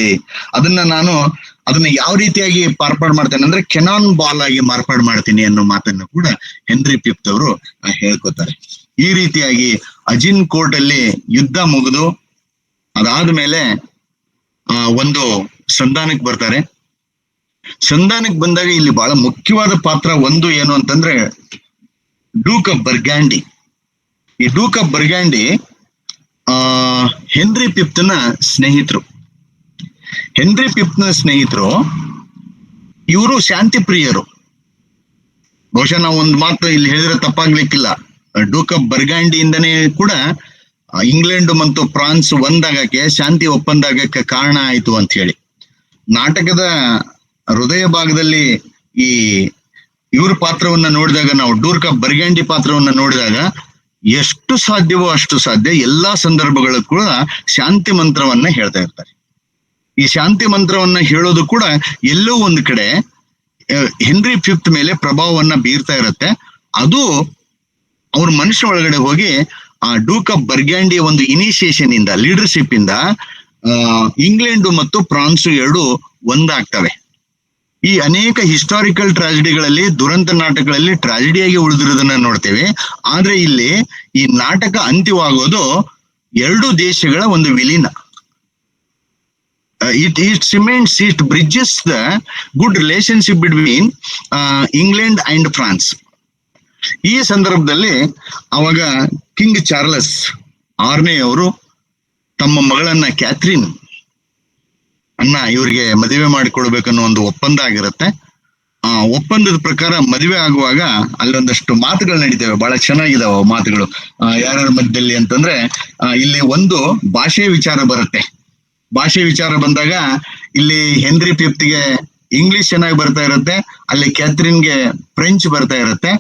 Speaker 2: ಅದನ್ನ ಯಾವ ರೀತಿಯಾಗಿ ಮಾರ್ಪಾಡು ಮಾಡ್ತೇನೆ ಅಂದ್ರೆ ಕೆನಾನ್ ಬಾಲ್ ಆಗಿ ಮಾರ್ಪಾಡು ಮಾಡ್ತೀನಿ ಅನ್ನೋ ಮಾತನ್ನು ಕೂಡ ಹೆನ್ರಿ ಫಿಫ್ತ್ ಅವರು ಹೇಳ್ಕೊತಾರೆ. ಈ ರೀತಿಯಾಗಿ ಅಜಿನ್ ಕೋರ್ಟ್ ಅಲ್ಲಿ ಯುದ್ಧ ಮುಗಿದು ಅದಾದ್ಮೇಲೆ ಒಂದು ಸಂಧಾನಕ್ಕೆ ಬರ್ತಾರೆ. ಸಂಧಾನಕ್ಕೆ ಬಂದಾಗ ಇಲ್ಲಿ ಬಹಳ ಮುಖ್ಯವಾದ ಪಾತ್ರ ಒಂದು ಏನು ಅಂತಂದ್ರೆ ಡೂಕ್ ಆಫ್ ಬರ್ಗ್ಯಾಂಡಿ. ಈ ಡೂಕ್ ಆಫ್ ಬರ್ಗ್ಯಾಂಡಿ ಹೆನ್ರಿ ಫಿಫ್ತ್ನ ಸ್ನೇಹಿತರು. ಹೆನ್ರಿ ಫಿಫ್ತ್ನ ಸ್ನೇಹಿತರು ಇವರು ಶಾಂತಿ ಪ್ರಿಯರು. ಬಹುಶಃ ನಾವು ಒಂದು ಮಾತು ಇಲ್ಲಿ ಹೇಳಿದ್ರೆ ತಪ್ಪಾಗ್ಲಿಕ್ಕಿಲ್ಲ, ಡೂಕ್ ಆಫ್ ಬರ್ಗ್ಯಾಂಡಿಯಿಂದನೇ ಕೂಡ ಇಂಗ್ಲೆಂಡ್ ಮತ್ತು ಫ್ರಾನ್ಸ್ ಒಂದಾಗಕ್ಕೆ, ಶಾಂತಿ ಒಪ್ಪಂದ ಆಗಕ್ಕೆ ಕಾರಣ ಆಯ್ತು ಅಂತ ಹೇಳಿ. ನಾಟಕದ ಹೃದಯ ಭಾಗದಲ್ಲಿ ಈ ಇವ್ರ ಪಾತ್ರವನ್ನ ನೋಡಿದಾಗ, ನಾವು ಡೂಕ್ ಆಫ್ ಬರ್ಗ್ಯಾಂಡಿ ಪಾತ್ರವನ್ನ ನೋಡಿದಾಗ ಎಷ್ಟು ಸಾಧ್ಯವೋ ಅಷ್ಟು ಸಾಧ್ಯ ಎಲ್ಲಾ ಸಂದರ್ಭಗಳು ಕೂಡ ಶಾಂತಿ ಮಂತ್ರವನ್ನ ಹೇಳ್ತಾ ಇರ್ತಾರೆ. ಈ ಶಾಂತಿ ಮಂತ್ರವನ್ನ ಹೇಳೋದು ಕೂಡ ಎಲ್ಲೋ ಒಂದು ಕಡೆ ಹೆನ್ರಿ ಫಿಫ್ತ್ ಮೇಲೆ ಪ್ರಭಾವವನ್ನ ಬೀರ್ತಾ ಇರುತ್ತೆ. ಅದು ಅವ್ರ ಮನುಷ್ಯ ಒಳಗಡೆ ಹೋಗಿ ಆ ಡೂಕ್ ಆಫ್ ಬರ್ಗ್ಯಾಂಡಿಯ ಒಂದು ಇನಿಷಿಯೇಷನ್ ಇಂದ, ಲೀಡರ್ಶಿಪ್ ಇಂದ ಇಂಗ್ಲೆಂಡ್ ಮತ್ತು ಫ್ರಾನ್ಸ್ ಎರಡು ಒಂದಾಗ್ತವೆ. ಈ ಅನೇಕ ಹಿಸ್ಟಾರಿಕಲ್ ಟ್ರಾಜಿಡಿಗಳಲ್ಲಿ, ದುರಂತ ನಾಟಕಗಳಲ್ಲಿ ಟ್ರಾಜಿಡಿಯಾಗಿ ಉಳಿದಿರೋದನ್ನ ನೋಡ್ತೇವೆ. ಆದ್ರೆ ಇಲ್ಲಿ ಈ ನಾಟಕ ಅಂತ್ಯವಾಗೋದು ಎರಡು ದೇಶಗಳ ಒಂದು ವಿಲೀನ. it bridges the good relationship between England and France. ಈ ಸಂದರ್ಭದಲ್ಲಿ ಅವಾಗ ಕಿಂಗ್ ಚಾರ್ಲಸ್ 6ನೇ ಅವರು ತಮ್ಮ ಮಗಳನ್ನ ಕ್ಯಾಥರಿನ್ ಅನ್ನ ಇವರಿಗೆ ಮದುವೆ ಮಾಡಿಕೊಡ್ಬೇಕನ್ನೋ ಒಂದು ಒಪ್ಪಂದ ಆಗಿರುತ್ತೆ. ಒಪ್ಪಂದದ ಪ್ರಕಾರ ಮದುವೆ ಆಗುವಾಗ ಅಲ್ಲೊಂದಷ್ಟು ಮಾತುಗಳು ನಡೀತೇವೆ, ಬಹಳ ಚೆನ್ನಾಗಿದಾವ ಮಾತುಗಳು. ಯಾರ್ಯಾರ ಮಧ್ಯದಲ್ಲಿ ಅಂತಂದ್ರೆ ಇಲ್ಲಿ ಒಂದು ಭಾಷೆ ವಿಚಾರ ಬರುತ್ತೆ. ಭಾಷೆ ವಿಚಾರ ಬಂದಾಗ ಇಲ್ಲಿ ಹೆನ್ರಿ ಫಿಫ್ತ್ಗೆ ಇಂಗ್ಲಿಷ್ ಚೆನ್ನಾಗಿ ಬರ್ತಾ ಇರುತ್ತೆ, ಅಲ್ಲಿ ಕ್ಯಾಥರಿನ್ಗೆ ಫ್ರೆಂಚ್ ಬರ್ತಾ ಇರುತ್ತೆ.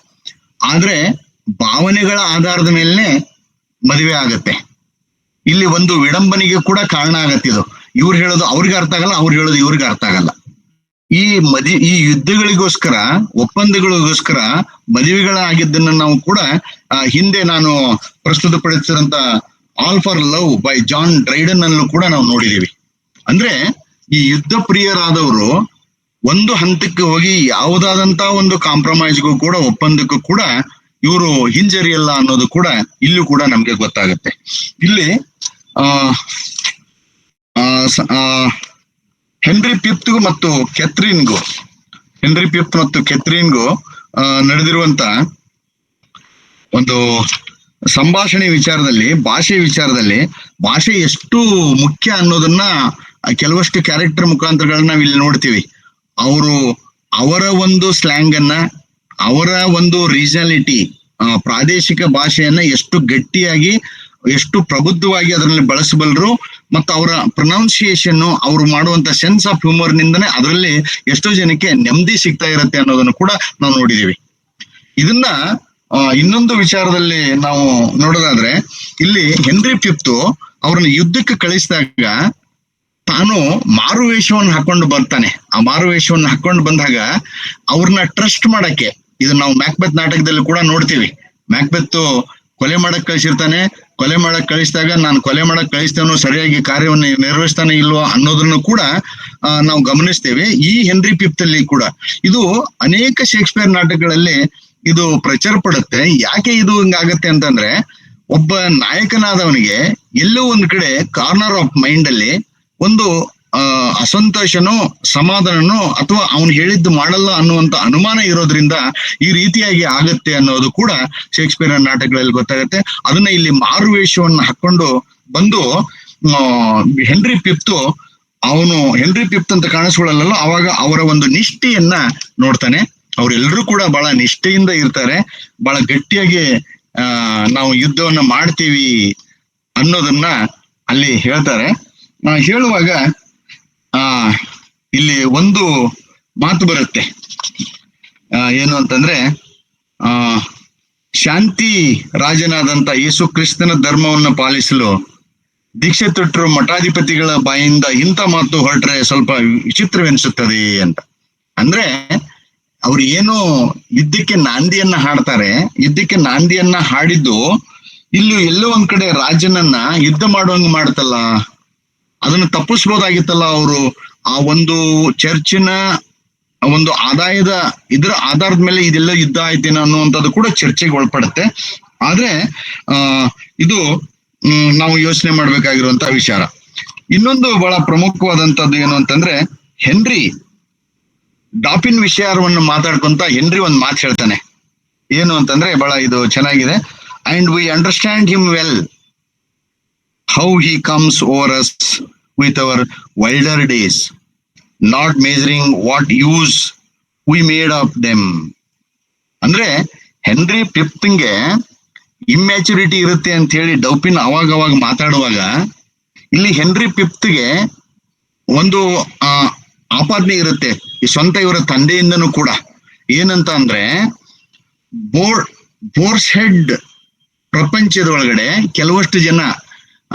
Speaker 2: ಆದ್ರೆ ಭಾವನೆಗಳ ಆಧಾರದ ಮೇಲೆ ಮದುವೆ ಆಗತ್ತೆ. ಇಲ್ಲಿ ಒಂದು ವಿಡಂಬನೆಗೆ ಕೂಡ ಕಾರಣ ಆಗತ್ತೆ. ಇದು ಇವ್ರು ಹೇಳೋದು ಅವ್ರಿಗೆ ಅರ್ಥ ಆಗಲ್ಲ, ಅವ್ರು ಹೇಳೋದು ಇವ್ರಿಗೆ ಅರ್ಥ ಆಗಲ್ಲ. ಈ ಯುದ್ಧಗಳಿಗೋಸ್ಕರ, ಒಪ್ಪಂದಗಳಿಗೋಸ್ಕರ ಮದುವೆಗಳಾಗಿದ್ದನ್ನ ನಾವು ಕೂಡ ಹಿಂದೆ ನಾನು ಪ್ರಸ್ತುತಪಡಿಸಿದಂತ All for Love by John Dryden ಅಲ್ಲೂ ಕೂಡ ನಾವು ನೋಡಿದೀವಿ. ಅಂದ್ರೆ ಈ ಯುದ್ಧ ಪ್ರಿಯರಾದವರು ಒಂದು ಹಂತಕ್ಕೆ ಹೋಗಿ ಯಾವುದಾದಂತ ಒಂದು ಕಾಂಪ್ರಮೈಸ್ಗೂ ಕೂಡ, ಒಪ್ಪಂದಕ್ಕೂ ಕೂಡ ಇವರು ಹಿಂಜರಿಯಲ್ಲ ಅನ್ನೋದು ಕೂಡ ಇಲ್ಲೂ ಕೂಡ ನಮ್ಗೆ ಗೊತ್ತಾಗುತ್ತೆ. ಇಲ್ಲಿ ಹೆನ್ರಿ ಫಿಫ್ತ್ಗೂ ಮತ್ತು ಕ್ಯಾಥರಿನ್ಗೂ ನಡೆದಿರುವಂತ ಒಂದು ಸಂಭಾಷಣೆ ವಿಚಾರದಲ್ಲಿ, ಭಾಷೆ ಎಷ್ಟು ಮುಖ್ಯ ಅನ್ನೋದನ್ನ ಕೆಲವಷ್ಟು ಕ್ಯಾರೆಕ್ಟರ್ ಮುಖಾಂತರಗಳನ್ನ ನಾವು ಇಲ್ಲಿ ನೋಡ್ತೀವಿ. ಅವರ ಒಂದು ಸ್ಲ್ಯಾಂಗ್ ಅನ್ನ, ಅವರ ಒಂದು ರೀಜನಾಲಿಟಿ, ಪ್ರಾದೇಶಿಕ ಭಾಷೆಯನ್ನ ಎಷ್ಟು ಗಟ್ಟಿಯಾಗಿ ಎಷ್ಟು ಪ್ರಬುದ್ಧವಾಗಿ ಅದರಲ್ಲಿ ಬಳಸಬಲ್ಲರು ಮತ್ತು ಅವರ ಪ್ರೊನೌನ್ಸಿಯೇಷನ್ ಅವ್ರು ಮಾಡುವಂತ ಸೆನ್ಸ್ ಆಫ್ ಹ್ಯೂಮರ್ ನಿಂದನೇ ಅದರಲ್ಲಿ ಎಷ್ಟೋ ಜನಕ್ಕೆ ನೆಮ್ಮದಿ ಸಿಗ್ತಾ ಇರತ್ತೆ ಅನ್ನೋದನ್ನು ಕೂಡ ನಾವು ನೋಡಿದೀವಿ. ಇದನ್ನ ಇನ್ನೊಂದು ವಿಚಾರದಲ್ಲಿ ನಾವು ನೋಡೋದಾದ್ರೆ ಇಲ್ಲಿ ಹೆನ್ರಿ ಫಿಫ್ತ್ ಅವ್ರನ್ನ ಯುದ್ಧಕ್ಕೆ ಕಳಿಸಿದಾಗ ತಾನು ಮಾರುವೇಷವನ್ನು ಹಾಕೊಂಡು ಬರ್ತಾನೆ. ಆ ಮಾರುವೇಷವನ್ನು ಹಾಕೊಂಡು ಬಂದಾಗ ಅವ್ರನ್ನ ಟ್ರಸ್ಟ್ ಮಾಡಕ್ಕೆ, ಇದು ನಾವು ಮ್ಯಾಕ್ಬೆತ್ ನಾಟಕದಲ್ಲಿ ಕೂಡ ನೋಡ್ತೀವಿ. ಮ್ಯಾಕ್ಬೆತ್ ಕೊಲೆ ಮಾಡಕ್ ಕಳಿಸಿರ್ತಾನೆ. ಕೊಲೆ ಮಾಡಕ್ ಕಳಿಸಿದಾಗ ನಾನು ಕೊಲೆ ಮಾಡಕ್ ಕಳಿಸ್ತೇನೋ, ಸರಿಯಾಗಿ ಕಾರ್ಯವನ್ನು ನಿರ್ವಹಿಸ್ತಾನೆ ಇಲ್ವೋ ಅನ್ನೋದನ್ನು ಕೂಡ ನಾವು ಗಮನಿಸ್ತೇವೆ. ಈ ಹೆನ್ರಿ ಫಿಫ್ತ್ ಅಲ್ಲಿ ಕೂಡ ಇದು ಅನೇಕ ಶೇಕ್ಸ್ಪಿಯರ್ ನಾಟಕಗಳಲ್ಲಿ ಇದು ಪ್ರಚಾರ ಪಡುತ್ತೆ. ಯಾಕೆ ಇದು ಹಿಂಗಾಗತ್ತೆ ಅಂತಂದ್ರೆ, ಒಬ್ಬ ನಾಯಕನಾದವನಿಗೆ ಎಲ್ಲೋ ಒಂದ್ ಕಡೆ ಕಾರ್ನರ್ ಆಫ್ ಮೈಂಡ್ ಅಲ್ಲಿ ಒಂದು ಅಸಂತೋಷನೋ ಸಮಾಧಾನನೋ ಅಥವಾ ಅವನು ಹೇಳಿದ್ದು ಮಾಡಲ್ಲ ಅನ್ನುವಂತ ಅನುಮಾನ ಇರೋದ್ರಿಂದ ಈ ರೀತಿಯಾಗಿ ಆಗತ್ತೆ ಅನ್ನೋದು ಕೂಡ ಶೇಕ್ಸ್ಪಿಯರ್ ನಾಟಕಗಳಲ್ಲಿ ಗೊತ್ತಾಗತ್ತೆ. ಅದನ್ನ ಇಲ್ಲಿ ಮಾರುವೇಷವನ್ನು ಹಾಕೊಂಡು ಬಂದು ಹೆನ್ರಿ ಫಿಫ್ತ್ ಅವನು ಹೆನ್ರಿ ಫಿಫ್ತ್ ಅಂತ ಕಾಣಿಸ್ಕೊಳ್ಳಲ್ಲ, ಅವಾಗ ಅವರ ಒಂದು ನಿಷ್ಠೆಯನ್ನ ನೋಡ್ತಾನೆ. ಅವರೆಲ್ಲರೂ ಕೂಡ ಬಹಳ ನಿಷ್ಠೆಯಿಂದ ಇರ್ತಾರೆ, ಬಹಳ ಗಟ್ಟಿಯಾಗಿ ನಾವು ಯುದ್ಧವನ್ನ ಮಾಡ್ತೀವಿ ಅನ್ನೋದನ್ನ ಅಲ್ಲಿ ಹೇಳ್ತಾರೆ. ಹೇಳುವಾಗ ಇಲ್ಲಿ ಒಂದು ಮಾತು ಬರುತ್ತೆ, ಏನು ಅಂತಂದ್ರೆ ಶಾಂತಿ ರಾಜನಾದಂತ ಯೇಸು ಕ್ರಿಸ್ತನ ಧರ್ಮವನ್ನು ಪಾಲಿಸಲು ದೀಕ್ಷೆ ತೊಟ್ಟರು ಮಠಾಧಿಪತಿಗಳ ಬಾಯಿಂದ ಇಂಥ ಮಾತು ಹೊರಟ್ರೆ ಸ್ವಲ್ಪ ವಿಚಿತ್ರವೆನಿಸುತ್ತದೆ ಅಂತ. ಅಂದ್ರೆ ಅವ್ರು ಏನು ಯುದ್ಧಕ್ಕೆ ನಾಂದಿಯನ್ನ ಹಾಡ್ತಾರೆ, ಯುದ್ಧಕ್ಕೆ ನಾಂದಿಯನ್ನ ಹಾಡಿದ್ದು ಇಲ್ಲೂ ಎಲ್ಲೋ ಒಂದ್ ಕಡೆ ರಾಜನನ್ನ ಯುದ್ಧ ಮಾಡುವಂಗ ಮಾಡ್ತಲ್ಲ, ಅದನ್ನ ತಪ್ಪಿಸ್ಬೋದಾಗಿತ್ತಲ್ಲ ಅವರು. ಆ ಒಂದು ಚರ್ಚಿನ ಒಂದು ಆದಾಯದ ಇದ್ರ ಆಧಾರದ ಮೇಲೆ ಇದೆಲ್ಲ ಯುದ್ಧ ಆಯ್ತೇನೋ ಅನ್ನುವಂಥದ್ದು ಕೂಡ ಚರ್ಚೆಗೆ ಒಳಪಡುತ್ತೆ. ಆದ್ರೆ ಇದು ನಾವು ಯೋಚನೆ ಮಾಡ್ಬೇಕಾಗಿರುವಂತ ವಿಚಾರ. ಇನ್ನೊಂದು ಬಹಳ ಪ್ರಮುಖವಾದಂತದ್ದು ಏನು ಅಂತಂದ್ರೆ, ಹೆನ್ರಿ ಡಾಫಿನ್ ವಿಷಯವನ್ನು ಮಾತಾಡ್ಕೊಂತ ಹೆನ್ರಿ ಒಂದ್ ಮಾತು ಹೇಳ್ತಾನೆ. ಏನು ಅಂತಂದ್ರೆ ಬಹಳ ಇದು ಚೆನ್ನಾಗಿದೆ. And we understand him well how he comes over us with our wilder days, not measuring what use we made of them. ಅಂದ್ರೆ ಹೆನ್ರಿ ಫಿಫ್ತ್ಗೆ ಇಮ್ಯಾಚುರಿಟಿ ಇರುತ್ತೆ ಅಂತ ಹೇಳಿ ಡೌಪಿನ್ ಅವಾಗ ಮಾತಾಡುವಾಗ, ಇಲ್ಲಿ ಹೆನ್ರಿ ಫಿಫ್ತ್ಗೆ ಒಂದು ಆಪಾದನೆ ಇರುತ್ತೆ ಈ ಸ್ವಂತ ಇವರ ತಂದೆಯಿಂದನೂ ಕೂಡ. ಏನಂತ ಅಂದ್ರೆ, ಬೋರ್ಸ್ ಹೆಡ್ ಪ್ರಪಂಚದ ಒಳಗಡೆ ಕೆಲವಷ್ಟು ಜನ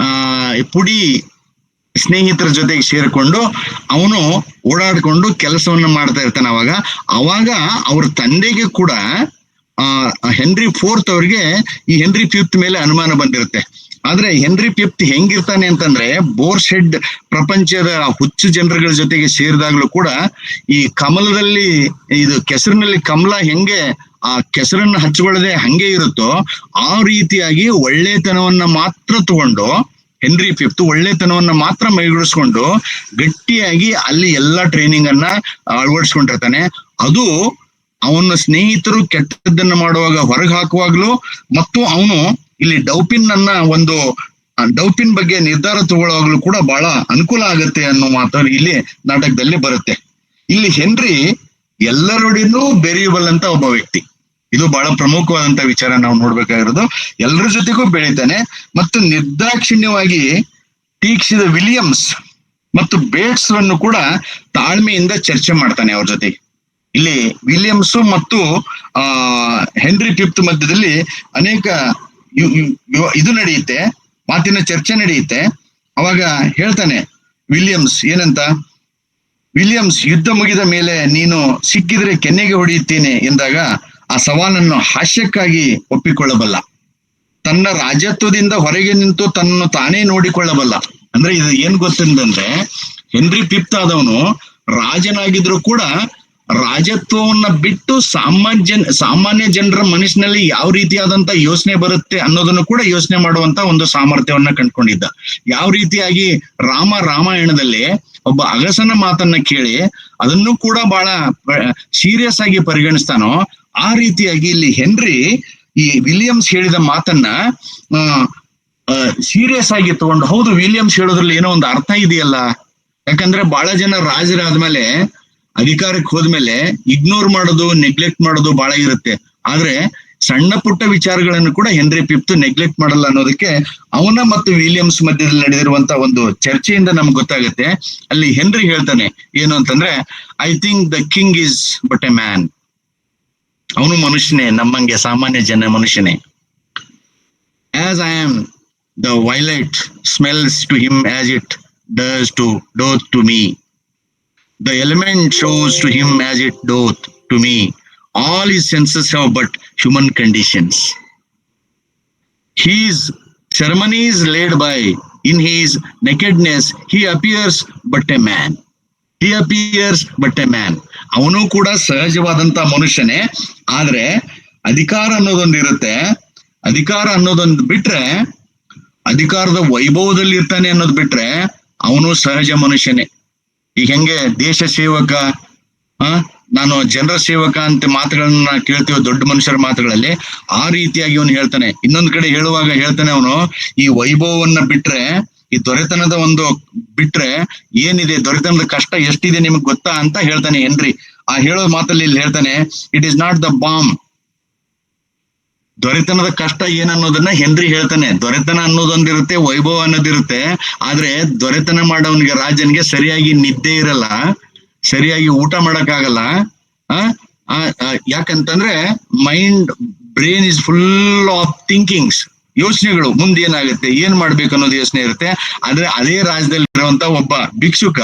Speaker 2: ಪುಡಿ ಸ್ನೇಹಿತರ ಜೊತೆಗೆ ಸೇರಿಕೊಂಡು ಅವನು ಓಡಾಡ್ಕೊಂಡು ಕೆಲಸವನ್ನ ಮಾಡ್ತಾ ಇರ್ತಾನೆ. ಅವಾಗ ಅವ್ರ ತಂದೆಗೆ ಕೂಡ ಹೆನ್ರಿ ಫೋರ್ತ್ ಅವ್ರಿಗೆ ಈ ಹೆನ್ರಿ ಫಿಫ್ತ್ ಮೇಲೆ ಅನುಮಾನ ಬಂದಿರುತ್ತೆ. ಆದ್ರೆ ಹೆನ್ರಿ ಫಿಫ್ತ್ ಹೆಂಗಿರ್ತಾನೆ ಅಂತಂದ್ರೆ, ಬೋರ್ಸ್ ಹೆಡ್ ಪ್ರಪಂಚದ ಹುಚ್ಚು ಜನರುಗಳ ಜೊತೆಗೆ ಸೇರಿದಾಗ್ಲೂ ಕೂಡ ಈ ಕಮಲದಲ್ಲಿ ಇದು ಕೆಸರಿನಲ್ಲಿ ಕಮಲ ಹೆಂಗೆ ಆ ಕೆಸರನ್ನ ಹಚ್ಕೊಳ್ಳದೆ ಹಂಗೆ ಇರುತ್ತೋ ಆ ರೀತಿಯಾಗಿ ಒಳ್ಳೆತನವನ್ನ ಮಾತ್ರ ತಗೊಂಡು ಹೆನ್ರಿ ಫಿಫ್ತ್ ಒಳ್ಳೆತನವನ್ನ ಮಾತ್ರ ಮೈಗೂಡಿಸ್ಕೊಂಡು ಗಟ್ಟಿಯಾಗಿ ಅಲ್ಲಿ ಎಲ್ಲಾ ಟ್ರೈನಿಂಗ್ ಅನ್ನ ಅಳವಡಿಸ್ಕೊಂಡಿರ್ತಾನೆ. ಅದು ಅವನ ಸ್ನೇಹಿತರು ಕೆಟ್ಟದ್ದನ್ನ ಮಾಡುವಾಗ ಹೊರಗೆ ಹಾಕುವಾಗ್ಲೂ ಮತ್ತು ಅವನು ಇಲ್ಲಿ ಡೌಪಿನ್ ಬಗ್ಗೆ ನಿರ್ಧಾರ ತಗೊಳ್ಳುವಾಗ್ಲೂ ಕೂಡ ಬಹಳ ಅನುಕೂಲ ಆಗತ್ತೆ ಅನ್ನೋ ಮಾತು ಇಲ್ಲಿ ನಾಟಕದಲ್ಲಿ ಬರುತ್ತೆ. ಇಲ್ಲಿ ಹೆನ್ರಿ ಎಲ್ಲರೊಡನೂ ಬೆರೆಯಬಲ್ ಅಂತ ಒಬ್ಬ ವ್ಯಕ್ತಿ. ಇದು ಬಹಳ ಪ್ರಮುಖವಾದಂತ ವಿಚಾರ ನಾವು ನೋಡ್ಬೇಕಾಗಿರೋದು. ಎಲ್ಲರ ಜೊತೆಗೂ ಬೆಳಿತಾನೆ ಮತ್ತು ನಿರ್ದಾಕ್ಷಿಣ್ಯವಾಗಿ ಟೀಕಿಸಿದ ವಿಲಿಯಮ್ಸ್ ಮತ್ತು ಬೇಟ್ಸ್ ಅನ್ನು ಕೂಡ ತಾಳ್ಮೆಯಿಂದ ಚರ್ಚೆ ಮಾಡ್ತಾನೆ ಅವ್ರ ಜೊತೆ. ಇಲ್ಲಿ ವಿಲಿಯಮ್ಸ್ ಮತ್ತು ಹೆನ್ರಿ ಫಿಫ್ತ್ ಮಧ್ಯದಲ್ಲಿ ಅನೇಕ ಇದು ನಡೆಯುತ್ತೆ, ಮಾತಿನ ಚರ್ಚೆ ನಡೆಯುತ್ತೆ. ಅವಾಗ ಹೇಳ್ತಾನೆ ವಿಲಿಯಮ್ಸ್ ಏನಂತ, ವಿಲಿಯಮ್ಸ್ ಯುದ್ಧ ಮುಗಿದ ಮೇಲೆ ನೀನು ಸಿಕ್ಕಿದ್ರೆ ಕೆನ್ನೆಗೆ ಹೊಡೆಯುತ್ತೇನೆ ಎಂದಾಗ ಆ ಸವಾಲನ್ನು ಹಾಸ್ಯಕ್ಕಾಗಿ ಒಪ್ಪಿಕೊಳ್ಳಬಲ್ಲ, ತನ್ನ ರಾಜತ್ವದಿಂದ ಹೊರಗೆ ನಿಂತು ತನ್ನನ್ನು ತಾನೇ ನೋಡಿಕೊಳ್ಳಬಲ್ಲ. ಅಂದ್ರೆ ಇದು ಏನ್ ಗೊತ್ತಂದ್ರೆ, ಹೆನ್ರಿ ಫಿಫ್ತ್ ಆದವನು ರಾಜನಾಗಿದ್ರು ಕೂಡ ರಾಜತ್ವವನ್ನ ಬಿಟ್ಟು ಸಾಮಾನ್ಯ ಜನರ ಮನಸ್ಸಿನಲ್ಲಿ ಯಾವ ರೀತಿಯಾದಂತ ಯೋಚನೆ ಬರುತ್ತೆ ಅನ್ನೋದನ್ನು ಕೂಡ ಯೋಚನೆ ಮಾಡುವಂತ ಒಂದು ಸಾಮರ್ಥ್ಯವನ್ನ ಕಂಡುಕೊಂಡಿದ್ದ. ಯಾವ ರೀತಿಯಾಗಿ ರಾಮಾಯಣದಲ್ಲಿ ಒಬ್ಬ ಅಗಸನ ಮಾತನ್ನ ಕೇಳಿ ಅದನ್ನು ಕೂಡ ಬಹಳ ಸೀರಿಯಸ್ ಆಗಿ ಪರಿಗಣಿಸ್ತಾನೋ ಆ ರೀತಿಯಾಗಿ ಇಲ್ಲಿ ಹೆನ್ರಿ ಈ ವಿಲಿಯಮ್ಸ್ ಹೇಳಿದ ಮಾತನ್ನ ಸೀರಿಯಸ್ ಆಗಿ ತಗೊಂಡು, ಹೌದು ವಿಲಿಯಮ್ಸ್ ಹೇಳೋದ್ರಲ್ಲಿ ಏನೋ ಒಂದು ಅರ್ಥ ಇದೆಯಲ್ಲ. ಯಾಕಂದ್ರೆ ಬಹಳ ಜನ ರಾಜರಾದ್ಮೇಲೆ ಅಧಿಕಾರಕ್ಕೆ ಹೋದ್ಮೇಲೆ ಇಗ್ನೋರ್ ಮಾಡೋದು, ನೆಗ್ಲೆಕ್ಟ್ ಮಾಡೋದು ಬಹಳ ಇರುತ್ತೆ. ಆದ್ರೆ ಸಣ್ಣ ಪುಟ್ಟ ವಿಚಾರಗಳನ್ನು ಕೂಡ ಹೆನ್ರಿ ಫಿಫ್ತ್ ನೆಗ್ಲೆಕ್ಟ್ ಮಾಡಲ್ಲ ಅನ್ನೋದಕ್ಕೆ ಅವನ ಮತ್ತು ವಿಲಿಯಮ್ಸ್ ಮಧ್ಯದಲ್ಲಿ ನಡೆದಿರುವಂತ ಒಂದು ಚರ್ಚೆಯಿಂದ ನಮ್ಗೆ ಗೊತ್ತಾಗುತ್ತೆ. ಅಲ್ಲಿ ಹೆನ್ರಿ ಹೇಳ್ತಾನೆ ಏನು ಅಂತಂದ್ರೆ, I think the king is but a man. ಅವನು ಮನುಷ್ಯನೇ, ನಮ್ಮಂಗೆ ಸಾಮಾನ್ಯ ಜನ ಮನುಷ್ಯನೇ. As I am, the violet smells to him as it doth to me. The element shows to him as it doth to me. All his senses have but human conditions. His ceremonies laid by, in his nakedness, he appears but a man. He appears but a man. ಅವನು ಕೂಡ ಸಹಜವಾದಂತ ಮನುಷ್ಯನೇ, ಆದ್ರೆ ಅಧಿಕಾರ ಅನ್ನೋದೊಂದಿರುತ್ತೆ. ಅಧಿಕಾರ ಅನ್ನೋದೊಂದು ಬಿಟ್ರೆ, ಅಧಿಕಾರದ ವೈಭವದಲ್ಲಿ ಇರ್ತಾನೆ ಅನ್ನೋದು ಬಿಟ್ರೆ ಅವನು ಸಹಜ ಮನುಷ್ಯನೇ. ಈಗ ಹೆಂಗೆ ದೇಶ ಸೇವಕ, ನಾನು ಜನರ ಸೇವಕ ಅಂತ ಮಾತುಗಳನ್ನ ಕೇಳ್ತೀವಿ ದೊಡ್ಡ ಮನುಷ್ಯರ ಮಾತುಗಳಲ್ಲಿ, ಆ ರೀತಿಯಾಗಿ ಅವನು ಹೇಳ್ತಾನೆ. ಇನ್ನೊಂದ್ ಕಡೆ ಹೇಳುವಾಗ ಹೇಳ್ತಾನೆ ಅವನು, ಈ ವೈಭವವನ್ನ ಬಿಟ್ರೆ, ಈ ದೊರೆತನದ ಒಂದು ಬಿಟ್ರೆ ಏನಿದೆ, ದೊರೆತನದ ಕಷ್ಟ ಎಷ್ಟಿದೆ ನಿಮಗ್ ಗೊತ್ತಾ ಅಂತ ಹೇಳ್ತಾನೆ ಹೆನ್ರಿ. ಆ ಹೇಳೋ ಮಾತಲ್ಲಿ ಇಲ್ಲಿ ಹೇಳ್ತಾನೆ, ಇಟ್ ಈಸ್ ನಾಟ್ ದ ಬಾಂಬ್. ದೊರೆತನದ ಕಷ್ಟ ಏನನ್ನೋದನ್ನ ಹೆನ್ರಿ ಹೇಳ್ತಾನೆ. ದೊರೆತನ ಅನ್ನೋದೊಂದಿರುತ್ತೆ, ವೈಭವ ಅನ್ನೋದಿರುತ್ತೆ, ಆದ್ರೆ ದೊರೆತನ ಮಾಡೋವನಿಗೆ, ರಾಜನಿಗೆ ಸರಿಯಾಗಿ ನಿದ್ದೆ ಇರಲ್ಲ, ಸರಿಯಾಗಿ ಊಟ ಮಾಡಕ್ಕಾಗಲ್ಲ. ಯಾಕಂತಂದ್ರೆ brain is full of thinkings, ಯೋಚನೆಗಳು, ಮುಂದೆ ಏನಾಗುತ್ತೆ, ಏನ್ ಮಾಡ್ಬೇಕು ಅನ್ನೋದು ಯೋಚನೆ ಇರುತ್ತೆ. ಆದ್ರೆ ಅದೇ ರಾಜ್ಯದಲ್ಲಿ ಇರುವಂತ ಒಬ್ಬ ಭಿಕ್ಷುಕ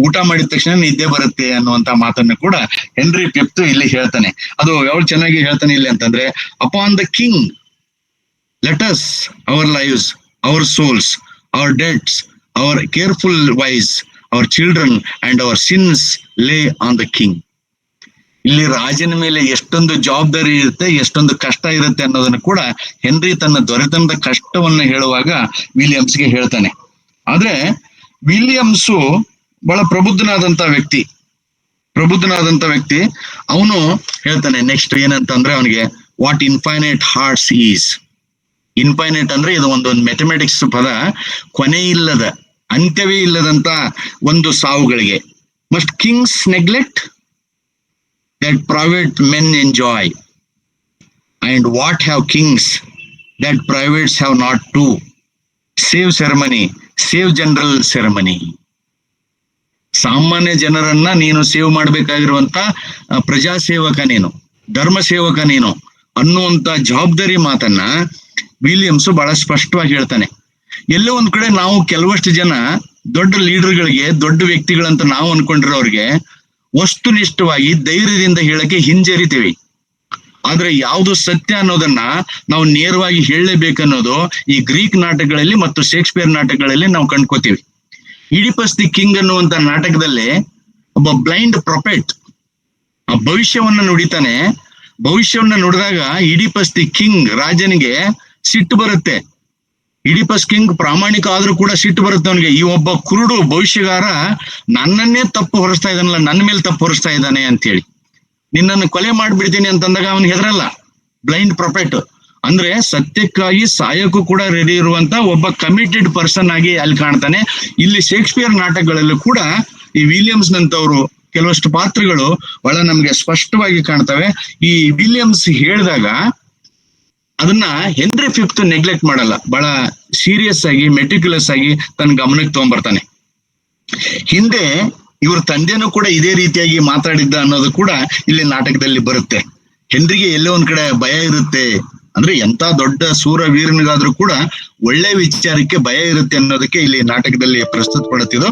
Speaker 2: ಊಟ ಮಾಡಿದ ತಕ್ಷಣ ನಿದ್ದೆ ಬರುತ್ತೆ ಅನ್ನುವಂತ ಮಾತನ್ನು ಕೂಡ ಹೆನ್ರಿ ಫಿಫ್ತ್ ಇಲ್ಲಿ ಹೇಳ್ತಾನೆ. ಅದು ಯಾವ ಚೆನ್ನಾಗಿ ಹೇಳ್ತಾನೆ ಇಲ್ಲಿ ಅಂತಂದ್ರೆ, upon the king let us our lives, our souls, our debts, our careful wives, our children and our sins lay on the king. ಇಲ್ಲಿ ರಾಜನ ಮೇಲೆ ಎಷ್ಟೊಂದು ಜವಾಬ್ದಾರಿ ಇರುತ್ತೆ, ಎಷ್ಟೊಂದು ಕಷ್ಟ ಇರುತ್ತೆ ಅನ್ನೋದನ್ನು ಕೂಡ ಹೆನ್ರಿ ತನ್ನ ದೊರೆತನದ ಕಷ್ಟವನ್ನ ಹೇಳುವಾಗ ವಿಲಿಯಮ್ಸ್ಗೆ ಹೇಳ್ತಾನೆ. ಆದ್ರೆ ವಿಲಿಯಮ್ಸು ಬಹಳ ಪ್ರಬುದ್ಧನಾದಂತ ವ್ಯಕ್ತಿ. ಅವನು ಹೇಳ್ತಾನೆ ನೆಕ್ಸ್ಟ್ ಏನಂತಂದ್ರೆ, ಅವನಿಗೆ what infinite heart's ease. Infinite ಅಂದ್ರೆ ಇದು ಒಂದೊಂದು ಮ್ಯಾಥಮೆಟಿಕ್ಸ್ ಪದ, ಕೊನೆ ಇಲ್ಲದ, ಅಂತ್ಯವೇ ಇಲ್ಲದಂತ ಒಂದು ಸಾವುಗಳಿಗೆ. Must kings neglect that private men enjoy, and what have kings that privates have not too, save ceremony, save general ceremony. ಸಾಮಾನ್ಯ ಜನರನ್ನ ನೀನು ಸೇವ್ ಮಾಡ್ಬೇಕಾಗಿರುವಂತ ಪ್ರಜಾ ಸೇವಕ ನೀನು, ಧರ್ಮ ಸೇವಕ ನೀನು ಅನ್ನುವಂತ ಜವಾಬ್ದಾರಿ ಮಾತನ್ನ ವಿಲಿಯಮ್ಸ್ ಬಹಳ ಸ್ಪಷ್ಟವಾಗಿ ಹೇಳ್ತಾನೆ. ಎಲ್ಲೋ ಒಂದ್ ಕಡೆ ನಾವು ಕೆಲವಷ್ಟು ಜನ ದೊಡ್ಡ ಲೀಡರ್ಗಳಿಗೆ, ದೊಡ್ಡ ವ್ಯಕ್ತಿಗಳಂತ ನಾವು ಅನ್ಕೊಂಡಿರೋರಿಗೆ ವಸ್ತುನಿಷ್ಠವಾಗಿ ಧೈರ್ಯದಿಂದ ಹೇಳಕ್ಕೆ ಹಿಂಜರಿತೀವಿ. ಆದ್ರೆ ಯಾವುದು ಸತ್ಯ ಅನ್ನೋದನ್ನ ನಾವು ನೇರವಾಗಿ ಹೇಳಲೇಬೇಕನ್ನೋದು ಈ ಗ್ರೀಕ್ ನಾಟಕಗಳಲ್ಲಿ ಮತ್ತು ಶೇಕ್ಸ್ಪಿಯರ್ ನಾಟಕಗಳಲ್ಲಿ ನಾವು ಕಂಡ್ಕೋತೀವಿ. ಇಡಿಪಸ್ ದಿ ಕಿಂಗ್ ಅನ್ನುವಂತ ನಾಟಕದಲ್ಲಿ ಒಬ್ಬ ಬ್ಲೈಂಡ್ ಪ್ರೊಫೆಟ್ ಆ ಭವಿಷ್ಯವನ್ನ ನುಡಿತಾನೆ. ಭವಿಷ್ಯವನ್ನ ನುಡಿದಾಗ ಇಡಿಪಸ್ ದಿ ಕಿಂಗ್, ರಾಜನಿಗೆ ಸಿಟ್ಟು ಬರುತ್ತೆ. ಇಡಿಪಸ್ ಕಿಂಗ್ ಪ್ರಾಮಾಣಿಕ ಆದ್ರೂ ಕೂಡ ಸಿಟ್ಟು ಬರುತ್ತೆ ಅವನಿಗೆ. ಈ ಒಬ್ಬ ಕುರುಡು ಭವಿಷ್ಯಗಾರ ನನ್ನನ್ನೇ ತಪ್ಪು ಹೊರಿಸ್ತಾ ಇದ್ದಾನಲ್ಲ, ನನ್ನ ಮೇಲೆ ತಪ್ಪು ಹೊರಿಸ್ತಾ ಇದ್ದಾನೆ ಅಂತ ಹೇಳಿ, ನಿನ್ನನ್ನು ಕೊಲೆ ಮಾಡ್ಬಿಡ್ತೀನಿ ಅಂತಂದಾಗ ಅವನು ಹೆದರಲ್ಲ. ಬ್ಲೈಂಡ್ ಪ್ರೊಫೆಟ್ ಅಂದ್ರೆ ಸತ್ಯಕ್ಕಾಗಿ ಸಾಯಕ್ಕೂ ಕೂಡ ರೆಡಿ ಇರುವಂತ ಒಬ್ಬ ಕಮಿಟೆಡ್ ಪರ್ಸನ್ ಆಗಿ ಅಲ್ಲಿ ಕಾಣ್ತಾನೆ. ಇಲ್ಲಿ ಶೇಕ್ಸ್ಪಿಯರ್ ನಾಟಕಗಳಲ್ಲೂ ಕೂಡ ಈ ವಿಲಿಯಮ್ಸ್ ನಂತವರು ಕೆಲವಷ್ಟು ಪಾತ್ರಗಳು ಬಹಳ ನಮ್ಗೆ ಸ್ಪಷ್ಟವಾಗಿ ಕಾಣ್ತವೆ. ಈ ವಿಲಿಯಮ್ಸ್ ಹೇಳಿದಾಗ ಅದನ್ನ ಹೆನ್ರಿ ಫಿಫ್ತ್ ನೆಗ್ಲೆಕ್ಟ್ ಮಾಡಲ್ಲ, ಬಹಳ ಸೀರಿಯಸ್ ಆಗಿ, ಮೆಟಿಕ್ಯುಲಸ್ ಆಗಿ ತನ್ನ ಗಮನಕ್ಕೆ ತಗೊಂಡ್ಬರ್ತಾನೆ. ಹಿಂದೆ ಇವ್ರ ತಂದೆನೂ ಕೂಡ ಇದೇ ರೀತಿಯಾಗಿ ಮಾತಾಡಿದ್ದ ಅನ್ನೋದು ಕೂಡ ಇಲ್ಲಿ ನಾಟಕದಲ್ಲಿ ಬರುತ್ತೆ. ಹೆನ್ರಿಗೆ ಎಲ್ಲೋ ಒಂದ್ ಕಡೆ ಭಯ ಇರುತ್ತೆ, ಅಂದ್ರೆ ಎಂತ ದೊಡ್ಡ ಸೂರ ವೀರನಿಗಾದ್ರೂ ಕೂಡ ಒಳ್ಳೆ ವಿಚಾರಕ್ಕೆ ಭಯ ಇರುತ್ತೆ ಅನ್ನೋದಕ್ಕೆ ಇಲ್ಲಿ ನಾಟಕದಲ್ಲಿ ಪ್ರಸ್ತುತ ಪಡುತ್ತಿದ್ದು.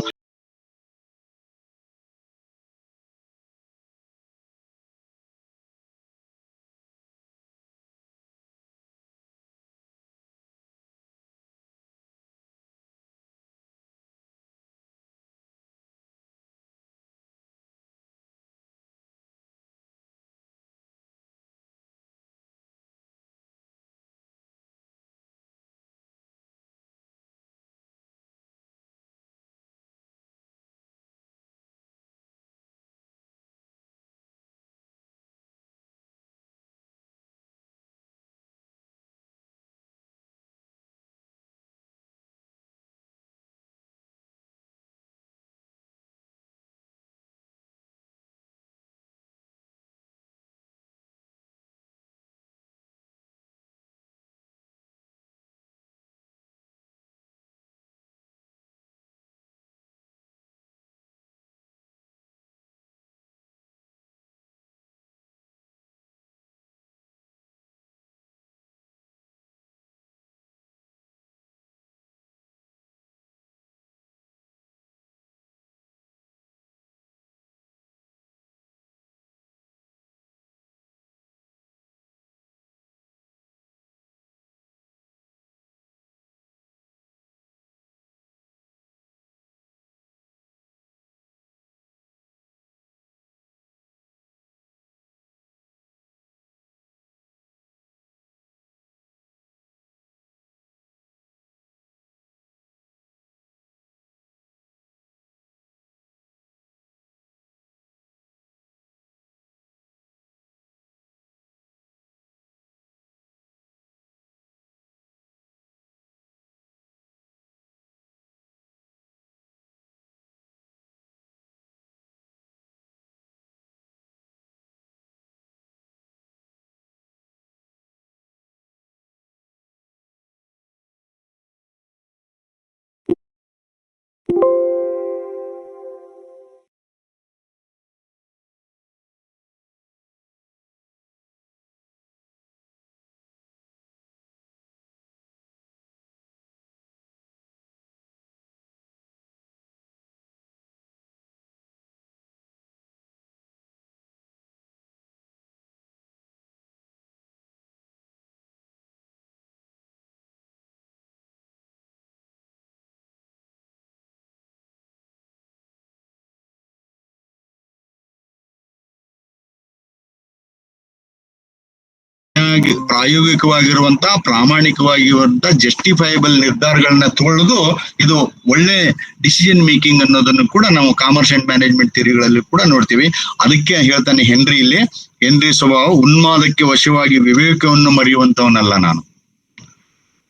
Speaker 2: ಪ್ರಾಯೋಗಿಕವಾಗಿರುವಂತ ಪ್ರಾಮಾಣಿಕವಾಗಿರುವಂತ ಜಸ್ಟಿಫೈಬಲ್ ನಿರ್ಧಾರಗಳನ್ನ ತಗೊಳ್ಳೋದು ಇದು ಒಳ್ಳೆ ಡಿಸಿಷನ್ ಮೇಕಿಂಗ್ ಅನ್ನೋದನ್ನು ಕೂಡ ನಾವು ಕಾಮರ್ಸ್ ಅಂಡ್ ಮ್ಯಾನೇಜ್ಮೆಂಟ್ ಥಿಯರಿಗಳಲ್ಲಿ ಕೂಡ ನೋಡ್ತೀವಿ. ಅದಕ್ಕೆ ಹೇಳ್ತಾನೆ ಹೆನ್ರಿ ಇಲ್ಲಿ, ಹೆನ್ರಿ ಸ್ವಭಾವ ಉನ್ಮಾದಕ್ಕೆ ವಶವಾಗಿ ವಿವೇಕವನ್ನು ಮರೆಯುವಂತವನಲ್ಲ ನಾನು.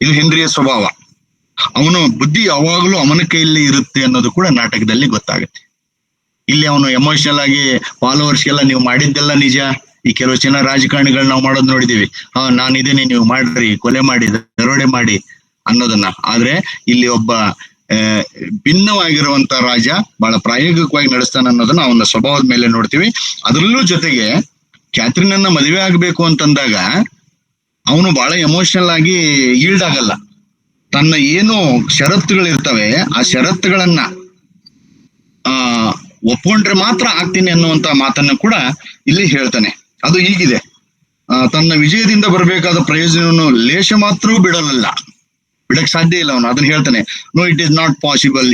Speaker 2: ಇದು ಹೆನ್ರಿಯ ಸ್ವಭಾವ. ಅವನು ಬುದ್ಧಿ ಯಾವಾಗಲೂ ಅವನ ಕೈಯಲ್ಲಿ ಇರುತ್ತೆ ಅನ್ನೋದು ಕೂಡ ನಾಟಕದಲ್ಲಿ ಗೊತ್ತಾಗುತ್ತೆ. ಇಲ್ಲಿ ಅವನು ಎಮೋಷನಲ್ ಆಗಿ ಫಾಲೋವರ್ಸ್ಗೆಲ್ಲ ನೀವು ಮಾಡಿದ್ದೆಲ್ಲ ನಿಜ, ಈ ಕೆಲವು ಜನ ರಾಜಕಾರಣಿಗಳು ನಾವು ಮಾಡೋದು ನೋಡಿದೀವಿ, ನಾನಿದ್ದೇನೆ ನೀವು ಮಾಡ್ರಿ, ಕೊಲೆ ಮಾಡಿ, ದರೋಡೆ ಮಾಡಿ ಅನ್ನೋದನ್ನ. ಆದ್ರೆ ಇಲ್ಲಿ ಒಬ್ಬ ಭಿನ್ನವಾಗಿರುವಂತ ರಾಜ ಬಹಳ ಪ್ರಾಯೋಗಿಕವಾಗಿ ನಡೆಸ್ತಾನೆ ಅನ್ನೋದನ್ನ ಅವನ ಸ್ವಭಾವದ ಮೇಲೆ ನೋಡ್ತೀವಿ. ಅದರಲ್ಲೂ ಜೊತೆಗೆ ಕ್ಯಾಥರಿನ್ ಮದುವೆ ಆಗ್ಬೇಕು ಅಂತಂದಾಗ ಅವನು ಬಹಳ ಎಮೋಷನಲ್ ಆಗಿ ಈಲ್ಡ್ ಆಗಲ್ಲ. ತನ್ನ ಏನು ಷರತ್ತುಗಳಿರ್ತವೆ ಆ ಷರತ್ತುಗಳನ್ನ ಒಪ್ಕೊಂಡ್ರೆ ಮಾತ್ರ ಆಗ್ತೀನಿ ಅನ್ನುವಂತ ಮಾತನ್ನ ಕೂಡ ಇಲ್ಲಿ ಹೇಳ್ತಾನೆ. ಅದು ಹೀಗಿದೆ, ತನ್ನ ವಿಜಯದಿಂದ ಬರಬೇಕಾದ ಪ್ರಯೋಜನವನ್ನು ಲೇಷ ಮಾತ್ರ ಬಿಡಕ್ ಸಾಧ್ಯ ಇಲ್ಲ ಅವನು. ಅದನ್ನ ಹೇಳ್ತಾನೆ, no it is not possible.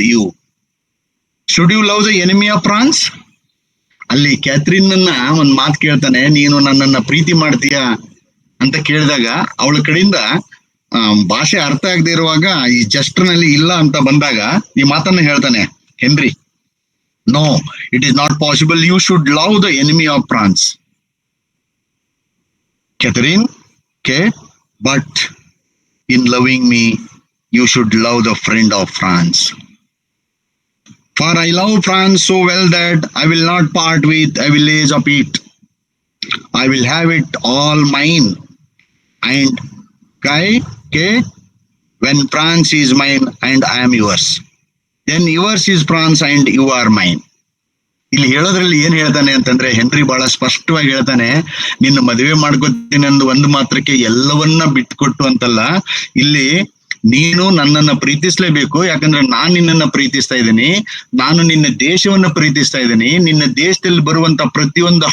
Speaker 2: Should you love the enemy of France? ಅಲ್ಲಿ ಕ್ಯಾಥರಿನ್ ಒಂದ್ ಮಾತು ಕೇಳ್ತಾನೆ, ನೀನು ನನ್ನನ್ನ ಪ್ರೀತಿ ಮಾಡ್ತೀಯಾ ಅಂತ ಕೇಳಿದಾಗ ಅವಳ ಕಡೆಯಿಂದ ಭಾಷೆ ಅರ್ಥ ಆಗದೆ ಇರುವಾಗ ಈ ಜಸ್ಟ್ನಲ್ಲಿ ಇಲ್ಲ ಅಂತ ಬಂದಾಗ ಈ ಮಾತನ್ನ ಹೇಳ್ತಾನೆ Henry, no it is not possible. You should love the enemy of France. Catherine, okay, but in loving me, you should love the friend of France. For I love France so well that I will not part with a village of it. I will have it all mine. And okay, when France is mine and I am yours, then yours is France and you are mine. ಇಲ್ಲಿ ಹೇಳೋದ್ರಲ್ಲಿ ಏನ್ ಹೇಳ್ತಾನೆ ಅಂತಂದ್ರೆ ಹೆನ್ರಿ ಬಹಳ ಸ್ಪಷ್ಟವಾಗಿ ಹೇಳ್ತಾನೆ, ನಿನ್ನ ಮದುವೆ ಮಾಡ್ಕೊತೀನಿ ಅಂದು ಒಂದು ಮಾತ್ರಕ್ಕೆ ಎಲ್ಲವನ್ನ ಬಿಟ್ಕೊಟ್ಟು ಅಂತಲ್ಲ. ಇಲ್ಲಿ ನೀನು ನನ್ನನ್ನ ಪ್ರೀತಿಸ್ಲೇಬೇಕು, ಯಾಕಂದ್ರೆ ನಾನ್ ನಿನ್ನನ್ನ ಪ್ರೀತಿಸ್ತಾ ಇದ್ದೀನಿ, ನಾನು ನಿನ್ನ ದೇಶವನ್ನ ಪ್ರೀತಿಸ್ತಾ ಇದ್ದೀನಿ, ನಿನ್ನ ದೇಶದಲ್ಲಿ ಬರುವಂತ ಪ್ರತಿಯೊಂದು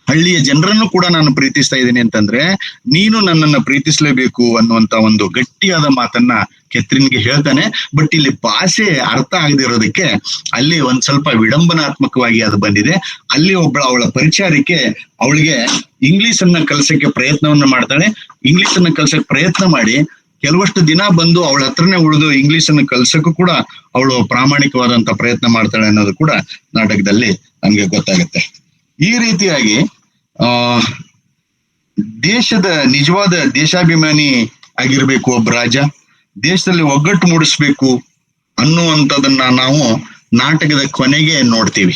Speaker 2: ಹಳ್ಳಿಯ ಜನರನ್ನು ಕೂಡ ನಾನು ಪ್ರೀತಿಸ್ತಾ ಇದ್ದೀನಿ ಅಂತಂದ್ರೆ ನೀನು ನನ್ನನ್ನ ಪ್ರೀತಿಸ್ಲೇಬೇಕು ಅನ್ನುವಂತ ಒಂದು ಗಟ್ಟಿಯಾದ ಮಾತನ್ನ ಕ್ಯಾಥರಿನ್ಗೆ ಹೇಳ್ತಾನೆ. ಬಟ್ ಇಲ್ಲಿ ಭಾಷೆ ಅರ್ಥ ಆಗದಿರೋದಕ್ಕೆ ಅಲ್ಲಿ ಒಂದ್ ಸ್ವಲ್ಪ ವಿಡಂಬನಾತ್ಮಕವಾಗಿ ಅದು ಬಂದಿದೆ. ಅಲ್ಲಿ ಅವಳ ಪರಿಚಾರಿಕೆ ಅವಳಿಗೆ ಇಂಗ್ಲಿಷ್ ಅನ್ನ ಕಲ್ಸಕ್ಕೆ ಪ್ರಯತ್ನವನ್ನ ಮಾಡ್ತಾಳೆ. ಇಂಗ್ಲಿಷ್ ಅನ್ನ ಕಲ್ಸಕ್ ಪ್ರಯತ್ನ ಮಾಡಿ ಕೆಲವಷ್ಟು ದಿನ ಬಂದು ಅವಳ ಹತ್ರನೇ ಉಳಿದು ಇಂಗ್ಲಿಷ್ ಅನ್ನು ಕಲ್ಸಕ್ಕೂ ಕೂಡ ಅವಳು ಪ್ರಾಮಾಣಿಕವಾದಂತ ಪ್ರಯತ್ನ ಮಾಡ್ತಾಳೆ ಅನ್ನೋದು ಕೂಡ ನಾಟಕದಲ್ಲಿ ನಮ್ಗೆ ಗೊತ್ತಾಗುತ್ತೆ. ಈ ರೀತಿಯಾಗಿ ದೇಶದ ನಿಜವಾದ ದೇಶಾಭಿಮಾನಿ ಆಗಿರ್ಬೇಕು ಒಬ್ಬ ರಾಜ, ದೇಶದಲ್ಲಿ ಒಗ್ಗಟ್ಟು ಮೂಡಿಸ್ಬೇಕು ಅನ್ನುವಂಥದ್ದನ್ನ ನಾವು ನಾಟಕದ ಕೊನೆಗೆ ನೋಡ್ತೀವಿ.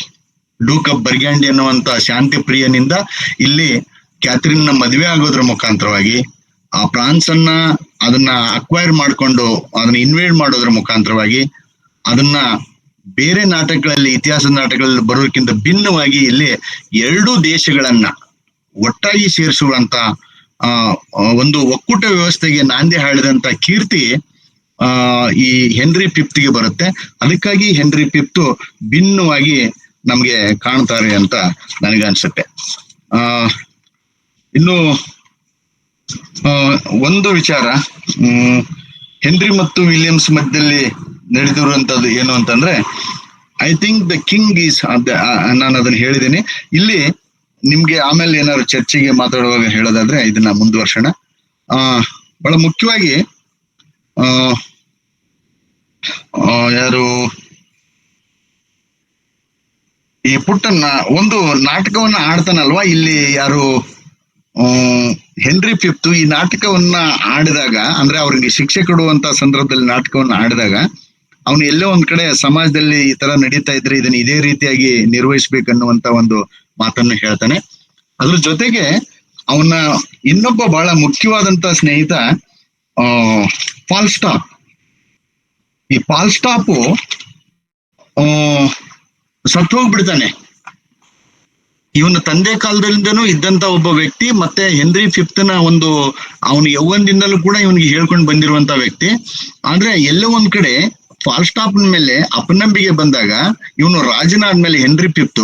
Speaker 2: ಡೂಕ್ ಆಫ್ ಬರ್ಗ್ಯಾಂಡಿ ಅನ್ನುವಂತ ಶಾಂತಿ ಪ್ರಿಯನಿಂದ ಇಲ್ಲಿ ಕ್ಯಾಥರಿನ್ ಮದುವೆ ಆಗೋದ್ರ ಮುಖಾಂತರವಾಗಿ ಆ ಫ್ರಾನ್ಸ್ ಅದನ್ನ ಅಕ್ವೈರ್ ಮಾಡ್ಕೊಂಡು ಅದನ್ನ ಇನ್ವೇಡ್ ಮಾಡೋದ್ರ ಮುಖಾಂತರವಾಗಿ ಅದನ್ನ ಬೇರೆ ನಾಟಕಗಳಲ್ಲಿ, ಇತಿಹಾಸದ ನಾಟಕಗಳಲ್ಲಿ ಬರೋದಕ್ಕಿಂತ ಭಿನ್ನವಾಗಿ ಇಲ್ಲಿ ಎರಡೂ ದೇಶಗಳನ್ನ ಒಟ್ಟಾಗಿ ಸೇರಿಸುವಂತ ಒಂದು ಒಕ್ಕೂಟ ವ್ಯವಸ್ಥೆಗೆ ನಾಂದಿ ಹಾಡಿದಂತ ಕೀರ್ತಿ ಈ ಹೆನ್ರಿ ಫಿಫ್ತ್ಗೆ ಬರುತ್ತೆ. ಅದಕ್ಕಾಗಿ ಹೆನ್ರಿ ಫಿಫ್ತ್ ಭಿನ್ನವಾಗಿ ನಮ್ಗೆ ಕಾಣ್ತಾರೆ ಅಂತ ನನಗೆ ಅನ್ಸುತ್ತೆ. ಇನ್ನು ಒಂದು ವಿಚಾರ, ಹೆನ್ರಿ ಮತ್ತು ವಿಲಿಯಮ್ಸ್ ಮಧ್ಯದಲ್ಲಿ ನಡೆದಿರುವಂತದ್ದು ಏನು ಅಂತಂದ್ರೆ, I think the king is, ನಾನು ಅದನ್ನ ಹೇಳಿದ್ದೀನಿ. ಇಲ್ಲಿ ನಿಮ್ಗೆ ಆಮೇಲೆ ಏನಾದ್ರು ಚರ್ಚೆಗೆ ಮಾತಾಡುವಾಗ ಹೇಳೋದಾದ್ರೆ ಇದನ್ನ ಮುಂದುವರ್ಸೋಣ. ಬಹಳ ಮುಖ್ಯವಾಗಿ ಯಾರು ಈ ಪುಟ್ಟನ್ನ ಒಂದು ನಾಟಕವನ್ನ ಆಡ್ತಾನಲ್ವಾ, ಇಲ್ಲಿ ಯಾರು ಹೆನ್ರಿ ಫಿಫ್ತ್ ಈ ನಾಟಕವನ್ನ ಆಡಿದಾಗ, ಅಂದ್ರೆ ಅವ್ರಿಗೆ ಶಿಕ್ಷೆ ಕೊಡುವಂತ ಸಂದರ್ಭದಲ್ಲಿ ನಾಟಕವನ್ನ ಆಡಿದಾಗ ಅವನು ಎಲ್ಲೋ ಒಂದ್ ಕಡೆ ಸಮಾಜದಲ್ಲಿ ಈ ತರ ನಡೀತಾ ಇದ್ರೆ ಇದನ್ನ ಇದೇ ರೀತಿಯಾಗಿ ನಿರ್ವಹಿಸ್ಬೇಕನ್ನುವಂತ ಒಂದು ಮಾತನ್ನು ಹೇಳ್ತಾನೆ. ಅದ್ರ ಜೊತೆಗೆ ಅವನ ಇನ್ನೊಬ್ಬ ಬಹಳ ಮುಖ್ಯವಾದಂತ ಸ್ನೇಹಿತ ಫಾಲ್ಸ್ಟಾಪ್. ಈ ಫಾಲ್ಸ್ಟಾಪು ಸತ್ತು ಹೋಗ್ಬಿಡ್ತಾನೆ. ಇವನ ತಂದೆ ಕಾಲದಿಂದನೂ ಇದ್ದಂತ ಒಬ್ಬ ವ್ಯಕ್ತಿ, ಮತ್ತೆ ಹೆನ್ರಿ ಫಿಫ್ತ್ನ ಒಂದು ಅವನು ಯೌವನದಿಂದಲೂ ಕೂಡ ಇವನಿಗೆ ಹೇಳ್ಕೊಂಡು ಬಂದಿರುವಂತ ವ್ಯಕ್ತಿ. ಆದ್ರೆ ಎಲ್ಲೋ ಒಂದ್ ಕಡೆ ಫಾಲ್ಸ್ಟಾಪ್ ಮೇಲೆ ಅಪನಂಬಿಕೆ ಬಂದಾಗ ಇವನು ರಾಜನಾದ್ಮೇಲೆ ಹೆನ್ರಿ ಫಿಫ್ತ್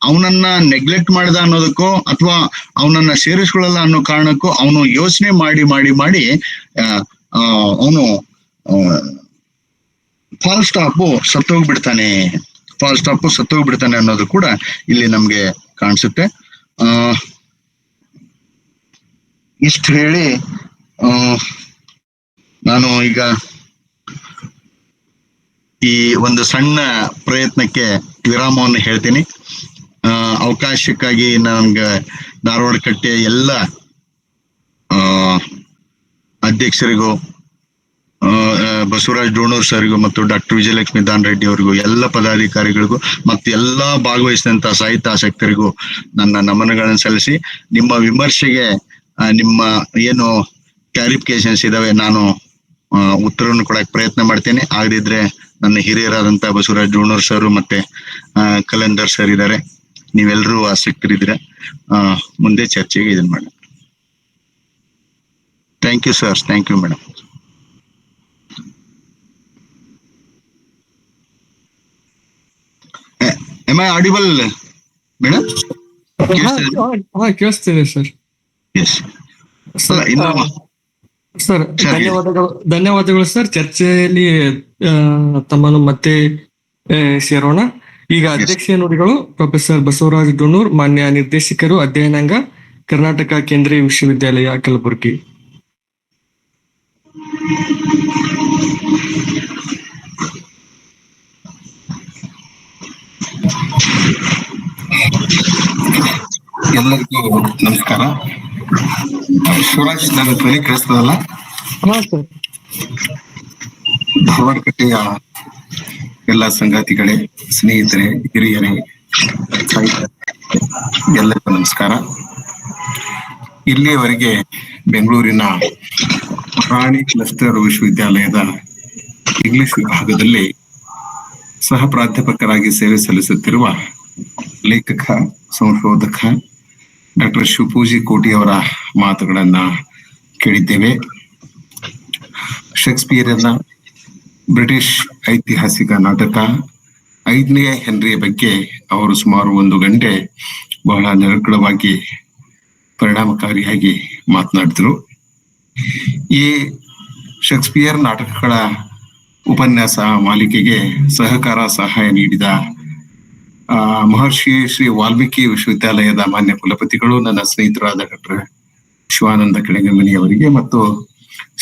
Speaker 2: ಅವನನ್ನ ನೆಗ್ಲೆಕ್ಟ್ ಮಾಡ್ದ ಅನ್ನೋದಕ್ಕೋ ಅಥವಾ ಅವನನ್ನ ಸೇರಿಸ್ಕೊಳ್ಳಲ್ಲ ಅನ್ನೋ ಕಾರಣಕ್ಕೂ ಅವನು ಯೋಚನೆ ಮಾಡಿ ಮಾಡಿ ಮಾಡಿ ಅವನು ಫಾಲ್ಸ್ಟಾಪ್ ಸತ್ತೋಗ್ಬಿಡ್ತಾನೆ ಅನ್ನೋದು ಕೂಡ ಇಲ್ಲಿ ನಮ್ಗೆ ಕಾಣಿಸುತ್ತೆ. ಇಷ್ಟು ಹೇಳಿ ಆ, ನಾನು ಈಗ ಈ ಒಂದು ಸಣ್ಣ ಪ್ರಯತ್ನಕ್ಕೆ ವಿರಾಮವನ್ನು ಹೇಳ್ತೀನಿ. ಅವಕಾಶಕ್ಕಾಗಿ ನನ್ಗೆ ಧಾರವಾಡ ಕಟ್ಟೆಯ ಎಲ್ಲ ಅಧ್ಯಕ್ಷರಿಗೂ, ಬಸವರಾಜ್ ಡೋಣೂರ್ ಸರ್ಗೂ ಮತ್ತು ಡಾಕ್ಟರ್ ವಿಜಯಲಕ್ಷ್ಮಿ ದಾನ್ ರೆಡ್ಡಿ ಅವರಿಗೂ, ಎಲ್ಲ ಪದಾಧಿಕಾರಿಗಳಿಗೂ ಮತ್ತು ಎಲ್ಲಾ ಭಾಗವಹಿಸಿದಂತ ಸಾಹಿತ್ಯಾಸಕ್ತರಿಗೂ ನನ್ನ ನಮನಗಳನ್ನು ಸಲ್ಲಿಸಿ, ನಿಮ್ಮ ವಿಮರ್ಶೆಗೆ ನಿಮ್ಮ ಏನು ಕ್ಲಾರಿಫಿಕೇಶನ್ಸ್ ಇದಾವೆ ನಾನು ಉತ್ತರವನ್ನು ಕೊಡಕ್ ಪ್ರಯತ್ನ ಮಾಡ್ತೇನೆ. ಆಗದಿದ್ರೆ ನನ್ನ ಹಿರಿಯರಾದಂತ ಬಸವರಾಜ್ ಡೋಣೂರ್ ಸರ್ ಮತ್ತೆ ಕಲಂದರ್ ಸರ್ ಇದ್ದಾರೆ, ನೀವೆಲ್ಲರೂ ಆಸಕ್ತರಿದ್ದೀರ. ಮುಂದೆ ಚರ್ಚೆಗೆ ಇದನ್ನ ಮಾಡಿ. Thank you sir. Thank you madam. Am I audible, madam?
Speaker 3: ಕೇಳಿಸ್ತಿದೆ ಸರ್.
Speaker 2: Yes.
Speaker 3: ಸರ್ ಧನ್ಯವಾದಗಳು ಸರ್. ಚರ್ಚೆಯಲ್ಲಿ ತಮ್ಮನ್ನು ಮತ್ತೆ ಸೇರೋಣ. ಈಗ ಅಧ್ಯಕ್ಷೀಯ ನುಡಿಗಳು ಪ್ರೊಫೆಸರ್ ಬಸವರಾಜ್ ಡೋಣೂರ್, ಮಾನ್ಯ ನಿರ್ದೇಶಕರು, ಅಧ್ಯಯನಾಂಗ, ಕರ್ನಾಟಕ ಕೇಂದ್ರೀಯ ವಿಶ್ವವಿದ್ಯಾಲಯ ಕಲಬುರಗಿ.
Speaker 4: ಎಲ್ಲರಿಗೂ ನಮಸ್ಕಾರ. ಶಿವರಾಜ್, ನನ್ನ ಧ್ವನಿ ಕೇಳಿಸ್ತದಲ್ಲ? ಧಾರವಾಡಕಟ್ಟೆಯ ಎಲ್ಲ ಸಂಗಾತಿಗಳೇ, ಸ್ನೇಹಿತರೆ, ಹಿರಿಯರೇ, ಎಲ್ಲರಿಗೂ ನಮಸ್ಕಾರ. ಇಲ್ಲಿಯವರೆಗೆ ಬೆಂಗಳೂರಿನ ಪ್ರಾಣಿ ಕ್ಲಸ್ಟರ್ ವಿಶ್ವವಿದ್ಯಾಲಯದ ಇಂಗ್ಲಿಷ್ ವಿಭಾಗದಲ್ಲಿ ಸಹ ಪ್ರಾಧ್ಯಾಪಕರಾಗಿ ಸೇವೆ ಸಲ್ಲಿಸುತ್ತಿರುವ ಲೇಖಕ, ಸಂಶೋಧಕ ಡಾಕ್ಟರ್ ಶಿವಪೂಜಿ ಕೋಟಿ ಅವರ ಮಾತುಗಳನ್ನ ಕೇಳಿದ್ದೇವೆ. ಶೇಕ್ಸ್ಪಿಯರ್ನ ಬ್ರಿಟಿಷ್ ಐತಿಹಾಸಿಕ ನಾಟಕ 5ನೇ ಹೆನ್ರಿಯ ಬಗ್ಗೆ ಅವರು ಸುಮಾರು 1 ಗಂಟೆ ಬಹಳ ನಿರರ್ಗಳವಾಗಿ ಪರಿಣಾಮಕಾರಿಯಾಗಿ ಮಾತನಾಡಿದ್ರು. ಈ ಶೇಕ್ಸ್ಪಿಯರ್ ನಾಟಕಗಳ ಉಪನ್ಯಾಸ ಮಾಲಿಕೆಗೆ ಸಹಾಯ ನೀಡಿದ ಮಹರ್ಷಿ ಶ್ರೀ ವಾಲ್ಮೀಕಿ ವಿಶ್ವವಿದ್ಯಾಲಯದ ಮಾನ್ಯ ಕುಲಪತಿಗಳು, ನನ್ನ ಸ್ನೇಹಿತರಾದ ಡಾಕ್ಟರ್ ಶಿವಾನಂದ ಕೆಳಗಮನಿ ಅವರಿಗೆ ಮತ್ತು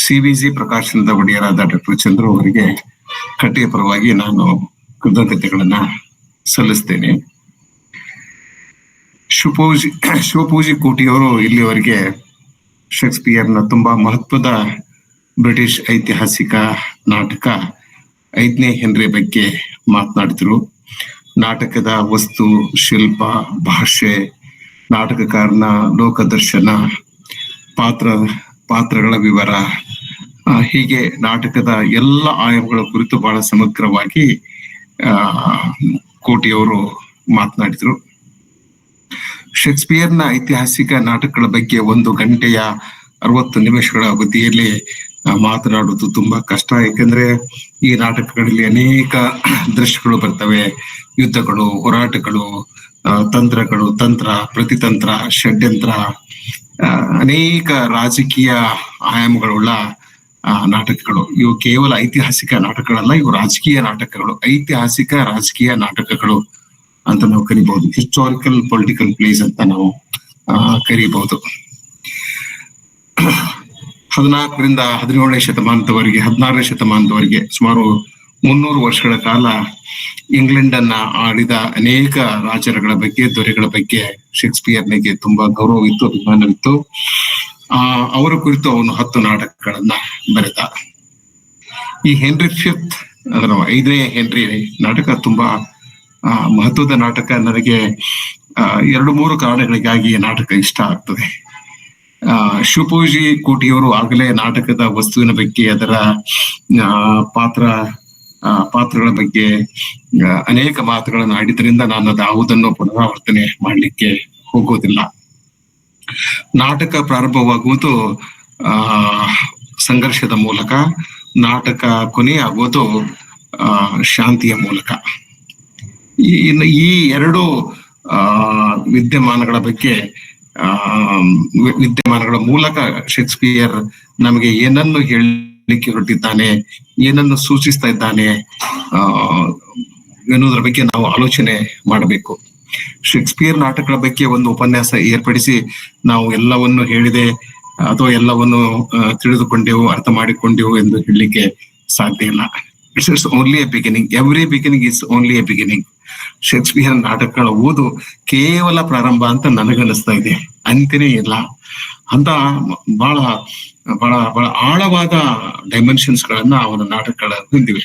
Speaker 4: CVG ಪ್ರಕಾಶನದ ಒಡೆಯರಾದ ಡಾಕ್ಟರ್ ಚಂದ್ರು ಅವರಿಗೆ ಕಟ್ಟೆಯ ಪರವಾಗಿ ನಾನು ಕೃತಜ್ಞತೆಗಳನ್ನ ಸಲ್ಲಿಸ್ತೇನೆ. ಶಿವಪೂಜಿ ಕೋಟಿಯವರು ಇಲ್ಲಿಯವರೆಗೆ ಶೇಕ್ಸ್ಪಿಯರ್ನ ತುಂಬಾ ಮಹತ್ವದ ಬ್ರಿಟಿಷ್ ಐತಿಹಾಸಿಕ ನಾಟಕ 5ನೇ ಹೆನ್ರಿ ಬಗ್ಗೆ ಮಾತನಾಡಿದ್ರು. ನಾಟಕದ ವಸ್ತು, ಶಿಲ್ಪ, ಭಾಷೆ, ನಾಟಕಕಾರನ ಲೋಕದರ್ಶನ, ಪಾತ್ರಗಳ ವಿವರ, ಹೀಗೆ ನಾಟಕದ ಎಲ್ಲ ಆಯಾಮಗಳ ಕುರಿತು ಬಹಳ ಸಮಗ್ರವಾಗಿ ಕೋಟಿಯವರು ಮಾತನಾಡಿದ್ರು. ಶೇಕ್ಸ್ಪಿಯರ್ನ ಐತಿಹಾಸಿಕ ನಾಟಕಗಳ ಬಗ್ಗೆ 1 ಗಂಟೆಯ 60 ನಿಮಿಷಗಳ ಅವಧಿಯಲ್ಲಿ ಮಾತನಾಡುವುದು ತುಂಬಾ ಕಷ್ಟ. ಯಾಕಂದ್ರೆ ಈ ನಾಟಕಗಳಲ್ಲಿ ಅನೇಕ ದೃಶ್ಯಗಳು ಬರ್ತವೆ. ಯುದ್ಧಗಳು, ಹೋರಾಟಗಳು, ತಂತ್ರ, ಪ್ರತಿತಂತ್ರ, ಷಡ್ಯಂತ್ರ, ಅನೇಕ ರಾಜಕೀಯ ಆಯಾಮಗಳುಳ್ಳ ನಾಟಕಗಳು. ಇವು ಕೇವಲ ಐತಿಹಾಸಿಕ ನಾಟಕಗಳಲ್ಲ, ಇವು ರಾಜಕೀಯ ನಾಟಕಗಳು, ಐತಿಹಾಸಿಕ ರಾಜಕೀಯ ನಾಟಕಗಳು ಅಂತ ನಾವು ಕರಿಬಹುದು. ಹಿಸ್ಟಾರಿಕಲ್ ಪೊಲಿಟಿಕಲ್ ಪ್ಲೇಸ್ ಅಂತ ನಾವು ಕರಿಬಹುದು. 14ರಿಂದ 17ನೇ ಶತಮಾನದವರೆಗೆ, 16ನೇ ಶತಮಾನದವರೆಗೆ ಸುಮಾರು 300 ವರ್ಷಗಳ ಕಾಲ ಇಂಗ್ಲೆಂಡ್ ಅನ್ನ ಆಳಿದ ಅನೇಕ ರಾಜರುಗಳ ಬಗ್ಗೆ, ದೊರೆಗಳ ಬಗ್ಗೆ ಶೇಕ್ಸ್ಪಿಯರ್ನಿಗೆ ತುಂಬಾ ಗೌರವವಿತ್ತು, ಅಭಿಮಾನವಿತ್ತು. ಅವರ ಕುರಿತು ಅವನು 10 ನಾಟಕಗಳನ್ನ ಬರೆದ. ಈ ಹೆನ್ರಿ ಫಿಫ್ತ್ ಅದರ 5ನೇ ಹೆನ್ರಿ ನಾಟಕ ತುಂಬಾ ಮಹತ್ವದ ನಾಟಕ. ನನಗೆ 2-3 ಕಾರಣಗಳಿಗಾಗಿ ಈ ನಾಟಕ ಇಷ್ಟ ಆಗ್ತದೆ. ಶಿವಪೂಜಿ ಕೋಟಿಯವರು ಆಗಲೇ ನಾಟಕದ ವಸ್ತುವಿನ ಬಗ್ಗೆ, ಅದರ ಪಾತ್ರಗಳ ಬಗ್ಗೆ ಅನೇಕ ಮಾತುಗಳನ್ನು ಆಡಿದ್ರಿಂದ ನಾನು ಅದು ಯಾವುದನ್ನು ಪುನರಾವರ್ತನೆ ಮಾಡ್ಲಿಕ್ಕೆ ಹೋಗೋದಿಲ್ಲ. ನಾಟಕ ಪ್ರಾರಂಭವಾಗುವುದು ಸಂಘರ್ಷದ ಮೂಲಕ, ನಾಟಕ ಕೊನೆಯಾಗುವುದು ಶಾಂತಿಯ ಮೂಲಕ. ಈ 2 ವಿದ್ಯಮಾನಗಳ ಮೂಲಕ ಶೇಕ್ಸ್ಪಿಯರ್ ನಮಗೆ ಏನನ್ನು ಹೇಳಲಿಕ್ಕೆ ಹೊರಟಿದ್ದಾನೆ, ಏನನ್ನು ಸೂಚಿಸ್ತಾ ಇದ್ದಾನೆ ಎನ್ನುವುದರ ಬಗ್ಗೆ ನಾವು ಆಲೋಚನೆ ಮಾಡಬೇಕು. ಶೇಕ್ಸ್ಪಿಯರ್ ನಾಟಕಗಳ ಬಗ್ಗೆ ಒಂದು ಉಪನ್ಯಾಸ ಏರ್ಪಡಿಸಿ ನಾವು ಎಲ್ಲವನ್ನು ಹೇಳಿದೆ ಅಥವಾ ಎಲ್ಲವನ್ನು ತಿಳಿದುಕೊಂಡೆವು, ಅರ್ಥ ಮಾಡಿಕೊಂಡೆವು ಎಂದು ಹೇಳಲಿಕ್ಕೆ ಸಾಧ್ಯ ಇಲ್ಲ. It's only A beginning. Every beginning is only A beginning. Shakespeare ನಾಟಕಗಳ ಓದು ಕೇವಲ ಪ್ರಾರಂಭ ಅಂತ ನನಗನ್ನಿಸ್ತಾ ಇದೆ, ಅಂತ್ಯನೇ ಇಲ್ಲ. ಅಂತ ಬಹಳ ಬಹಳ ಬಹಳ ಆಳವಾದ ಡೈಮೆನ್ಷನ್ಸ್ ಗಳನ್ನ ಅವನ ನಾಟಕಗಳ ಹೊಂದಿವೆ.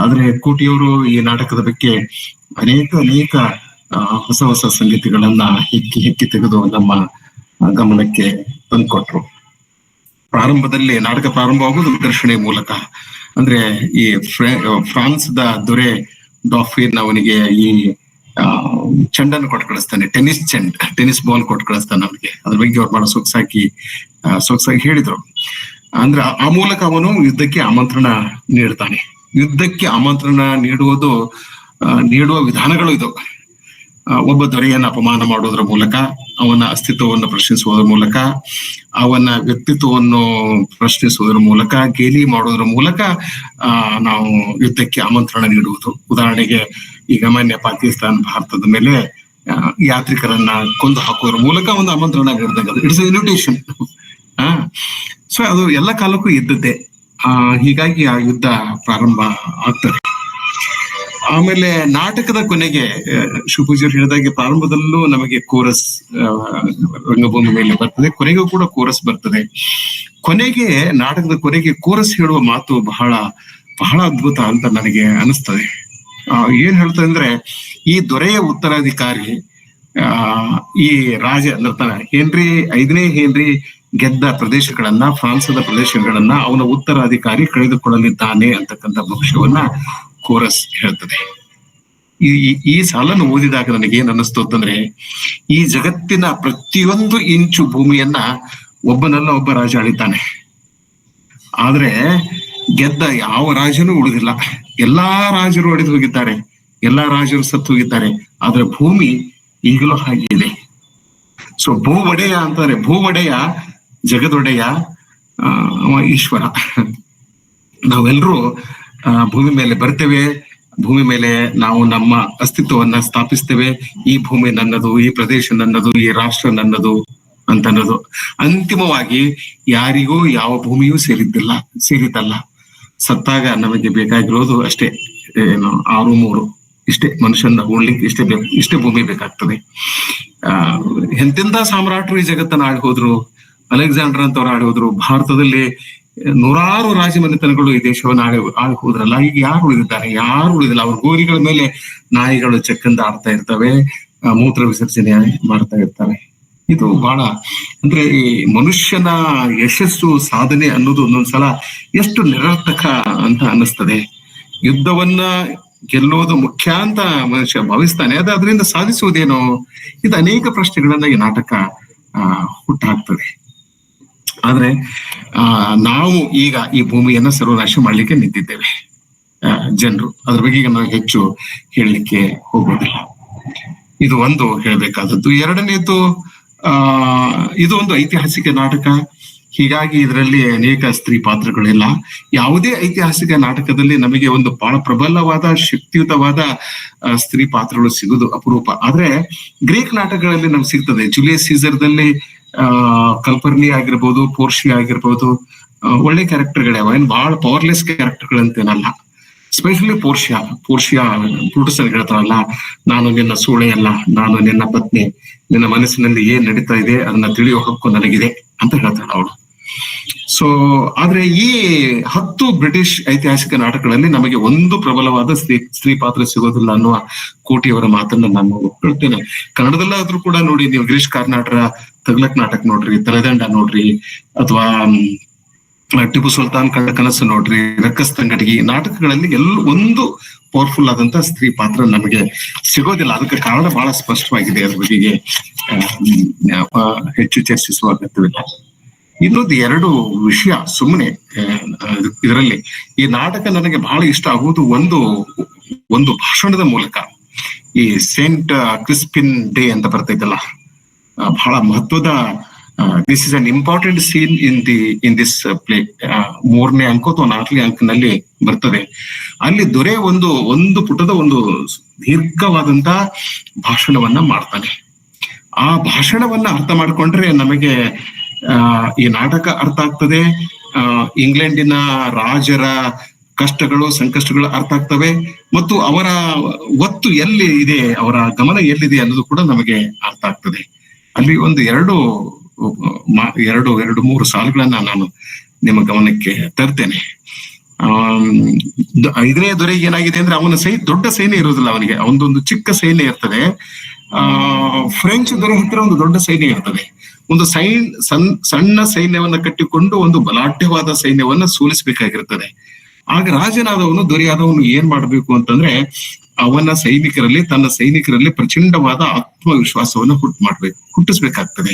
Speaker 4: ಆದ್ರೆ ಕೋಟಿಯವರು ಈ ನಾಟಕದ ಬಗ್ಗೆ ಅನೇಕ ಹೊಸ ಹೊಸ ಸಂಗತಿಗಳನ್ನ ಹೆಕ್ಕಿ ತೆಗೆದು ನಮ್ಮ ಗಮನಕ್ಕೆ ತಂದುಕೊಟ್ರು. ಪ್ರಾರಂಭದಲ್ಲಿ ನಾಟಕ ಪ್ರಾರಂಭವಾಗುವುದು ಘರ್ಷಣೆ ಮೂಲಕ. ಅಂದ್ರೆ ಈ ಫ್ರಾನ್ಸ್ದ ದೊರೆ ಡಾಫಿನ್ ಅವನಿಗೆ ಈ ಚೆಂಡನ್ನು ಕೊಟ್ಟು ಕಳಿಸ್ತಾನೆ, ಟೆನ್ನಿಸ್ ಬಾಲ್ ಕೊಟ್ಟು ಕಳಿಸ್ತಾನೆ ಅವನಿಗೆ. ಅದ್ರ ಬಗ್ಗೆ ಅವ್ರು ಬಹಳ ಸೊಗಸಾಗಿ ಹೇಳಿದ್ರು. ಅಂದ್ರೆ ಆ ಮೂಲಕ ಅವನು ಯುದ್ಧಕ್ಕೆ ಆಮಂತ್ರಣ ನೀಡ್ತಾನೆ. ಯುದ್ಧಕ್ಕೆ ಆಮಂತ್ರಣ ನೀಡುವ ವಿಧಾನಗಳು ಇದು. ಒಬ್ಬ ದೊರೆಯನ್ನು ಅಪಮಾನ ಮಾಡೋದ್ರ ಮೂಲಕ, ಅವನ ಅಸ್ತಿತ್ವವನ್ನು ಪ್ರಶ್ನಿಸುವುದರ ಮೂಲಕ, ಅವನ ವ್ಯಕ್ತಿತ್ವವನ್ನು ಪ್ರಶ್ನಿಸುವುದರ ಮೂಲಕ, ಗೇಲಿ ಮಾಡೋದ್ರ ಮೂಲಕ ನಾವು ಯುದ್ಧಕ್ಕೆ ಆಮಂತ್ರಣ ನೀಡುವುದು. ಉದಾಹರಣೆಗೆ ಈಗ ಮಾನ್ಯ ಪಾಕಿಸ್ತಾನ ಭಾರತದ ಮೇಲೆ ಯಾತ್ರಿಕರನ್ನ ಕೊಂದು ಹಾಕುವುದರ ಮೂಲಕ ಒಂದು ಆಮಂತ್ರಣ ನೀಡಿದಾಗ ಇಟ್ಸ್ ಇನ್ವಿಟೇಷನ್. ಸೊ ಅದು ಎಲ್ಲ ಕಾಲಕ್ಕೂ ಇದ್ದದ್ದೇ. ಹೀಗಾಗಿ ಆ ಯುದ್ಧ ಪ್ರಾರಂಭ ಆಗ್ತದೆ. ಆಮೇಲೆ ನಾಟಕದ ಕೊನೆಗೆ ಶಿವಪೂಜಾರಿ ಹೇಳಿದಾಗೆ ಪ್ರಾರಂಭದಲ್ಲೂ ನಮಗೆ ಕೋರಸ್ ರಂಗಭೂಮಿ ಮೇಲೆ ಬರ್ತದೆ, ಕೊನೆಗೂ ಕೂಡ ಕೋರಸ್ ಬರ್ತದೆ. ನಾಟಕದ ಕೊನೆಗೆ ಕೋರಸ್ ಹೇಳುವ ಮಾತು ಬಹಳ ಬಹಳ ಅದ್ಭುತ ಅಂತ ನನಗೆ ಅನಿಸ್ತದೆ. ಏನ್ ಹೇಳ್ತದೆ ಅಂದ್ರೆ, ಈ ದೊರೆಯ ಉತ್ತರಾಧಿಕಾರಿ ಈ ರಾಜ ಐದನೇ ಹೆನ್ರಿ ಗೆದ್ದ ಪ್ರದೇಶಗಳನ್ನ, ಫ್ರಾನ್ಸದ ಪ್ರದೇಶಗಳನ್ನ ಅವನ ಉತ್ತರಾಧಿಕಾರಿ ಕಳೆದುಕೊಳ್ಳಲಿದ್ದಾನೆ ಅಂತಕ್ಕಂಥ ಭವಿಷ್ಯವನ್ನ ಕೋರಸ್ ಹೇಳ್ತದೆ. ಈ ಸಾಲನ್ನು ಓದಿದಾಗ ನನಗೆ ಏನ್ ಅನ್ನಿಸ್ತು ಅಂತಂದ್ರೆ, ಈ ಜಗತ್ತಿನ ಪ್ರತಿಯೊಂದು ಇಂಚು ಭೂಮಿಯನ್ನ ಒಬ್ಬನಲ್ಲ ಒಬ್ಬ ರಾಜ ಆಳಿದ್ದಾನೆ. ಆದ್ರೆ ಗೆದ್ದ ಯಾವ ರಾಜನೂ ಉಳಿದಿಲ್ಲ. ಎಲ್ಲಾ ರಾಜರು ಒಡೆದು ಹೋಗಿದ್ದಾರೆ, ಎಲ್ಲಾ ರಾಜರು ಸತ್ತು ಹೋಗಿದ್ದಾರೆ. ಆದ್ರೆ ಭೂಮಿ ಈಗಲೂ ಹಾಗೆ ಇದೆ. ಸೊ ಭೂ ಒಡೆಯ ಜಗದೊಡೆಯ ಈಶ್ವರ. ನಾವೆಲ್ಲರೂ ಭೂಮಿ ಮೇಲೆ ಬರ್ತೇವೆ, ಭೂಮಿ ಮೇಲೆ ನಾವು ನಮ್ಮ ಅಸ್ತಿತ್ವವನ್ನ ಸ್ಥಾಪಿಸ್ತೇವೆ. ಈ ಭೂಮಿ ನನ್ನದು, ಈ ಪ್ರದೇಶ ನನ್ನದು, ಈ ರಾಷ್ಟ್ರ ನನ್ನದು ಅಂತನ್ನೋದು. ಅಂತಿಮವಾಗಿ ಯಾರಿಗೂ ಯಾವ ಭೂಮಿಯೂ ಸೇರಿದ್ದಲ್ಲ. ಸತ್ತಾಗ ನಮಗೆ ಬೇಕಾಗಿರೋದು ಅಷ್ಟೇ, 6-3 ಇಷ್ಟೇ. ಮನುಷ್ಯನ ಉಳ್ಲಿಕ್ಕೆ ಇಷ್ಟೇ ಭೂಮಿ ಬೇಕಾಗ್ತದೆ. ಎಂತೆಂಥ ಸಾಮ್ರಾಟರು ಈ ಜಗತ್ತನ್ನ ಆಳಿ ಹೋದ್ರು. ಅಲೆಕ್ಸಾಂಡರ್ ಅಂತವ್ರು ಆಳಿ ಹೋದ್ರು. ಭಾರತದಲ್ಲಿ ನೂರಾರು ರಾಜಮನೆತನಗಳು ಈ ದೇಶವನ್ನ ಆಳಿ ಹೋದ್ರಲ್ಲ. ಈಗ ಯಾರು ಉಳಿದಿಲ್ಲ. ಅವ್ರ ಗೋರಿಗಳ ಮೇಲೆ ನಾಯಿಗಳು ಚಕ್ಕಂದ ಆಡ್ತಾ ಇರ್ತವೆ, ಮೂತ್ರ ವಿಸರ್ಜನೆ ಮಾಡ್ತಾ ಇರ್ತಾರೆ. ಇದು ಬಹಳ ಅಂದ್ರೆ ಈ ಮನುಷ್ಯನ ಯಶಸ್ಸು, ಸಾಧನೆ ಅನ್ನೋದು ಒಂದೊಂದ್ಸಲ ಎಷ್ಟು ನಿರರ್ಥಕ ಅಂತ ಅನ್ನಿಸ್ತದೆ. ಯುದ್ಧವನ್ನ ಗೆಲ್ಲೋದು ಮುಖ್ಯ ಅಂತ ಮನುಷ್ಯ ಭಾವಿಸ್ತಾನೆ, ಅದರಿಂದ ಸಾಧಿಸುವುದೇನೋ? ಇದು ಅನೇಕ ಪ್ರಶ್ನೆಗಳನ್ನ ಈ ನಾಟಕ ಹುಟ್ಟಾಕ್ತದೆ. ಆದ್ರೆ ನಾವು ಈಗ ಈ ಭೂಮಿಯನ್ನ ಸರ್ವನಾಶ ಮಾಡ್ಲಿಕ್ಕೆ ನಿಂತಿದ್ದೇವೆ ಜನರು. ಅದ್ರ ಬಗ್ಗೆ ಈಗ ನಾವು ಹೆಚ್ಚು ಹೇಳಲಿಕ್ಕೆ ಹೋಗೋದಿಲ್ಲ. ಇದು ಒಂದು ಹೇಳ್ಬೇಕಾದದ್ದು. ಎರಡನೇದು, ಇದು ಒಂದು ಐತಿಹಾಸಿಕ ನಾಟಕ. ಹೀಗಾಗಿ ಇದರಲ್ಲಿ ಅನೇಕ ಸ್ತ್ರೀ ಪಾತ್ರಗಳಿಲ್ಲ. ಯಾವುದೇ ಐತಿಹಾಸಿಕ ನಾಟಕದಲ್ಲಿ ನಮಗೆ ಒಂದು ಬಹಳ ಪ್ರಬಲವಾದ, ಶಕ್ತಿಯುತವಾದ ಸ್ತ್ರೀ ಪಾತ್ರಗಳು ಸಿಗುದು ಅಪರೂಪ. ಆದ್ರೆ ಗ್ರೀಕ್ ನಾಟಕಗಳಲ್ಲಿ ನಮ್ಗೆ ಸಿಗ್ತದೆ. ಜೂಲಿಯಸ್ ಸೀಸರ್ದಲ್ಲಿ ಕಲ್ಪರ್ನಿ ಆಗಿರ್ಬೋದು, ಪೋರ್ಷಿಯಾ ಆಗಿರ್ಬೋದು, ಒಳ್ಳೆ ಕ್ಯಾರೆಕ್ಟರ್ಗಳೇ. ಏನ್ ಬಹಳ ಪವರ್ಲೆಸ್ ಕ್ಯಾರೆಕ್ಟರ್ಗಳಂತೇನಲ್ಲ. ಸ್ಪೆಷಲಿ ಪೋರ್ಷಿಯಾ ಬ್ರೂಟಸ್ ಅಲ್ಲಿ ಹೇಳ್ತಾರಲ್ಲ, ನಾನು ನಿನ್ನ ಸೂಳೆ ಅಲ್ಲ, ನಾನು ನಿನ್ನ ಪತ್ನಿ, ನಿನ್ನ ಮನಸ್ಸಿನಲ್ಲಿ ಏನ್ ನಡೀತಾ ಇದೆ ಅದನ್ನ ತಿಳಿಯೋ ಹಕ್ಕು ನನಗಿದೆ ಅಂತ ಹೇಳ್ತಾಳೆ ಅವಳು. ಸೊ ಆದ್ರೆ ಈ 10 ಬ್ರಿಟಿಷ್ ಐತಿಹಾಸಿಕ ನಾಟಕಗಳಲ್ಲಿ ನಮಗೆ ಒಂದು ಪ್ರಬಲವಾದ ಸ್ತ್ರೀ ಪಾತ್ರ ಸಿಗೋದಿಲ್ಲ ಅನ್ನುವ ಕೋಟಿಯವರ ಮಾತನ್ನ ನಾನು ಒಪ್ಕೊಳ್ತೇನೆ. ಕನ್ನಡದಲ್ಲಾದ್ರೂ ಕೂಡ ನೋಡಿ, ನೀವು ಗಿರೀಶ್ ಕಾರ್ನಾಡ್ರ ತಗ್ಲಕ್ ನಾಟಕ ನೋಡ್ರಿ, ತಲೆದಂಡ ನೋಡ್ರಿ, ಅಥವಾ ಟಿಪ್ಪು ಸುಲ್ತಾನ್ ಕಂಡ ಕನಸು ನೋಡ್ರಿ, ರಕ್ಕಸ್ ತಂಗಡಿಗೆ ನಾಟಕಗಳಲ್ಲಿ ಒಂದು ಪವರ್ಫುಲ್ ಆದಂತ ಸ್ತ್ರೀ ಪಾತ್ರ ನಮಗೆ ಸಿಗೋದಿಲ್ಲ. ಅದಕ್ಕೆ ಕಾರಣ ಬಹಳ ಸ್ಪಷ್ಟವಾಗಿದೆ. ಅದ್ರ ಬಗೆಗೆ ಹೆಚ್ಚು ಚರ್ಚಿಸುವ ಅಗತ್ಯವಿಲ್ಲ. ಇನ್ನೊಂದು 2 ವಿಷಯ ಸುಮ್ಮನೆ ಇದರಲ್ಲಿ. ಈ ನಾಟಕ ನನಗೆ ಬಹಳ ಇಷ್ಟ ಆಗುವುದು ಒಂದು ಭಾಷಣದ ಮೂಲಕ. ಈ ಸೇಂಟ್ ಕ್ರಿಸ್ಪಿನ್ ಡೇ ಅಂತ ಬರ್ತೈತಲ್ಲ, ಬಹಳ ಮಹತ್ವದ, this is an important seen in this play. 3ನೇ ಅಂಕ ಅಥವಾ 4ನೇ ಅಂಕನಲ್ಲಿ ಬರ್ತದೆ. ಅಲ್ಲಿ ದೊರೆ ಒಂದು ಪುಟದ ಒಂದು ದೀರ್ಘವಾದಂತ ಭಾಷಣವನ್ನ ಮಾಡ್ತಾನೆ. ಆ ಭಾಷಣವನ್ನ ಅರ್ಥ ಮಾಡ್ಕೊಂಡ್ರೆ ನಮಗೆ ಈ ನಾಟಕ ಅರ್ಥ ಆಗ್ತದೆ. ಇಂಗ್ಲೆಂಡಿನ ರಾಜರ ಕಷ್ಟಗಳು ಸಂಕಷ್ಟಗಳು ಅರ್ಥ ಆಗ್ತವೆ, ಮತ್ತು ಅವರ ಒತ್ತು ಎಲ್ಲಿ ಇದೆ, ಅವರ ಗಮನ ಎಲ್ಲಿದೆ ಅನ್ನೋದು ಕೂಡ ನಮಗೆ ಅರ್ಥ ಆಗ್ತದೆ. ಅಲ್ಲಿ ಒಂದು ಎರಡು ಮೂರು ಸಾಲುಗಳನ್ನ ನಾನು ನಿಮ್ಮ ಗಮನಕ್ಕೆ ತರ್ತೇನೆ. 5ನೇ ದೊರೆಗೆ ಏನಾಗಿದೆ ಅಂದ್ರೆ, ಅವನ ದೊಡ್ಡ ಸೈನ್ಯ ಇರೋದಿಲ್ಲ ಅವನಿಗೆ, ಅವನದೊಂದು ಚಿಕ್ಕ ಸೈನ್ಯ ಇರ್ತದೆ. ಫ್ರೆಂಚ್ ದೊರೆ ಹತ್ತಿರ ಒಂದು ದೊಡ್ಡ ಸೈನ್ಯ ಇರ್ತದೆ. ಒಂದು ಸಣ್ಣ ಸೈನ್ಯವನ್ನ ಕಟ್ಟಿಕೊಂಡು ಒಂದು ಬಲಾಢ್ಯವಾದ ಸೈನ್ಯವನ್ನ ಸೋಲಿಸಬೇಕಾಗಿರ್ತದೆ. ಆಗ ರಾಜನಾದವನು, ದೊರೆಯಾದವನು ಏನ್ ಮಾಡ್ಬೇಕು ಅಂತಂದ್ರೆ, ತನ್ನ ಸೈನಿಕರಲ್ಲಿ ಪ್ರಚಂಡವಾದ ಆತ್ಮವಿಶ್ವಾಸವನ್ನ ಹುಟ್ಟಿಸ್ಬೇಕಾಗ್ತದೆ.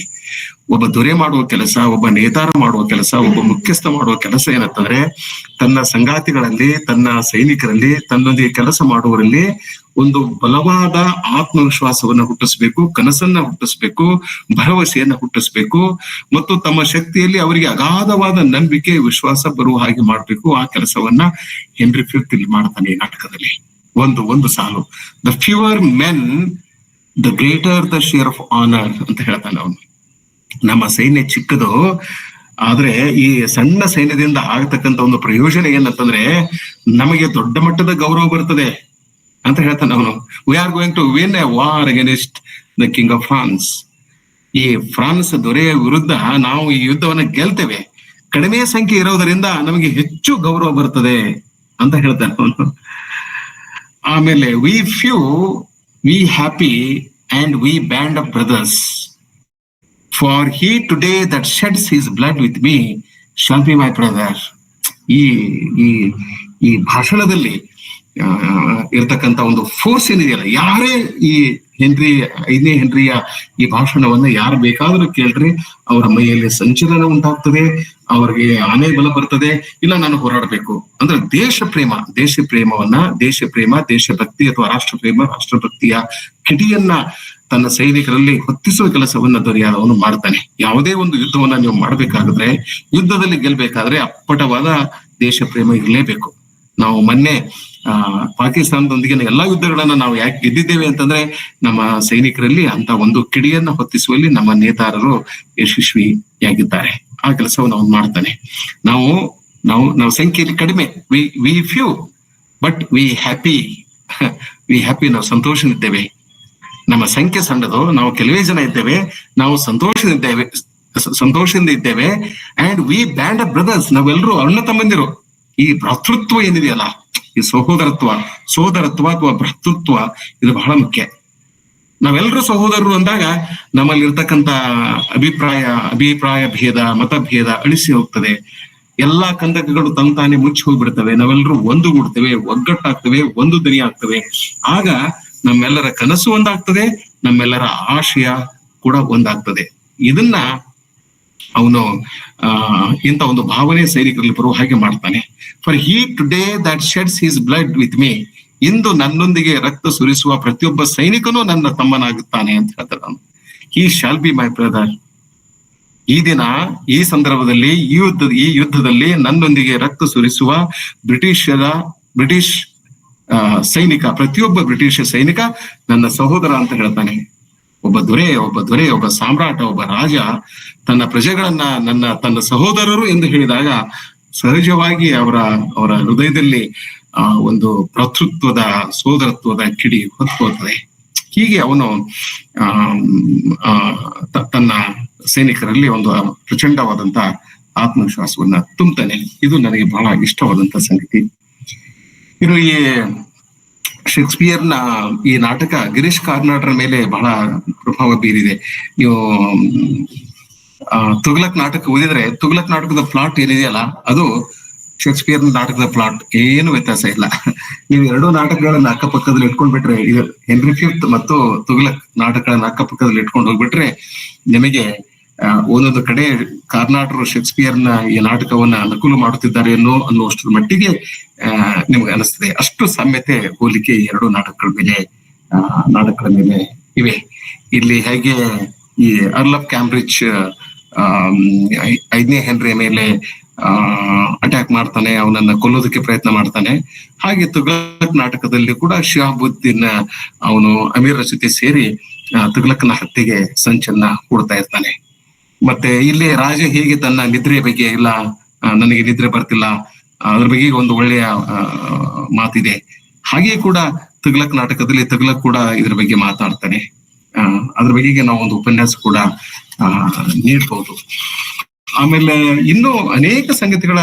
Speaker 4: ಒಬ್ಬ ದೊರೆ ಮಾಡುವ ಕೆಲಸ, ಒಬ್ಬ ನೇತಾರ ಮಾಡುವ ಕೆಲಸ, ಒಬ್ಬ ಮುಖ್ಯಸ್ಥ ಮಾಡುವ ಕೆಲಸ ಏನಂತಂದ್ರೆ, ತನ್ನ ಸಂಗಾತಿಗಳಲ್ಲಿ, ತನ್ನ ಸೈನಿಕರಲ್ಲಿ, ತನ್ನೊಂದಿಗೆ ಕೆಲಸ ಮಾಡುವವರಲ್ಲಿ ಒಂದು ಬಲವಾದ ಆತ್ಮವಿಶ್ವಾಸವನ್ನ ಹುಟ್ಟಿಸ್ಬೇಕು, ಕನಸನ್ನ ಹುಟ್ಟಿಸ್ಬೇಕು, ಭರವಸೆಯನ್ನ ಹುಟ್ಟಿಸ್ಬೇಕು, ಮತ್ತು ತಮ್ಮ ಶಕ್ತಿಯಲ್ಲಿ ಅವರಿಗೆ ಅಗಾಧವಾದ ನಂಬಿಕೆ, ವಿಶ್ವಾಸ ಬರುವ ಹಾಗೆ ಮಾಡ್ಬೇಕು. ಆ ಕೆಲಸವನ್ನ ಹೆನ್ರಿ ಫಿಫ್ತ್ ಇಲ್ಲಿ ಮಾಡ್ತಾನೆ ಈ ನಾಟಕದಲ್ಲಿ. ಒಂದು ಸಾಲು, the fewer men the greater the share of honour ಅಂತ ಹೇಳ್ತಾನೆ ಅವನು. ನಮ್ಮ ಸೈನ್ಯ ಚಿಕ್ಕದು, ಆದ್ರೆ ಈ ಸಣ್ಣ ಸೈನ್ಯದಿಂದ ಆಗತಕ್ಕಂತ ಒಂದು ಪ್ರಯೋಜನ ಏನಂತಂದ್ರೆ, ನಮಗೆ ದೊಡ್ಡ ಮಟ್ಟದ ಗೌರವ ಬರ್ತದೆ ಅಂತ ಹೇಳ್ತಾನೆ ಅವನು. We are going to win a war against the king of France. ಈ ಫ್ರಾನ್ಸ್ ದೊರೆಯ ವಿರುದ್ಧ ನಾವು ಈ ಯುದ್ಧವನ್ನ ಗೆಲ್ತೇವೆ. ಕಡಿಮೆ ಸಂಖ್ಯೆ ಇರೋದರಿಂದ ನಮಗೆ ಹೆಚ್ಚು ಗೌರವ ಬರ್ತದೆ ಅಂತ ಹೇಳ್ತಾನೆ ಅವನು. ಆಮೇಲೆ, we happy and we band of brothers, for he today that sheds his blood with me shall be my brother. ಈ ಭಾಷಣದಲ್ಲಿ ಇರ್ತಕ್ಕಂಥ ಒಂದು ಫೋರ್ಸ್ ಏನಿದೆಯಲ್ಲ, ಯಾರೇ ಈ 5ನೇ ಹೆನ್ರಿಯ ಈ ಭಾಷಣವನ್ನ ಯಾರು ಬೇಕಾದ್ರೂ ಕೇಳ್ರಿ, ಅವರ ಮೈಯಲ್ಲಿ ಸಂಚಲನ ಉಂಟಾಗ್ತದೆ, ಅವ್ರಿಗೆ ಆನೆ ಬಲ ಬರ್ತದೆ. ಇಲ್ಲ, ನಾನು ಹೋರಾಡಬೇಕು ಅಂದ್ರೆ ದೇಶಪ್ರೇಮ, ದೇಶಭಕ್ತಿ ಅಥವಾ ರಾಷ್ಟ್ರಭಕ್ತಿಯ ಕಿಡಿಯನ್ನ ತನ್ನ ಸೈನಿಕರಲ್ಲಿ ಹೊತ್ತಿಸುವ ಕೆಲಸವನ್ನ ದೊರೆಯಾದವನು ಮಾಡ್ತಾನೆ. ಯಾವುದೇ ಒಂದು ಯುದ್ಧವನ್ನ ನೀವು ಮಾಡ್ಬೇಕಾದ್ರೆ, ಯುದ್ಧದಲ್ಲಿ ಗೆಲ್ಬೇಕಾದ್ರೆ ಅಪ್ಪಟವಾದ ದೇಶ ಪ್ರೇಮ ಇರಲೇಬೇಕು. ನಾವು ಮೊನ್ನೆ ಪಾಕಿಸ್ತಾನದೊಂದಿಗಿನ ಎಲ್ಲಾ ಯುದ್ಧಗಳನ್ನ ನಾವು ಯಾಕೆ ಗೆದ್ದಿದ್ದೇವೆ ಅಂತಂದ್ರೆ, ನಮ್ಮ ಸೈನಿಕರಲ್ಲಿ ಅಂತ ಒಂದು ಕಿಡಿಯನ್ನ ಹೊತ್ತಿಸುವಲ್ಲಿ ನಮ್ಮ ನೇತಾರರು ಯಶಸ್ವಿಯಾಗಿದ್ದಾರೆ. ಆ ಕೆಲಸವನ್ನು ಅವನು ಮಾಡ್ತಾನೆ. ನಾವು ಸಂಖ್ಯೆಯಲ್ಲಿ ಕಡಿಮೆ, we few but we happy. ನಾವು ಸಂತೋಷದಿದ್ದೇವೆ. ನಮ್ಮ ಸಂಖ್ಯೆ ಸಣ್ಣದು, ನಾವು ಕೆಲವೇ ಜನ ಇದ್ದೇವೆ, ನಾವು ಸಂತೋಷದಿಂದ ಇದ್ದೇವೆ. And we band of brothers, ನಾವೆಲ್ಲರೂ ಅಣ್ಣ ತಮ್ಮಂದಿರು. ಈ ಭ್ರಾತೃತ್ವ ಏನಿದೆಯಲ್ಲ, ಈ ಸೋದರತ್ವ ಅಥವಾ ಭ್ರಾತೃತ್ವ, ಇದು ಬಹಳ ಮುಖ್ಯ. ನಾವೆಲ್ಲರೂ ಸಹೋದರರು ಅಂದಾಗ ನಮ್ಮಲ್ಲಿ ಇರ್ತಕ್ಕಂಥ ಅಭಿಪ್ರಾಯ ಭೇದ, ಮತಭೇದ ಅಳಿಸಿ ಹೋಗ್ತದೆ. ಎಲ್ಲಾ ಕಂದಕಗಳು ತಾನೇ ಮುಚ್ಚಿ ಹೋಗ್ಬಿಡ್ತವೆ. ನಾವೆಲ್ಲರೂ ಒಂದುಗೂಡ್ತೇವೆ, ಒಗ್ಗಟ್ಟಾಗ್ತವೆ, ಒಂದು ದನಿ ಆಗ್ತವೆ. ಆಗ ನಮ್ಮೆಲ್ಲರ ಕನಸು ಒಂದಾಗ್ತದೆ, ನಮ್ಮೆಲ್ಲರ ಆಶಯ ಕೂಡ ಒಂದಾಗ್ತದೆ. ಇದನ್ನ ಅವನು ಇಂಥ ಒಂದು ಭಾವನೆ ಸೈನಿಕರಲ್ಲಿ ಬರುವ ಹಾಗೆ ಮಾಡ್ತಾನೆ. For he today that sheds his blood with me, ಇಂದು ನನ್ನೊಂದಿಗೆ ರಕ್ತ ಸುರಿಸುವ ಪ್ರತಿಯೊಬ್ಬ ಸೈನಿಕನೂ ನನ್ನ ತಮ್ಮನಾಗುತ್ತಾನೆ ಅಂತ ಹೇಳ್ತಾರೆ ಅವನು. ಹಿ ಶಾಲ್ ಬಿ ಮೈ ಬ್ರದರ್. ಈ ದಿನ, ಈ ಸಂದರ್ಭದಲ್ಲಿ, ಈ ಯುದ್ಧದಲ್ಲಿ ನನ್ನೊಂದಿಗೆ ರಕ್ತ ಸುರಿಸುವ ಬ್ರಿಟಿಷ್ ಸೈನಿಕ, ಪ್ರತಿಯೊಬ್ಬ ಬ್ರಿಟಿಷ್ ಸೈನಿಕ ನನ್ನ ಸಹೋದರ ಅಂತ ಹೇಳ್ತಾನೆ. ಒಬ್ಬ ದೊರೆ, ಒಬ್ಬ ಸಾಮ್ರಾಟ, ಒಬ್ಬ ರಾಜ ತನ್ನ ಪ್ರಜೆಗಳನ್ನ ತನ್ನ ಸಹೋದರರು ಎಂದು ಹೇಳಿದಾಗ ಸಹಜವಾಗಿ ಅವರ ಹೃದಯದಲ್ಲಿ ಒಂದು ಭ್ರಾತೃತ್ವದ, ಸೋದರತ್ವದ ಕಿಡಿ ಹೊತ್ಕೋತದೆ. ಹೀಗೆ ಅವನು ತನ್ನ ಸೈನಿಕರಲ್ಲಿ ಒಂದು ಪ್ರಚಂಡವಾದಂತ ಆತ್ಮವಿಶ್ವಾಸವನ್ನ ತುಂಬುತ್ತಾನೆ. ಇದು ನನಗೆ ಬಹಳ ಇಷ್ಟವಾದಂತ ಸಂಗತಿ. ಇನ್ನು ಈ ಶೇಕ್ಸ್ಪಿಯರ್ನ ಈ ನಾಟಕ ಗಿರೀಶ್ ಕಾರ್ನಾಡ್ರ ಮೇಲೆ ಬಹಳ ಪ್ರಭಾವ ಬೀರಿದೆ. ನೀವು ತುಘಲಕ್ ನಾಟಕ ಓದಿದ್ರೆ, ತುಘಲಕ್ ನಾಟಕದ ಪ್ಲಾಟ್ ಏನಿದೆಯಲ್ಲ, ಅದು ಶೇಕ್ಸ್ಪಿಯರ್ ನಾಟಕದ ಪ್ಲಾಟ್ ಏನು ವ್ಯತ್ಯಾಸ ಇಲ್ಲ. ನೀವು ಎರಡೂ ನಾಟಕಗಳನ್ನ ಅಕ್ಕಪಕ್ಕದಲ್ಲಿ ಇಟ್ಕೊಂಡ್ಬಿಟ್ರೆ, ಇದು ಹೆನ್ರಿ ಫಿಫ್ತ್ ಮತ್ತು ತುಘಲಕ್ ನಾಟಕಗಳನ್ನ ಅಕ್ಕಪಕ್ಕದಲ್ಲಿ ಇಟ್ಕೊಂಡು ಹೋಗ್ಬಿಟ್ರೆ, ನಿಮಗೆ ಒಂದೊಂದು ಕಡೆ ಕಾರ್ನಾಡರು ಶೇಕ್ಸ್ಪಿಯರ್ನ ಈ ನಾಟಕವನ್ನ ನಕಲು ಮಾಡುತ್ತಿದ್ದಾರೆ ಅನ್ನುವಷ್ಟರ ಮಟ್ಟಿಗೆ ನಿಮ್ಗೆ ಅನಿಸ್ತದೆ. ಅಷ್ಟು ಸಾಮ್ಯತೆ, ಹೋಲಿಕೆ ಈ ಎರಡು ನಾಟಕಗಳ ಮೇಲೆ ಇವೆ. ಇಲ್ಲಿ ಹೇಗೆ ಈ ಅರ್ಲ್ ಆಫ್ ಕ್ಯಾಂಬ್ರಿಡ್ಜ್ 5ನೇ ಹೆನ್ರಿಯ ಮೇಲೆ ಅಟ್ಯಾಕ್ ಮಾಡ್ತಾನೆ, ಅವನನ್ನ ಕೊಲ್ಲೋದಕ್ಕೆ ಪ್ರಯತ್ನ ಮಾಡ್ತಾನೆ, ಹಾಗೆ ತುಘಲಕ್ ನಾಟಕದಲ್ಲಿ ಕೂಡ ಶಿಹಾಬುದ್ದೀನ್ ಅವನು ಅಮೀರರ ಜೊತೆ ಸೇರಿ ತುಘಲಕ್ನ ಹತ್ಯೆಗೆ ಸಂಚನ್ನ ಹೂಡ್ತಾ ಇರ್ತಾನೆ. ಮತ್ತೆ ಇಲ್ಲಿ ರಾಜ ಹೇಗೆ ತನ್ನ ನಿದ್ರೆ ಬಗ್ಗೆ ಇಲ್ಲ, ನನಗೆ ನಿದ್ರೆ ಬರ್ತಿಲ್ಲ, ಅದ್ರ ಬಗ್ಗೆ ಒಂದು ಒಳ್ಳೆಯ ಮಾತಿದೆ. ಹಾಗೆ ಕೂಡ ತುಗ್ಲಕ್ ನಾಟಕದಲ್ಲಿ ತುಗ್ಲಕ್ ಕೂಡ ಇದ್ರ ಬಗ್ಗೆ ಮಾತಾಡ್ತಾನೆ. ಅದ್ರ ಬಗೆಗೆ ನಾವು ಒಂದು ಉಪನ್ಯಾಸ ಕೂಡ ನೀಡ್ಬೋದು. ಆಮೇಲೆ ಇನ್ನೂ ಅನೇಕ ಸಂಗತಿಗಳ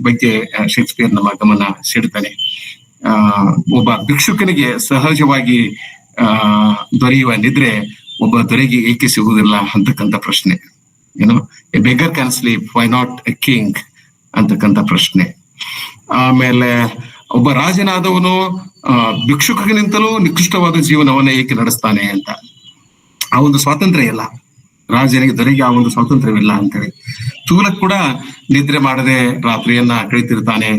Speaker 4: ಬಗ್ಗೆ ಶೇಕ್ಸ್ಪಿಯರ್ ನಮ್ಮ ಗಮನ ಸೆಳೆತಾನೆ. ಒಬ್ಬ ಭಿಕ್ಷುಕನಿಗೆ ಸಹಜವಾಗಿ ದೊರೆಯುವ ನಿದ್ರೆ ಒಬ್ಬ ದೊರೆಗೆ ಏಕೆ ಸಿಗುವುದಿಲ್ಲ ಅಂತಕ್ಕಂಥ ಪ್ರಶ್ನೆ. ಏನೋ A beggar can sleep, why not A king ಅಂತಕ್ಕಂಥ ಪ್ರಶ್ನೆ. ಆಮೇಲೆ ಒಬ್ಬ ರಾಜನಾದವನು ಭಿಕ್ಷುಕನಿಂತಲೂ ನಿಕೃಷ್ಟವಾದ ಜೀವನವನ್ನ ಏಕೆ ನಡೆಸ್ತಾನೆ ಅಂತ. ಆ ಒಂದು ಸ್ವಾತಂತ್ರ್ಯ ಇಲ್ಲ ರಾಜನಿಗೆ, ದೊರೆಗೆ ಆ ಒಂದು ಸ್ವಾತಂತ್ರ್ಯವಿಲ್ಲ ಅಂತೇಳಿ. ತುಘಲಕ್ ಕೂಡ ನಿದ್ರೆ ಮಾಡದೆ ರಾತ್ರಿಯನ್ನ ಕಳೀತಿರ್ತಾನೆ.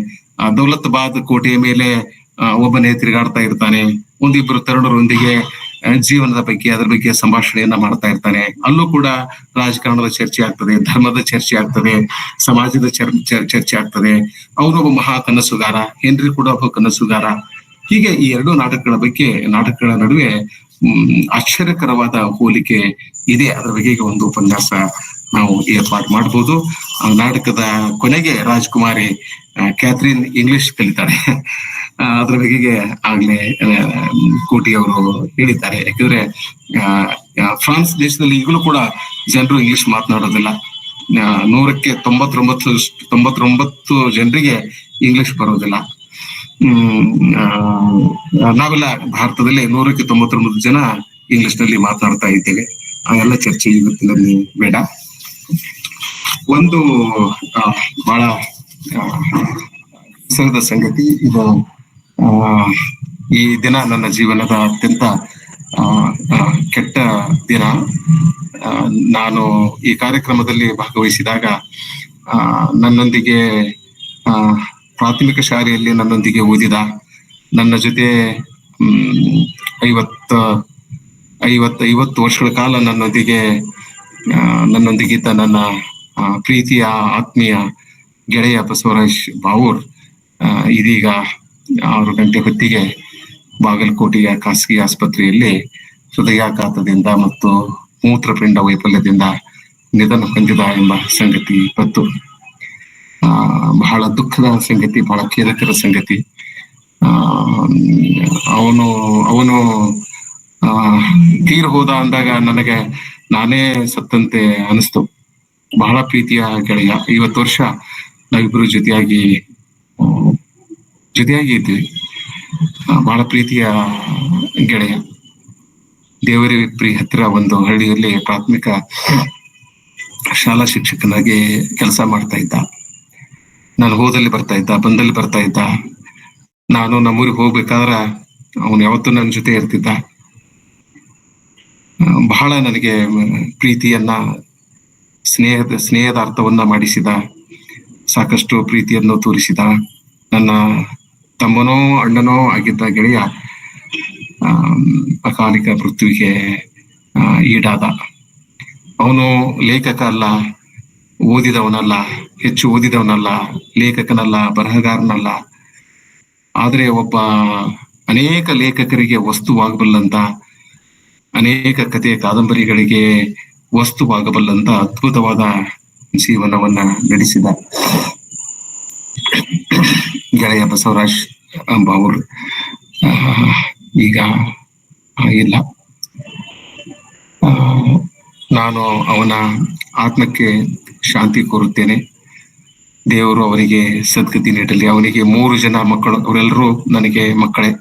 Speaker 4: ದೌಲತಾಬಾದ್ ಕೋಟೆಯ ಮೇಲೆ ಒಬ್ಬನೇ ತಿರುಗಾಡ್ತಾ ಇರ್ತಾನೆ. ಒಂದಿಬ್ಬರು ತರುಣರೊಂದಿಗೆ ಜೀವನದ ಬಗ್ಗೆ ಅದರ ಬಗ್ಗೆ ಸಂಭಾಷಣೆಯನ್ನ ಮಾಡ್ತಾ ಇರ್ತಾನೆ. ಅಲ್ಲೂ ಕೂಡ ರಾಜಕಾರಣದ ಚರ್ಚೆ ಆಗ್ತದೆ, ಧರ್ಮದ ಚರ್ಚೆ ಆಗ್ತದೆ, ಸಮಾಜದ ಚರ್ಚೆ ಆಗ್ತದೆ. ಅವನೊಬ್ಬ ಮಹಾ ಕನಸುಗಾರ, ಹೆನ್ರಿ ಕೂಡ ಒಬ್ಬ ಕನಸುಗಾರ. ಹೀಗೆ ಈ ಎರಡು ನಾಟಕಗಳ ನಡುವೆ ಆಶ್ಚರ್ಯಕರವಾದ ಹೋಲಿಕೆ ಇದೆ. ಅದರ ಬಗ್ಗೆ ಒಂದು ಉಪನ್ಯಾಸ ನಾವು ಏರ್ಪಾಡು ಮಾಡ್ಬೋದು. ಆ ನಾಟಕದ ಕೊನೆಗೆ ರಾಜ್ಕುಮಾರಿ ಕ್ಯಾಥರಿನ್ ಇಂಗ್ಲಿಷ್ ಕಲಿತಾಳೆ. ಅದ್ರ ಬಗೆಗೆ ಆಗ್ಲೇ ಕೋಟಿ ಅವರು ಹೇಳಿದ್ದಾರೆ. ಯಾಕಂದ್ರೆ ಫ್ರಾನ್ಸ್ ದೇಶದಲ್ಲಿ ಈಗಲೂ ಕೂಡ ಜನರು ಇಂಗ್ಲಿಷ್ ಮಾತನಾಡೋದಿಲ್ಲ. 100ಕ್ಕೆ 99 ಜನರಿಗೆ ಇಂಗ್ಲಿಷ್ ಬರೋದಿಲ್ಲ. ನಾವೆಲ್ಲ ಭಾರತದಲ್ಲಿ 100ಕ್ಕೆ 99 ಜನ ಇಂಗ್ಲಿಷ್ ನಲ್ಲಿ ಮಾತನಾಡ್ತಾ ಇದ್ದೇವೆ. ಆ ಎಲ್ಲ ಚರ್ಚೆ ಇವತ್ತಿನಲ್ಲಿ ಬೇಡ. ಒಂದು ಬಹಳ ಸರದ ಸಂಗತಿ ಇದು. ಈ ದಿನ ನನ್ನ ಜೀವನದ ಅತ್ಯಂತ ಕೆಟ್ಟ ದಿನ. ನಾನು ಈ ಕಾರ್ಯಕ್ರಮದಲ್ಲಿ ಭಾಗವಹಿಸಿದಾಗ ನನ್ನೊಂದಿಗೆ ಪ್ರಾಥಮಿಕ ಶಾಲೆಯಲ್ಲಿ ನನ್ನೊಂದಿಗೆ ಓದಿದ, ನನ್ನ ಜೊತೆ 50 ವರ್ಷಗಳ ಕಾಲ ನನ್ನೊಂದಿಗಿದ್ದ ನನ್ನ ಪ್ರೀತಿಯ ಆತ್ಮೀಯ ಗೆಳೆಯ ಬಸವರಾಜ್ ಬಾವೂರ್ ಇದೀಗ 6 ಗಂಟೆ ಹೊತ್ತಿಗೆ ಬಾಗಲಕೋಟೆಯ ಖಾಸಗಿ ಆಸ್ಪತ್ರೆಯಲ್ಲಿ ಹೃದಯಾಘಾತದಿಂದ ಮತ್ತು ಮೂತ್ರಪಿಂಡ ವೈಫಲ್ಯದಿಂದ ನಿಧನ ಹೊಂದಿದ ಎಂಬ ಸಂಗತಿ ಇವತ್ತು ಬಹಳ ದುಃಖದ ಸಂಗತಿ, ಬಹಳ ಖೇದಕರ ಸಂಗತಿ. ಅವನು ತೀರ್ ಹೋದ ಅಂದಾಗ ನನಗೆ ನಾನೇ ಸತ್ತಂತೆ ಅನಿಸ್ತು. ಬಹಳ ಪ್ರೀತಿಯ ಗೆಳೆಯ, 50 ವರ್ಷ ನಾವಿಬ್ರು ಜೊತೆಯಾಗಿ ಇದ್ವಿ. ಬಹಳ ಪ್ರೀತಿಯ ಗೆಳೆಯ. ದೇವರಿಪ್ರಿ ಹತ್ತಿರ ಒಂದು ಹಳ್ಳಿಯಲ್ಲಿ ಪ್ರಾಥಮಿಕ ಶಾಲಾ ಶಿಕ್ಷಕನಾಗಿ ಕೆಲಸ ಮಾಡ್ತಾ ಇದ್ದ. ನಾನು ಹೋದಲ್ಲಿ ಬರ್ತಾ ಇದ್ದ, ಬಂದಲ್ಲಿ ಬರ್ತಾ ಇದ್ದ. ನಾನು ನಮ್ಮೂರಿಗೆ ಹೋಗ್ಬೇಕಾದ್ರ ಅವನು ಯಾವತ್ತೂ ನನ್ನ ಜೊತೆ ಇರ್ತಿದ್ದ. ಬಹಳ ನನಗೆ ಪ್ರೀತಿಯನ್ನ, ಸ್ನೇಹದ ಅರ್ಥವನ್ನ ಮಾಡಿಸಿದ, ಸಾಕಷ್ಟು ಪ್ರೀತಿಯನ್ನು ತೋರಿಸಿದ. ನನ್ನ ತಮ್ಮನೋ ಅಣ್ಣನೋ ಆಗಿದ್ದ ಗೆಳೆಯ ಅಕಾಲಿಕ ಮೃತ್ಯುವಿಗೆ ಈಡಾದ. ಅವನು ಲೇಖಕ ಅಲ್ಲ, ಓದಿದವನಲ್ಲ, ಹೆಚ್ಚು ಓದಿದವನಲ್ಲ, ಲೇಖಕನಲ್ಲ, ಬರಹಗಾರನಲ್ಲ. ಆದ್ರೆ ಒಬ್ಬ ಅನೇಕ ಲೇಖಕರಿಗೆ ವಸ್ತುವಾಗಬಲ್ಲಂತ, ಅನೇಕ ಕಥೆ ಕಾದಂಬರಿಗಳಿಗೆ ವಸ್ತುವಾಗಬಲ್ಲಂತ ಅದ್ಭುತವಾದ ಜೀವನವನ್ನ ನಡೆಸಿದ ಗೆಳೆಯ ಬಸವರಾಜ್ ಬಾವೂರ್ ಈಗ ಇಲ್ಲ. ನಾನು ಅವನ ಆತ್ಮಕ್ಕೆ ಶಾಂತಿ ಕೋರುತ್ತೇನೆ. ದೇವರು ಅವನಿಗೆ ಸದ್ಗತಿ ನೀಡಲಿ. ಅವನಿಗೆ 3 ಜನ ಮಕ್ಕಳು, ಅವರೆಲ್ಲರೂ ನನಗೆ ಮಕ್ಕಳೇ.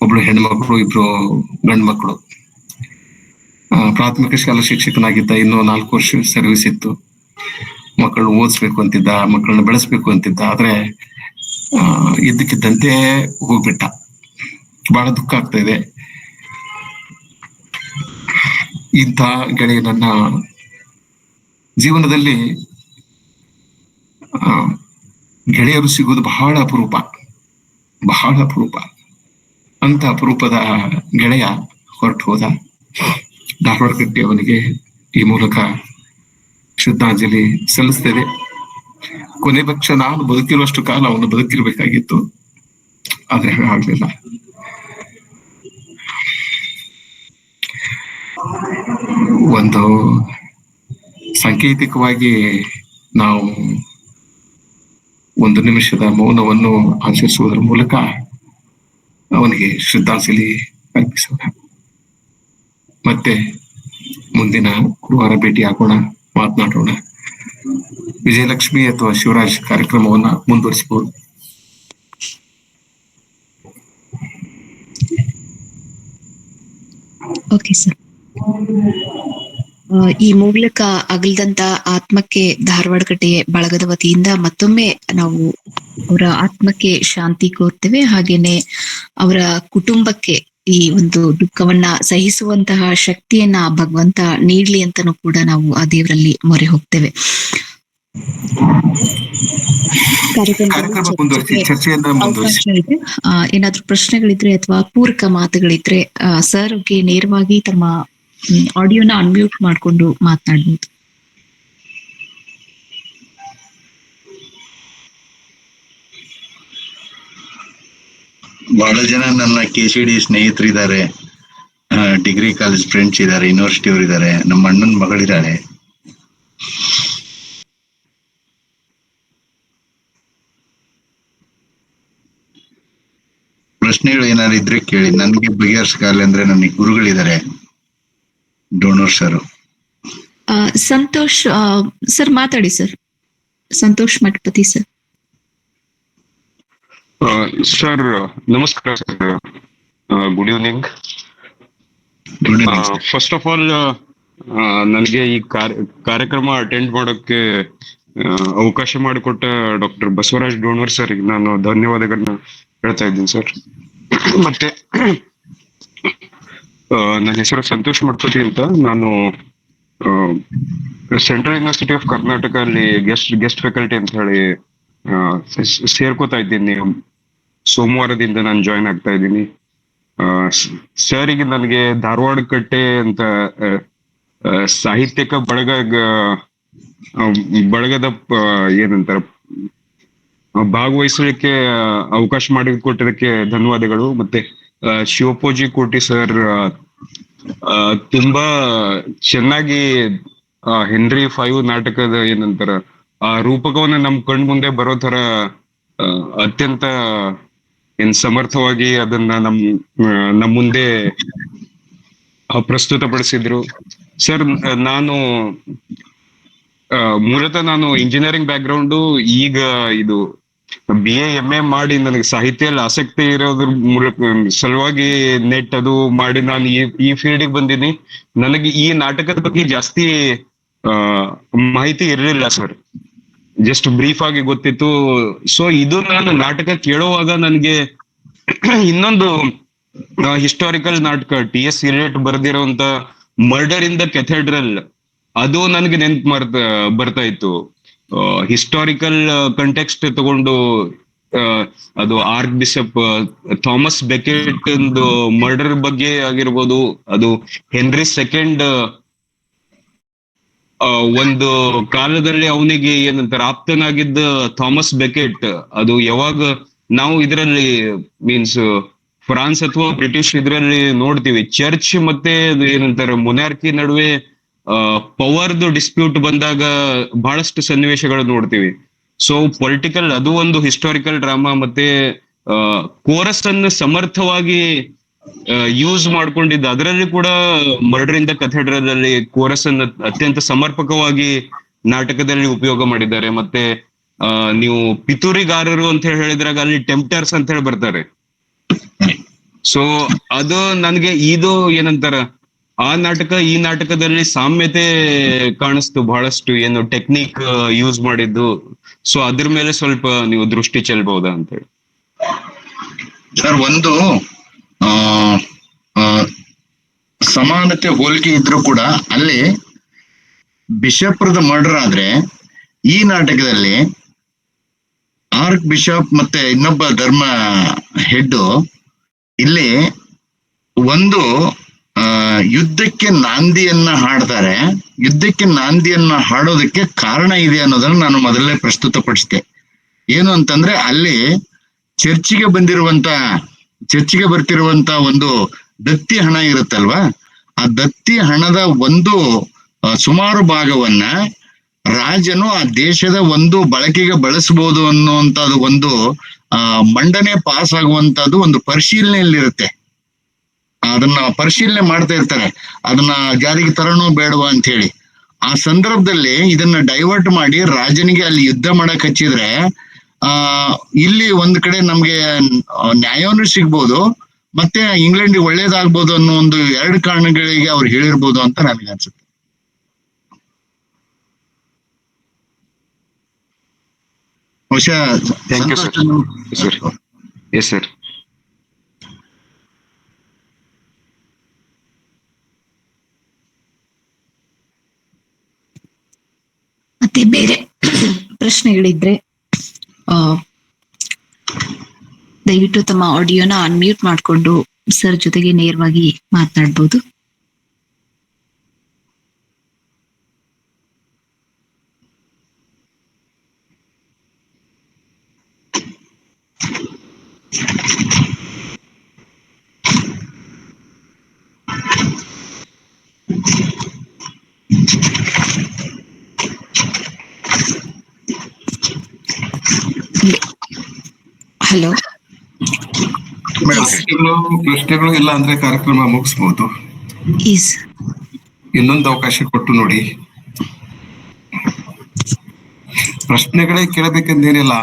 Speaker 4: ಒಬ್ಳು ಹೆಣ್ಮಕ್ಳು, 2 ಗಂಡು ಮಕ್ಕಳು. ಪ್ರಾಥಮಿಕ ಶಾಲಾ ಶಿಕ್ಷಕನಾಗಿದ್ದ, ಇನ್ನೂ 4 ವರ್ಷ ಸರ್ವಿಸ್ ಇತ್ತು. ಮಕ್ಕಳನ್ನ ಓದಿಸ್ಬೇಕು ಅಂತಿದ್ದ, ಮಕ್ಕಳನ್ನ ಬೆಳೆಸ್ಬೇಕು ಅಂತಿದ್ದ. ಆದ್ರೆ ಇದ್ದಕ್ಕಿದ್ದಂತೆ ಹೋಗ್ಬಿಟ್ಟ. ಬಹಳ ದುಃಖ ಆಗ್ತಾ ಇದೆ. ಇಂಥ ಗೆಳೆಯ ನನ್ನ ಜೀವನದಲ್ಲಿ ಗೆಳೆಯರು ಸಿಗೋದು ಬಹಳ ಅಪರೂಪ. ಅಂತ ಅಪರೂಪದ ಗೆಳೆಯ ಹೊರಟು ಹೋದ. ಧಾರವಾಡ ಕಟ್ಟಿ ಅವನಿಗೆ ಈ ಮೂಲಕ ಶ್ರದ್ಧಾಂಜಲಿ ಸಲ್ಲಿಸ್ತೇವೆ. ಕೊನೆ ಪಕ್ಷ ನಾನು ಬದುಕಿರುವಷ್ಟು ಕಾಲ ಅವನು ಬದುಕಿರ್ಬೇಕಾಗಿತ್ತು, ಆದ್ರೆ ಆಗ್ಲಿಲ್ಲ. ಒಂದು ಸಾಂಕೇತಿಕವಾಗಿ ನಾವು 1 ನಿಮಿಷದ ಮೌನವನ್ನು ಆಚರಿಸುವುದರ ಮೂಲಕ ಅವನಿಗೆ ಶ್ರದ್ಧಾಂಜಲಿ ಅರ್ಪಿಸೋಣ. ಮತ್ತೆ ಮುಂದಿನ ಗುರುವಾರ ಭೇಟಿ ಆಗೋಣ, ಮಾತನಾಡೋಣ. ವಿಜಯಲಕ್ಷ್ಮಿ ಅಥವಾ ಶಿವರಾಜ್ ಕಾರ್ಯಕ್ರಮವನ್ನ ಮುಂದುವರಿಸಬಹುದು.
Speaker 1: Okay sir. ಈ ಮೂಲಕ ಅಗಲ್ದಂತ ಆತ್ಮಕ್ಕೆ ಧಾರವಾಡ ಕಟ್ಟೆ ಬಳಗದ ವತಿಯಿಂದ ಮತ್ತೊಮ್ಮೆ ನಾವು ಅವರ ಆತ್ಮಕ್ಕೆ ಶಾಂತಿ ಕೋರ್ತೇವೆ. ಹಾಗೇನೆ ಅವರ ಕುಟುಂಬಕ್ಕೆ ಈ ಒಂದು ದುಃಖವನ್ನ ಸಹಿಸುವಂತಹ ಶಕ್ತಿಯನ್ನ ಭಗವಂತ ನೀಡ್ಲಿ ಅಂತಾನೂ ಕೂಡ ನಾವು ಆ ದೇವರಲ್ಲಿ ಮೊರೆ ಹೋಗ್ತೇವೆ.
Speaker 4: ಕಾರ್ಯಕ್ರಮ ಮುಂದುವರಿಸಿ, ಚರ್ಚೆಯನ್ನ ಮುಂದುವರಿಸಿ.
Speaker 1: ಅವಕಾಶ ಇದೆ. ಏನಾದ್ರೂ ಪ್ರಶ್ನೆಗಳಿದ್ರೆ ಅಥವಾ ಪೂರಕ ಮಾತುಗಳಿದ್ರೆ ಸರ್ಗೆ ನೇರವಾಗಿ ತಮ್ಮ ಆಡಿಯೋನ ಅನ್ಮ್ಯೂಟ್ ಮಾಡ್ಕೊಂಡು ಮಾತನಾಡ್ಬೋದು.
Speaker 2: ಬಹಳ ಜನ ನನ್ನ KCD ಸ್ನೇಹಿತರಿದ್ದಾರೆ, ಡಿಗ್ರಿ ಕಾಲೇಜ್ ಫ್ರೆಂಡ್ಸ್ ಇದ್ದಾರೆ, ಯೂನಿವರ್ಸಿಟಿ ಅವರು ಇದ್ದಾರೆ, ನಮ್ಮ ಅಣ್ಣನ ಮಗಳಿದ್ದಾಳೆ. ಪ್ರಶ್ನೆಗಳು ಏನಾದ್ರು ಇದ್ರೆ ಕೇಳಿ, ನನ್ಗೆ ಬಗೆಹರಿಸಕಾಲ ಅಂದ್ರೆ ನನಗೆ ಗುರುಗಳಿದ್ದಾರೆ, ಡೋನರ್ ಸರ್.
Speaker 1: ಸಂತೋಷ್ ಸರ್ ಮಾತಾಡಿ sir. Santosh Mathapati sir.
Speaker 5: Sir ನಮಸ್ಕಾರ sir, good evening. First of all ನನಗೆ ಈ ಕಾರ್ಯಕ್ರಮ ಅಟೆಂಡ್ ಮಾಡೋಕ್ಕೆ ಅವಕಾಶ ಮಾಡಿಕೊಟ್ಟ ಡಾಕ್ಟರ್ ಬಸವರಾಜ್ ಡೋಣರ್ ಸರ್ ನಾನು ಧನ್ಯವಾದಗಳನ್ನ ಹೇಳ್ತಾ ಇದ್ದೀನಿ ಸರ್. ಮತ್ತೆ ನನ್ನ ಹೆಸರು ಸಂತೋಷ್ ಮಠಪತಿ ಅಂತ. ನಾನು ಸೆಂಟ್ರಲ್ ಯೂನಿವರ್ಸಿಟಿ ಆಫ್ ಕರ್ನಾಟಕ ಅಲ್ಲಿ ಗೆಸ್ಟ್ ಫ್ಯಾಕಲ್ಟಿ ಅಂತ ಹೇಳಿ ಸೇರ್ಕೋತಾ ಇದ್ದೀನಿ. ಸೋಮವಾರದಿಂದ ನಾನು ಜಾಯಿನ್ ಆಗ್ತಾ ಇದ್ದೀನಿ. ಸರ್ ಈಗ ನನಗೆ ಧಾರವಾಡ ಕಟ್ಟೆ ಅಂತ ಸಾಹಿತ್ಯಿಕ ಬಳಗದ ಏನಂತಾರ ಭಾಗವಹಿಸಲಿಕ್ಕೆ ಅವಕಾಶ ಮಾಡಿಕೊಟ್ಟಿದ್ದಕ್ಕೆ ಧನ್ಯವಾದಗಳು. ಮತ್ತೆ ಶಿವಪೂಜಿ ಕೋಟಿ ಸರ್ ತುಂಬಾ ಚೆನ್ನಾಗಿ ಹೆನ್ರಿ 5 ನಾಟಕದ ಏನಂತಾರ ಆ ರೂಪಕವನ್ನ ನಮ್ ಕಣ್ ಮುಂದೆ ಬರೋ ತರ ಅತ್ಯಂತ ಸಮರ್ಥವಾಗಿ ಅದನ್ನ ನಮ್ ಮುಂದೆ ಪ್ರಸ್ತುತಪಡಿಸಿದ್ರು ಸರ್. ಮೂಲತಃ ನಾನು ಇಂಜಿನಿಯರಿಂಗ್ ಬ್ಯಾಕ್ ಗ್ರೌಂಡು. ಈಗ ಇದು BA MA ಮಾಡಿ ನನಗೆ ಸಾಹಿತ್ಯದಲ್ಲಿ ಆಸಕ್ತಿ ಇರೋದ್ರ ಮೂಲಕ ಸಲುವಾಗಿ ನೆಟ್ ಅದು ಮಾಡಿ ನಾನು ಈ ಫೀಲ್ಡಿಗೆ ಬಂದಿನಿ. ನನಗೆ ಈ ನಾಟಕದ ಬಗ್ಗೆ ಜಾಸ್ತಿ ಮಾಹಿತಿ ಇರಲಿಲ್ಲ ಸರ್, ಜಸ್ಟ್ ಬ್ರೀಫ್ ಆಗಿ ಗೊತ್ತಿತ್ತು. ಸೊ ಇದು ನಾನು ನಾಟಕ ಕೇಳುವಾಗ ನನಗೆ ಇನ್ನೊಂದು ಹಿಸ್ಟಾರಿಕಲ್ ನಾಟಕ TS ಎಲಿಯಟ್ ಬರೆದಿರುವಂತ ಮರ್ಡರ್ ಇನ್ ದ ಕೆಥೆಡ್ರಲ್, ಅದು ನನಗೆ ನೆನ್ಪು ಬರ್ತಾ ಇತ್ತು. ಹಿಸ್ಟಾರಿಕಲ್ ಕಂಟೆಕ್ಸ್ಟ್ ತಗೊಂಡು ಅದು archbishop Thomas Becket murder ಬಗ್ಗೆ ಆಗಿರ್ಬೋದು, ಅದು ಹೆನ್ರಿ II ಒಂದು ಕಾಲದಲ್ಲಿ ಅವನಿಗೆ ಏನಂತಾರೆ ಆಪ್ತನಾಗಿದ್ದ ಥಾಮಸ್ ಬೆಕೆಟ್, ಅದು ಯಾವಾಗ ನಾವು ಇದರಲ್ಲಿ ಮೀನ್ಸ್ ಫ್ರಾನ್ಸ್ ಅಥವಾ ಬ್ರಿಟಿಷ್ ಇದರಲ್ಲಿ ನೋಡ್ತೀವಿ ಚರ್ಚ್ ಮತ್ತೆ ಏನಂತಾರೆ ಮೊನಾರ್ಕಿ ನಡುವೆ ಪವರ್ದು ಡಿಸ್ಪ್ಯೂಟ್ ಬಂದಾಗ ಬಹಳಷ್ಟು ಸನ್ನಿವೇಶಗಳು ನೋಡ್ತೀವಿ. ಸೊ ಪೊಲಿಟಿಕಲ್ ಅದು ಒಂದು ಹಿಸ್ಟಾರಿಕಲ್ ಡ್ರಾಮಾ. ಮತ್ತೆ ಕೋರಸ್ ಅನ್ನು ಸಮರ್ಥವಾಗಿ ಯೂಸ್ ಮಾಡ್ಕೊಂಡಿದ್ದ, ಅದರಲ್ಲಿ ಕೂಡ ಮರ್ಡರ್ ಇನ್ ದ ಕೆಥೆಡ್ರಲ್ ಅಲ್ಲಿ ಕೋರಸ್ ಅನ್ನು ಅತ್ಯಂತ ಸಮರ್ಪಕವಾಗಿ ನಾಟಕದಲ್ಲಿ ಉಪಯೋಗ ಮಾಡಿದ್ದಾರೆ. ಮತ್ತೆ ನೀವು ಪಿತೂರಿಗಾರರು ಅಂತ ಹೇಳಿದ್ರಾಗ ಅಲ್ಲಿ ಟೆಂಪ್ಟರ್ಸ್ ಅಂತ ಹೇಳಿ ಬರ್ತಾರೆ. ಸೊ ಅದು ನನ್ಗೆ ಇದು ಏನಂತಾರ ಆ ನಾಟಕ ಈ ನಾಟಕದಲ್ಲಿ ಸಾಮ್ಯತೆ ಕಾಣಿಸ್ತು ಬಹಳಷ್ಟು, ಏನು ಟೆಕ್ನಿಕ್ ಯೂಸ್ ಮಾಡಿದ್ದು. ಸೊ ಅದ್ರ ಮೇಲೆ ಸ್ವಲ್ಪ ನೀವು ದೃಷ್ಟಿ ಚೆಲ್ಬಹುದಾ ಅಂತ ಹೇಳಿ
Speaker 2: ಸರ್. ಒಂದು ಸಮಾನತೆ ಹೋಲಿಕೆ ಇದ್ರೂ ಕೂಡ ಅಲ್ಲಿ ಬಿಷಪ್ರದ ಮರ್ಡರ್ ಆದ್ರೆ ಈ ನಾಟಕದಲ್ಲಿ ಆರ್ಕ್ ಬಿಷಪ್ ಮತ್ತೆ ಇನ್ನೊಬ್ಬ ಧರ್ಮ ಹೆಡ್ ಇಲ್ಲಿ ಒಂದು ಯುದ್ಧಕ್ಕೆ ನಾಂದಿಯನ್ನ ಹಾಡ್ತಾರೆ. ಯುದ್ಧಕ್ಕೆ ನಾಂದಿಯನ್ನ ಹಾಡೋದಕ್ಕೆ ಕಾರಣ ಇದೆ ಅನ್ನೋದನ್ನ ನಾನು ಮೊದಲೇ ಪ್ರಸ್ತುತಪಡಿಸಿದೆ. ಏನು ಅಂತಂದ್ರೆ ಅಲ್ಲಿ ಚರ್ಚಿಗೆ ಬರ್ತಿರುವಂತ ಒಂದು ದತ್ತಿ ಹಣ ಇರುತ್ತಲ್ವಾ, ಆ ದತ್ತಿ ಹಣದ ಒಂದು ಸುಮಾರು ಭಾಗವನ್ನ ರಾಜನು ಆ ದೇಶದ ಒಂದು ಬಳಕೆಗೆ ಬಳಸಬಹುದು ಅನ್ನುವಂಥದ್ದು ಒಂದು ಮಂಡನೆ ಪಾಸ್ ಆಗುವಂತದ್ದು ಒಂದು ಪರಿಶೀಲನೆಯಲ್ಲಿರುತ್ತೆ. ಅದನ್ನ ಪರಿಶೀಲನೆ ಮಾಡ್ತಾ ಇರ್ತಾರೆ, ಅದನ್ನ ಜಾರಿಗೆ ತರೋಣೋ ಬೇಡವಾ ಅಂತ ಹೇಳಿ. ಆ ಸಂದರ್ಭದಲ್ಲಿ ಇದನ್ನ ಡೈವರ್ಟ್ ಮಾಡಿ ರಾಜನಿಗೆ ಅಲ್ಲಿ ಯುದ್ಧ ಮಾಡಕ್ ಹಚ್ಚಿದ್ರೆ ಇಲ್ಲಿ ಒಂದ್ ಕಡೆ ನಮ್ಗೆ ನ್ಯಾಯವನ್ನು ಸಿಗ್ಬೋದು, ಮತ್ತೆ ಇಂಗ್ಲೆಂಡ್ಗೆ ಒಳ್ಳೇದಾಗ್ಬೋದು ಅನ್ನೋ ಒಂದು 2 ಕಾರಣಗಳಿಗೆ ಅವ್ರು ಹೇಳಿರ್ಬೋದು ಅಂತ ನನಗೆ ಅನ್ಸುತ್ತೆ. ಬಹುಶಃ
Speaker 5: thank you sir. Yes sir.
Speaker 1: ಮತ್ತೆ ಬೇರೆ ಪ್ರಶ್ನೆಗಳಿದ್ರೆ ದಯವಿಟ್ಟು ತಮ್ಮ ಆಡಿಯೋನ ಅನ್ಮ್ಯೂಟ್ ಮಾಡಿಕೊಂಡು ಸರ್ ಜೊತೆಗೆ ನೇರವಾಗಿ ಮಾತನಾಡ್ಬೋದು. ಹಲೋ,
Speaker 4: ಪ್ರಶ್ನೆಗಳು ಇಲ್ಲ ಅಂದ್ರೆ ಕಾರ್ಯಕ್ರಮ ಮುಗಿಸ್ಬೋದು. ಇನ್ನೊಂದು ಅವಕಾಶ ಕೊಟ್ಟು ನೋಡಿ. ಪ್ರಶ್ನೆಗಳೇ ಕೇಳಬೇಕೆಂದೇನಿಲ್ಲ,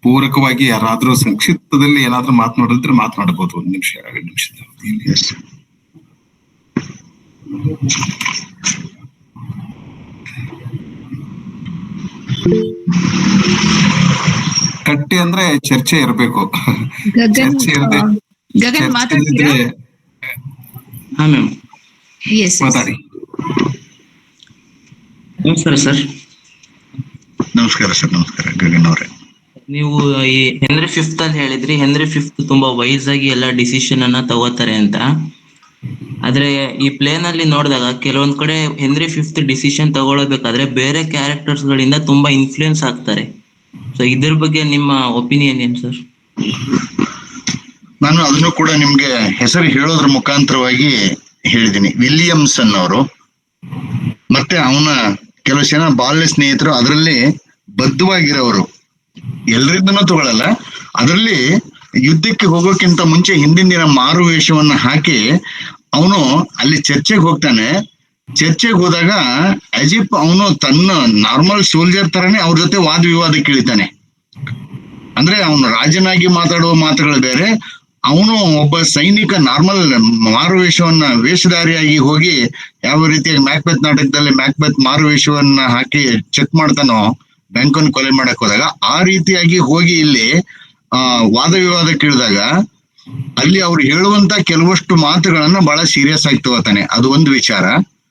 Speaker 4: ಪೂರಕವಾಗಿ ಯಾರಾದ್ರೂ ಸಂಕ್ಷಿಪ್ತದಲ್ಲಿ ಏನಾದ್ರೂ ಮಾತನಾಡಿದ್ರೆ ಮಾತನಾಡಬಹುದು. 1 ನಿಮಿಷ 2 ನಿಮಿಷದ ಅವಧಿಯಲ್ಲಿ. ಕಟ್ಟಿ ಅಂದ್ರೆ ಚರ್ಚೆ ಇರಬೇಕು. ಚರ್ಚೆ ಇರದೆ
Speaker 1: ಗಗನ್ ಮಾತಾಡ್ತೀರಾ?
Speaker 6: ಹಾ ಮ್ಯಾಮ್
Speaker 4: ಮಾತಾಡಿ.
Speaker 6: ನಮಸ್ಕಾರ ಸರ್.
Speaker 2: ನಮಸ್ಕಾರ ಸರ್. ನಮಸ್ಕಾರ ಗಗನ್ ಅವರೇ.
Speaker 6: ನೀವು ಈ ಹೆನ್ರಿ ಫಿಫ್ತ್ ಅಲ್ಲಿ ಹೇಳಿದ್ರಿ, ಹೆನ್ರಿ ಫಿಫ್ತ್ ತುಂಬಾ ವೈಸ್ ಆಗಿ ಎಲ್ಲ ಡಿಸಿಷನ್ ಅನ್ನ ತಗೋತಾರೆ ಅಂತ. ಆದ್ರೆ ಈ ಪ್ಲೇನ್ ಅಲ್ಲಿ ನೋಡಿದಾಗ ಕೆಲವೊಂದ್ ಕಡೆ ಹೆನ್ರಿ ಫಿಫ್ತ್ ಡಿಸಿಷನ್ ತಗೊಳ್ಬೇಕಾದ್ರೆ ಬೇರೆ ಕ್ಯಾರೆಕ್ಟರ್ಸ್ ಗಳಿಂದ ತುಂಬಾ ಇನ್ಫ್ಲೂಯೆನ್ಸ್ ಆಗ್ತಾರೆ. ಸೊ ಇದ್ರ ಬಗ್ಗೆ ನಿಮ್ಮ ಒಪಿನಿಯನ್ ಏನ್ ಸರ್?
Speaker 2: ನಾನು ಅದನ್ನು ಕೂಡ ನಿಮ್ಗೆ ಹೆಸರು ಹೇಳೋದ್ರ ಮುಖಾಂತರವಾಗಿ ಹೇಳಿದ್ದೀನಿ. ವಿಲಿಯಮ್ಸನ್ ಅವರು ಮತ್ತೆ ಅವನ ಕೆಲವು ಜನ ಬಾಲ್ಯ ಸ್ನೇಹಿತರು ಅದರಲ್ಲಿ ಬದ್ಧವಾಗಿರೋರು, ಎಲ್ರಿಂದನೂ ತಗೊಳಲ್ಲ. ಅದರಲ್ಲಿ ಯುದ್ಧಕ್ಕೆ ಹೋಗೋಕ್ಕಿಂತ ಮುಂಚೆ ಹಿಂದಿನ ದಿನ ಮಾರು ವೇಷವನ್ನ ಹಾಕಿ ಅವನು ಅಲ್ಲಿ ಚರ್ಚೆಗೆ ಹೋಗ್ತಾನೆ. ಚರ್ಚೆಗೆ ಹೋದಾಗ ಅಜಿಪ್ ಅವನು ತನ್ನ ನಾರ್ಮಲ್ ಸೋಲ್ಜರ್ ತರನೇ ಅವ್ರ ಜೊತೆ ವಾದ ವಿವಾದಕ್ಕೆ ಇಳಿತಾನೆ. ಅಂದ್ರೆ ಅವನು ರಾಜನಾಗಿ ಮಾತಾಡುವ ಮಾತುಗಳು ಬೇರೆ, ಅವನು ಒಬ್ಬ ಸೈನಿಕ ನಾರ್ಮಲ್ ಮಾರು ವೇಷಧಾರಿಯಾಗಿ ಹೋಗಿ ಯಾವ ರೀತಿಯಾಗಿ ಮ್ಯಾಕ್ಬೆತ್ ನಾಟಕದಲ್ಲಿ ಮ್ಯಾಕ್ಬೆತ್ ಮಾರು ವೇಷವನ್ನ ಹಾಕಿ ಚೆಕ್ ಮಾಡ್ತಾನೋ ಬ್ಯಾಂಕನ್ನು ಕೊಲೆ ಮಾಡಕ್ ಹೋದಾಗ, ಆ ರೀತಿಯಾಗಿ ಹೋಗಿ ಇಲ್ಲಿ ವಾದ ವಿವಾದಕ್ಕೆ ಇಳಿದಾಗ ಅಲ್ಲಿ ಅವ್ರು ಹೇಳುವಂತ ಕೆಲವಷ್ಟು ಮಾತುಗಳನ್ನ ಬಹಳ ಸೀರಿಯಸ್ ಆಗಿ ತಗೋತಾನೆ. ಅದು ಒಂದು ವಿಚಾರ,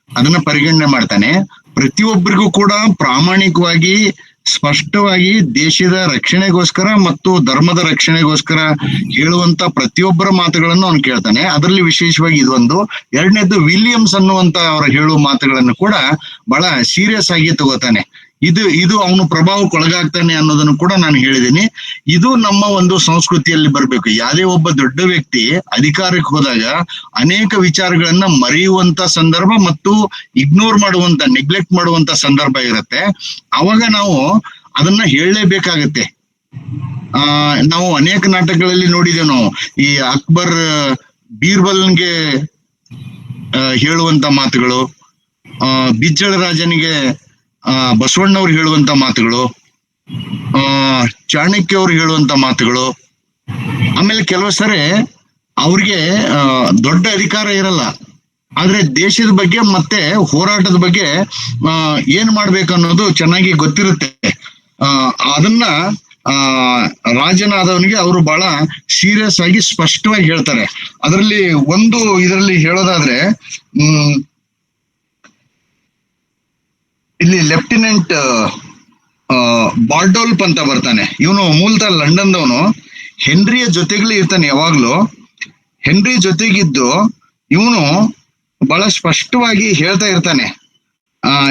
Speaker 2: ಅದನ್ನ ಪರಿಗಣನೆ ಮಾಡ್ತಾನೆ. ಪ್ರತಿಯೊಬ್ಬರಿಗೂ ಕೂಡ ಪ್ರಾಮಾಣಿಕವಾಗಿ ಸ್ಪಷ್ಟವಾಗಿ ದೇಶದ ರಕ್ಷಣೆಗೋಸ್ಕರ ಮತ್ತು ಧರ್ಮದ ರಕ್ಷಣೆಗೋಸ್ಕರ ಹೇಳುವಂತ ಪ್ರತಿಯೊಬ್ಬರ ಮಾತುಗಳನ್ನು ಅವನು ಕೇಳ್ತಾನೆ. ಅದರಲ್ಲಿ ವಿಶೇಷವಾಗಿ ಇದೊಂದು. ಎರಡನೇದು, ವಿಲಿಯಮ್ಸ್ ಅನ್ನುವಂತ ಅವರು ಹೇಳುವ ಮಾತುಗಳನ್ನು ಕೂಡ ಬಹಳ ಸೀರಿಯಸ್ ಆಗಿ ತಗೋತಾನೆ. ಇದು ಅವನು ಪ್ರಭಾವಕ್ಕೊಳಗಾಗ್ತಾನೆ ಅನ್ನೋದನ್ನು ಕೂಡ ನಾನು ಹೇಳಿದ್ದೀನಿ. ಇದು ನಮ್ಮ ಒಂದು ಸಂಸ್ಕೃತಿಯಲ್ಲಿ ಬರ್ಬೇಕು. ಯಾವುದೇ ಒಬ್ಬ ದೊಡ್ಡ ವ್ಯಕ್ತಿ ಅಧಿಕಾರಕ್ಕೆ ಹೋದಾಗ ಅನೇಕ ವಿಚಾರಗಳನ್ನ ಮರೆಯುವಂತ ಸಂದರ್ಭ ಮತ್ತು ಇಗ್ನೋರ್ ಮಾಡುವಂತ, ನೆಗ್ಲೆಕ್ಟ್ ಮಾಡುವಂತ ಸಂದರ್ಭ ಇರುತ್ತೆ. ಅವಾಗ ನಾವು ಅದನ್ನ ಹೇಳಲೇಬೇಕಾಗತ್ತೆ. ನಾವು ಅನೇಕ ನಾಟಕಗಳಲ್ಲಿ ನೋಡಿದ್ದೇವೆ. ನಾವು ಈ ಅಕ್ಬರ್ ಬೀರ್ಬಲ್ಗೆ ಹೇಳುವಂತ ಮಾತುಗಳು, ಬಿಜ್ಜಳ ರಾಜನಿಗೆ ಬಸವಣ್ಣವ್ರು ಹೇಳುವಂತ ಮಾತುಗಳು, ಚಾಣಕ್ಯ ಅವ್ರು ಹೇಳುವಂತ ಮಾತುಗಳು. ಆಮೇಲೆ ಕೆಲವು ಸರಿ ಅವ್ರಿಗೆ ದೊಡ್ಡ ಅಧಿಕಾರ ಇರಲ್ಲ, ಆದ್ರೆ ದೇಶದ ಬಗ್ಗೆ ಮತ್ತೆ ಹೋರಾಟದ ಬಗ್ಗೆ ಏನ್ ಮಾಡ್ಬೇಕು ಅನ್ನೋದು ಚೆನ್ನಾಗಿ ಗೊತ್ತಿರುತ್ತೆ. ಅದನ್ನ ರಾಜನಾದವನಿಗೆ ಅವರು ಬಹಳ ಸೀರಿಯಸ್ ಆಗಿ ಸ್ಪಷ್ಟವಾಗಿ ಹೇಳ್ತಾರೆ. ಅದರಲ್ಲಿ ಒಂದು ಇದರಲ್ಲಿ ಹೇಳೋದಾದ್ರೆ ಇಲ್ಲಿ ಲೆಫ್ಟಿನೆಂಟ್ ಬಾರ್ಡೋಲ್ಪ್ ಅಂತ ಬರ್ತಾನೆ. ಇವನು ಮೂಲತಃ ಲಂಡನ್ದವನು. ಹೆನ್ರಿಯ ಜೊತೆಗಲೇ ಇರ್ತಾನೆ ಯಾವಾಗ್ಲೂ. ಹೆನ್ರಿ ಜೊತೆಗಿದ್ದು ಇವನು ಬಹಳ ಸ್ಪಷ್ಟವಾಗಿ ಹೇಳ್ತಾ ಇರ್ತಾನೆ,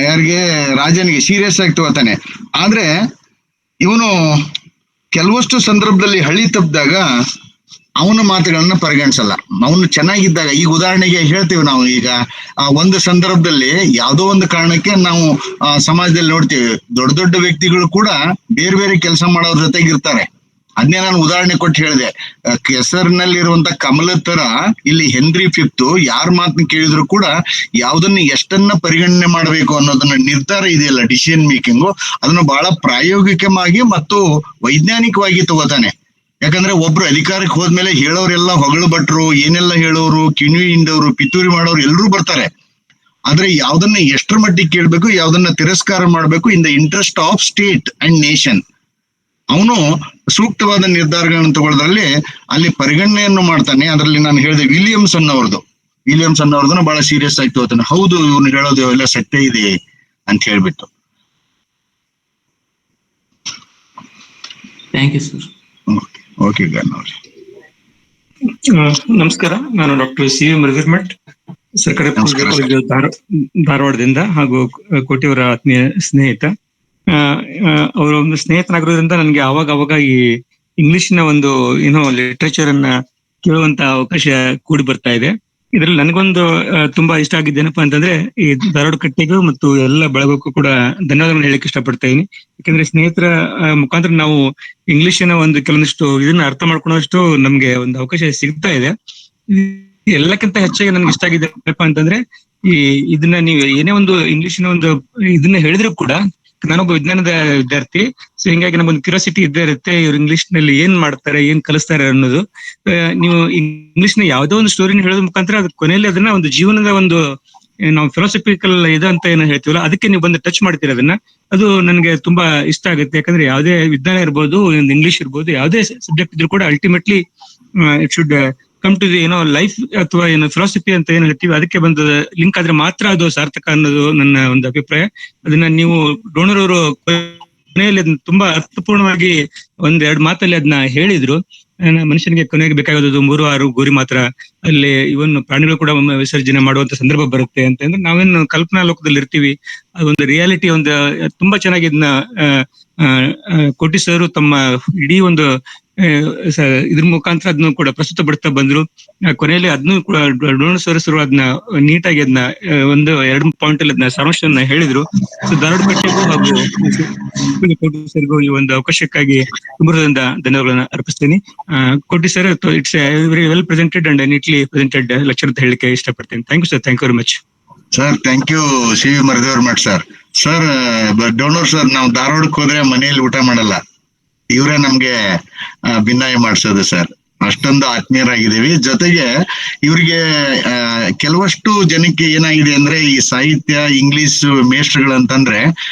Speaker 2: ಯಾರಿಗೆ ರಾಜನಿಗೆ ಸೀರಿಯಸ್ ಆಗಿ ತಗೋತಾನೆ. ಆದ್ರೆ ಇವನು ಕೆಲವಷ್ಟು ಸಂದರ್ಭದಲ್ಲಿ ಹಳಿ ತಪ್ಪಿದಾಗ ಅವನ ಮಾತುಗಳನ್ನ ಪರಿಗಣಿಸಲ್ಲ. ಅವನು ಚೆನ್ನಾಗಿದ್ದಾಗ, ಈಗ ಉದಾಹರಣೆಗೆ ಹೇಳ್ತೀವಿ ನಾವು, ಈಗ ಒಂದು ಸಂದರ್ಭದಲ್ಲಿ ಯಾವುದೋ ಒಂದು ಕಾರಣಕ್ಕೆ ನಾವು ಸಮಾಜದಲ್ಲಿ ನೋಡ್ತೀವಿ, ದೊಡ್ಡ ದೊಡ್ಡ ವ್ಯಕ್ತಿಗಳು ಕೂಡ ಬೇರೆ ಬೇರೆ ಕೆಲಸ ಮಾಡೋದ್ರ ಜೊತೆಗಿರ್ತಾರೆ. ಅದನ್ನೇ ನಾನು ಉದಾಹರಣೆ ಕೊಟ್ಟು ಹೇಳಿದೆ. ಕೆಸರಿನಲ್ಲಿರುವಂತ ಕಮಲದ ತರ ಇಲ್ಲಿ ಹೆನ್ರಿ ಫಿಫ್ತ್ ಯಾರ ಮಾತನ್ನ ಕೇಳಿದ್ರು ಕೂಡ ಯಾವ್ದನ್ನ ಎಷ್ಟನ್ನ ಪರಿಗಣನೆ ಮಾಡಬೇಕು ಅನ್ನೋದನ್ನ ನಿರ್ಧಾರ ಇದೆಯಲ್ಲ, ಡಿಸಿಷನ್ ಮೇಕಿಂಗು, ಅದನ್ನ ಬಹಳ ಪ್ರಾಯೋಗಿಕವಾಗಿ ಮತ್ತು ವೈಜ್ಞಾನಿಕವಾಗಿ ತಗೋತಾನೆ. ಯಾಕಂದ್ರೆ ಒಬ್ರು ಅಧಿಕಾರಕ್ಕೆ ಹೋದ್ಮೇಲೆ ಹೇಳೋರೆಲ್ಲ ಹೊಗಳು ಭಟ್ರು, ಏನೆಲ್ಲ ಹೇಳೋರು, ಕಿಣಿ ಹಿಂಡೋರು, ಪಿತೂರಿ ಮಾಡೋರು ಎಲ್ಲರೂ ಬರ್ತಾರೆ. ಆದ್ರೆ ಯಾವ್ದನ್ನ ಎಷ್ಟರ ಮಟ್ಟಿಗೆ ಕೇಳ್ಬೇಕು, ಯಾವ್ದನ್ನ ತಿರಸ್ಕಾರ ಮಾಡ್ಬೇಕು, in the interest of state and nation, ಅವನು ಸೂಕ್ತವಾದ ನಿರ್ಧಾರಗಳನ್ನು ತಗೊಳ್ಳೋದ್ರಲ್ಲಿ ಅಲ್ಲಿ ಪರಿಗಣನೆಯನ್ನು ಮಾಡ್ತಾನೆ. ಅದರಲ್ಲಿ ನಾನು ಹೇಳಿದೆ ವಿಲಿಯಮ್ಸನ್ ಅವ್ರದನ್ನ ಬಹಳ ಸೀರಿಯಸ್ ಆಗಿ ತಗೋತಾನೆ. ಹೌದು, ಇವನು ಹೇಳೋದು ಎಲ್ಲ ಸತ್ಯ ಇದೆ ಅಂತ ಹೇಳ್ಬಿಟ್ಟು.
Speaker 6: Thank you sir.
Speaker 2: ಓಕೆ ಗನ್.
Speaker 7: ನಮಸ್ಕಾರ, ನಾನು ಡಾಕ್ಟರ್ ಸಿ ವಿ ಮೃಗರ್ಮಠ್, ಸರ್ಕಾರಿ ಪದವಿ ಕಾಲೇಜು ಧಾರವಾಡದಿಂದ, ಹಾಗೂ ಕೋಟಿಯವರ ಆತ್ಮೀಯ ಸ್ನೇಹಿತ. ಅವರ ಒಂದು ಸ್ನೇಹಿತನಾಗಿರೋದ್ರಿಂದ ನನಗೆ ಅವಾಗ ಈ ಇಂಗ್ಲಿಷ್ನ ಒಂದು ಲಿಟ್ರೇಚರ್ ಅನ್ನ ಕೇಳುವಂತ ಅವಕಾಶ ಕೂಡಿ ಬರ್ತಾ ಇದೆ. ಇದ್ರಲ್ಲಿ ನನಗೊಂದು ತುಂಬಾ ಇಷ್ಟ ಆಗಿದ್ದೇನಪ್ಪಾ ಅಂತಂದ್ರೆ, ಈ ಧಾರವಾಡ ಕಟ್ಟೆಗೂ ಮತ್ತು ಎಲ್ಲ ಬಳಗಕ್ಕೂ ಕೂಡ ಧನ್ಯವಾದಗಳನ್ನ ಹೇಳಕ್ ಇಷ್ಟಪಡ್ತಾ ಇದೀನಿ. ಯಾಕಂದ್ರೆ ಸ್ನೇಹಿತರ ಮುಖಾಂತರ ನಾವು ಇಂಗ್ಲಿಷಿನ ಒಂದು ಕೆಲವೊಂದಿಷ್ಟು ಇದನ್ನ ಅರ್ಥ ಮಾಡ್ಕೊಳ್ಳೋಷ್ಟು ನಮ್ಗೆ ಒಂದು ಅವಕಾಶ ಸಿಗ್ತಾ ಇದೆ. ಎಲ್ಲಕ್ಕಿಂತ ಹೆಚ್ಚಾಗಿ ನನ್ಗೆ ಇಷ್ಟ ಆಗಿದೆ ಏನಪ್ಪಾ ಅಂತಂದ್ರೆ, ಇದನ್ನ ನೀವು ಏನೇ ಒಂದು ಇಂಗ್ಲಿಷಿನ ಒಂದು ಇದನ್ನ ಹೇಳಿದ್ರು ಕೂಡ, ನಾನೊಬ್ಬ ವಿಜ್ಞಾನದ ವಿದ್ಯಾರ್ಥಿ, ಸೊ ಹಿಂಗಾಗಿ ನಮ್ಗೊಂದು ಕ್ಯೂರಿಯಾಸಿಟಿ ಇದ್ದೇ ಇರುತ್ತೆ, ಇವ್ರು ಇಂಗ್ಲಿಷ್ ನಲ್ಲಿ ಏನ್ ಮಾಡ್ತಾರೆ, ಏನ್ ಕಲಿಸ್ತಾರೆ ಅನ್ನೋದು. ನೀವು ಇಂಗ್ಲಿಷ್ ನ ಯಾವ್ದೋ ಒಂದು ಸ್ಟೋರಿನ ಹೇಳೋದ್ ಮುಖಾಂತರ ಅದ್ ಕೊನೆಯಲ್ಲಿ ಅದನ್ನ ಒಂದು ಜೀವನದ ಒಂದು ನಾವು ಫಿಲಾಸಫಿಕಲ್ ಇದು ಅಂತ ಏನೋ ಹೇಳ್ತೀವಲ್ಲ, ಅದಕ್ಕೆ ನೀವು ಬಂದು ಟಚ್ ಮಾಡ್ತೀರ ಅದನ್ನ. ಅದು ನನಗೆ ತುಂಬಾ ಇಷ್ಟ ಆಗುತ್ತೆ. ಯಾಕಂದ್ರೆ ಯಾವುದೇ ವಿಜ್ಞಾನ ಇರ್ಬೋದು, ಒಂದು ಇಂಗ್ಲಿಷ್ ಇರ್ಬೋದು, ಯಾವುದೇ ಸಬ್ಜೆಕ್ಟ್ ಇದ್ರೂ ಕೂಡ ultimately it should come to the life ಅಥವಾ ಫಿಲಾಸಫಿ ಅಂತ ಏನ್ ಹೇಳ್ತೀವಿ, ಅದಕ್ಕೆ ಬಂದ ಲಿಂಕ್ ಆದ್ರೆ ಮಾತ್ರ ಅದು ಸಾರ್ಥಕ ಅನ್ನೋದು ನನ್ನ ಒಂದು ಅಭಿಪ್ರಾಯ. ಅದನ್ನ ನೀವು ಡೋನರ್ ಅವರು ಕೊನೆಯಲ್ಲಿ ಅದನ್ನ ತುಂಬಾ ಅರ್ಥಪೂರ್ಣವಾಗಿ 1-2 ಮಾತಲ್ಲಿ ಅದನ್ನ ಹೇಳಿದ್ರು. ಮನುಷ್ಯನಿಗೆ ಕೊನೆಗೆ ಬೇಕಾಗೋದು 3-6 ಗೋರಿ ಮಾತ್ರ, ಅಲ್ಲಿ ಇವನ್ ಪ್ರಾಣಿಗಳು ಕೂಡ ಒಮ್ಮೆ ವಿಸರ್ಜನೆ ಮಾಡುವಂತ ಸಂದರ್ಭ ಬರುತ್ತೆ ಅಂತಂದ್ರೆ ನಾವೇನು ಕಲ್ಪನಾ ಲೋಕದಲ್ಲಿ ಇರ್ತೀವಿ, ಅದೊಂದು ರಿಯಾಲಿಟಿ ಒಂದು ತುಂಬಾ ಚೆನ್ನಾಗಿ ಇದನ್ನ ಕೋಟಿ ಸರ್ ತಮ್ಮ ಇಡೀ ಒಂದು ಇದ್ರ ಮುಖಾಂತರ ಅದನ್ನು ಕೂಡ ಪ್ರಸ್ತುತಪಡ್ತಾ ಬಂದ್ರು. ಕೊನೆಯಲ್ಲಿ ಅದನ್ನು ಕೂಡ ಡೋನರ್ ಸರ್ ಅದನ್ನ ನೀಟಾಗಿ ಅದನ್ನ 1-2 ಪಾಯಿಂಟ್ ಅಲ್ಲಿ ಅದನ್ನ ಸಾರಾಂಶವನ್ನ ಹೇಳಿದ್ರು. ಸೊ ಧಾರವಾಡ ಕಟ್ಟೆಗೂ ಹಾಗೂ ಕೋಟಿ ಸರ್ಗೂ ಈ ಒಂದು ಅವಕಾಶಕ್ಕಾಗಿ ತುಂಬದಿಂದ ಧನ್ಯವಾದಗಳನ್ನ ಅರ್ಪಿಸ್ತೀನಿ. Koti sir, it's very well presented and neatly presented lecture ಅಂತ ಹೇಳಿಕೆ ಇಷ್ಟಪಡ್ತೀನಿ. Thank you sir, thank you very much.
Speaker 2: Sir thank you C V Math sir. Sir ಡೋನರ್ ಸರ್, ನಾವು ಧಾರವಾಡಕ್ಕೆ ಹೋದ್ರೆ ಮನೆಯಲ್ಲಿ ಊಟ ಮಾಡಲ್ಲ, ಇವರೇ ನಮ್ಗೆ ಭಿನ್ನಾಯ ಮಾಡಿಸೋದು ಸರ್. ಅಷ್ಟೊಂದು ಆತ್ಮೀಯರಾಗಿದ್ದೀವಿ. ಜೊತೆಗೆ ಇವ್ರಿಗೆ ಕೆಲವಷ್ಟು ಜನಕ್ಕೆ ಏನಾಗಿದೆ ಅಂದ್ರೆ, ಈ ಸಾಹಿತ್ಯ ಇಂಗ್ಲಿಷ್ ಮೇಷ್ಟ್ರುಗಳಂತಂದ್ರೆ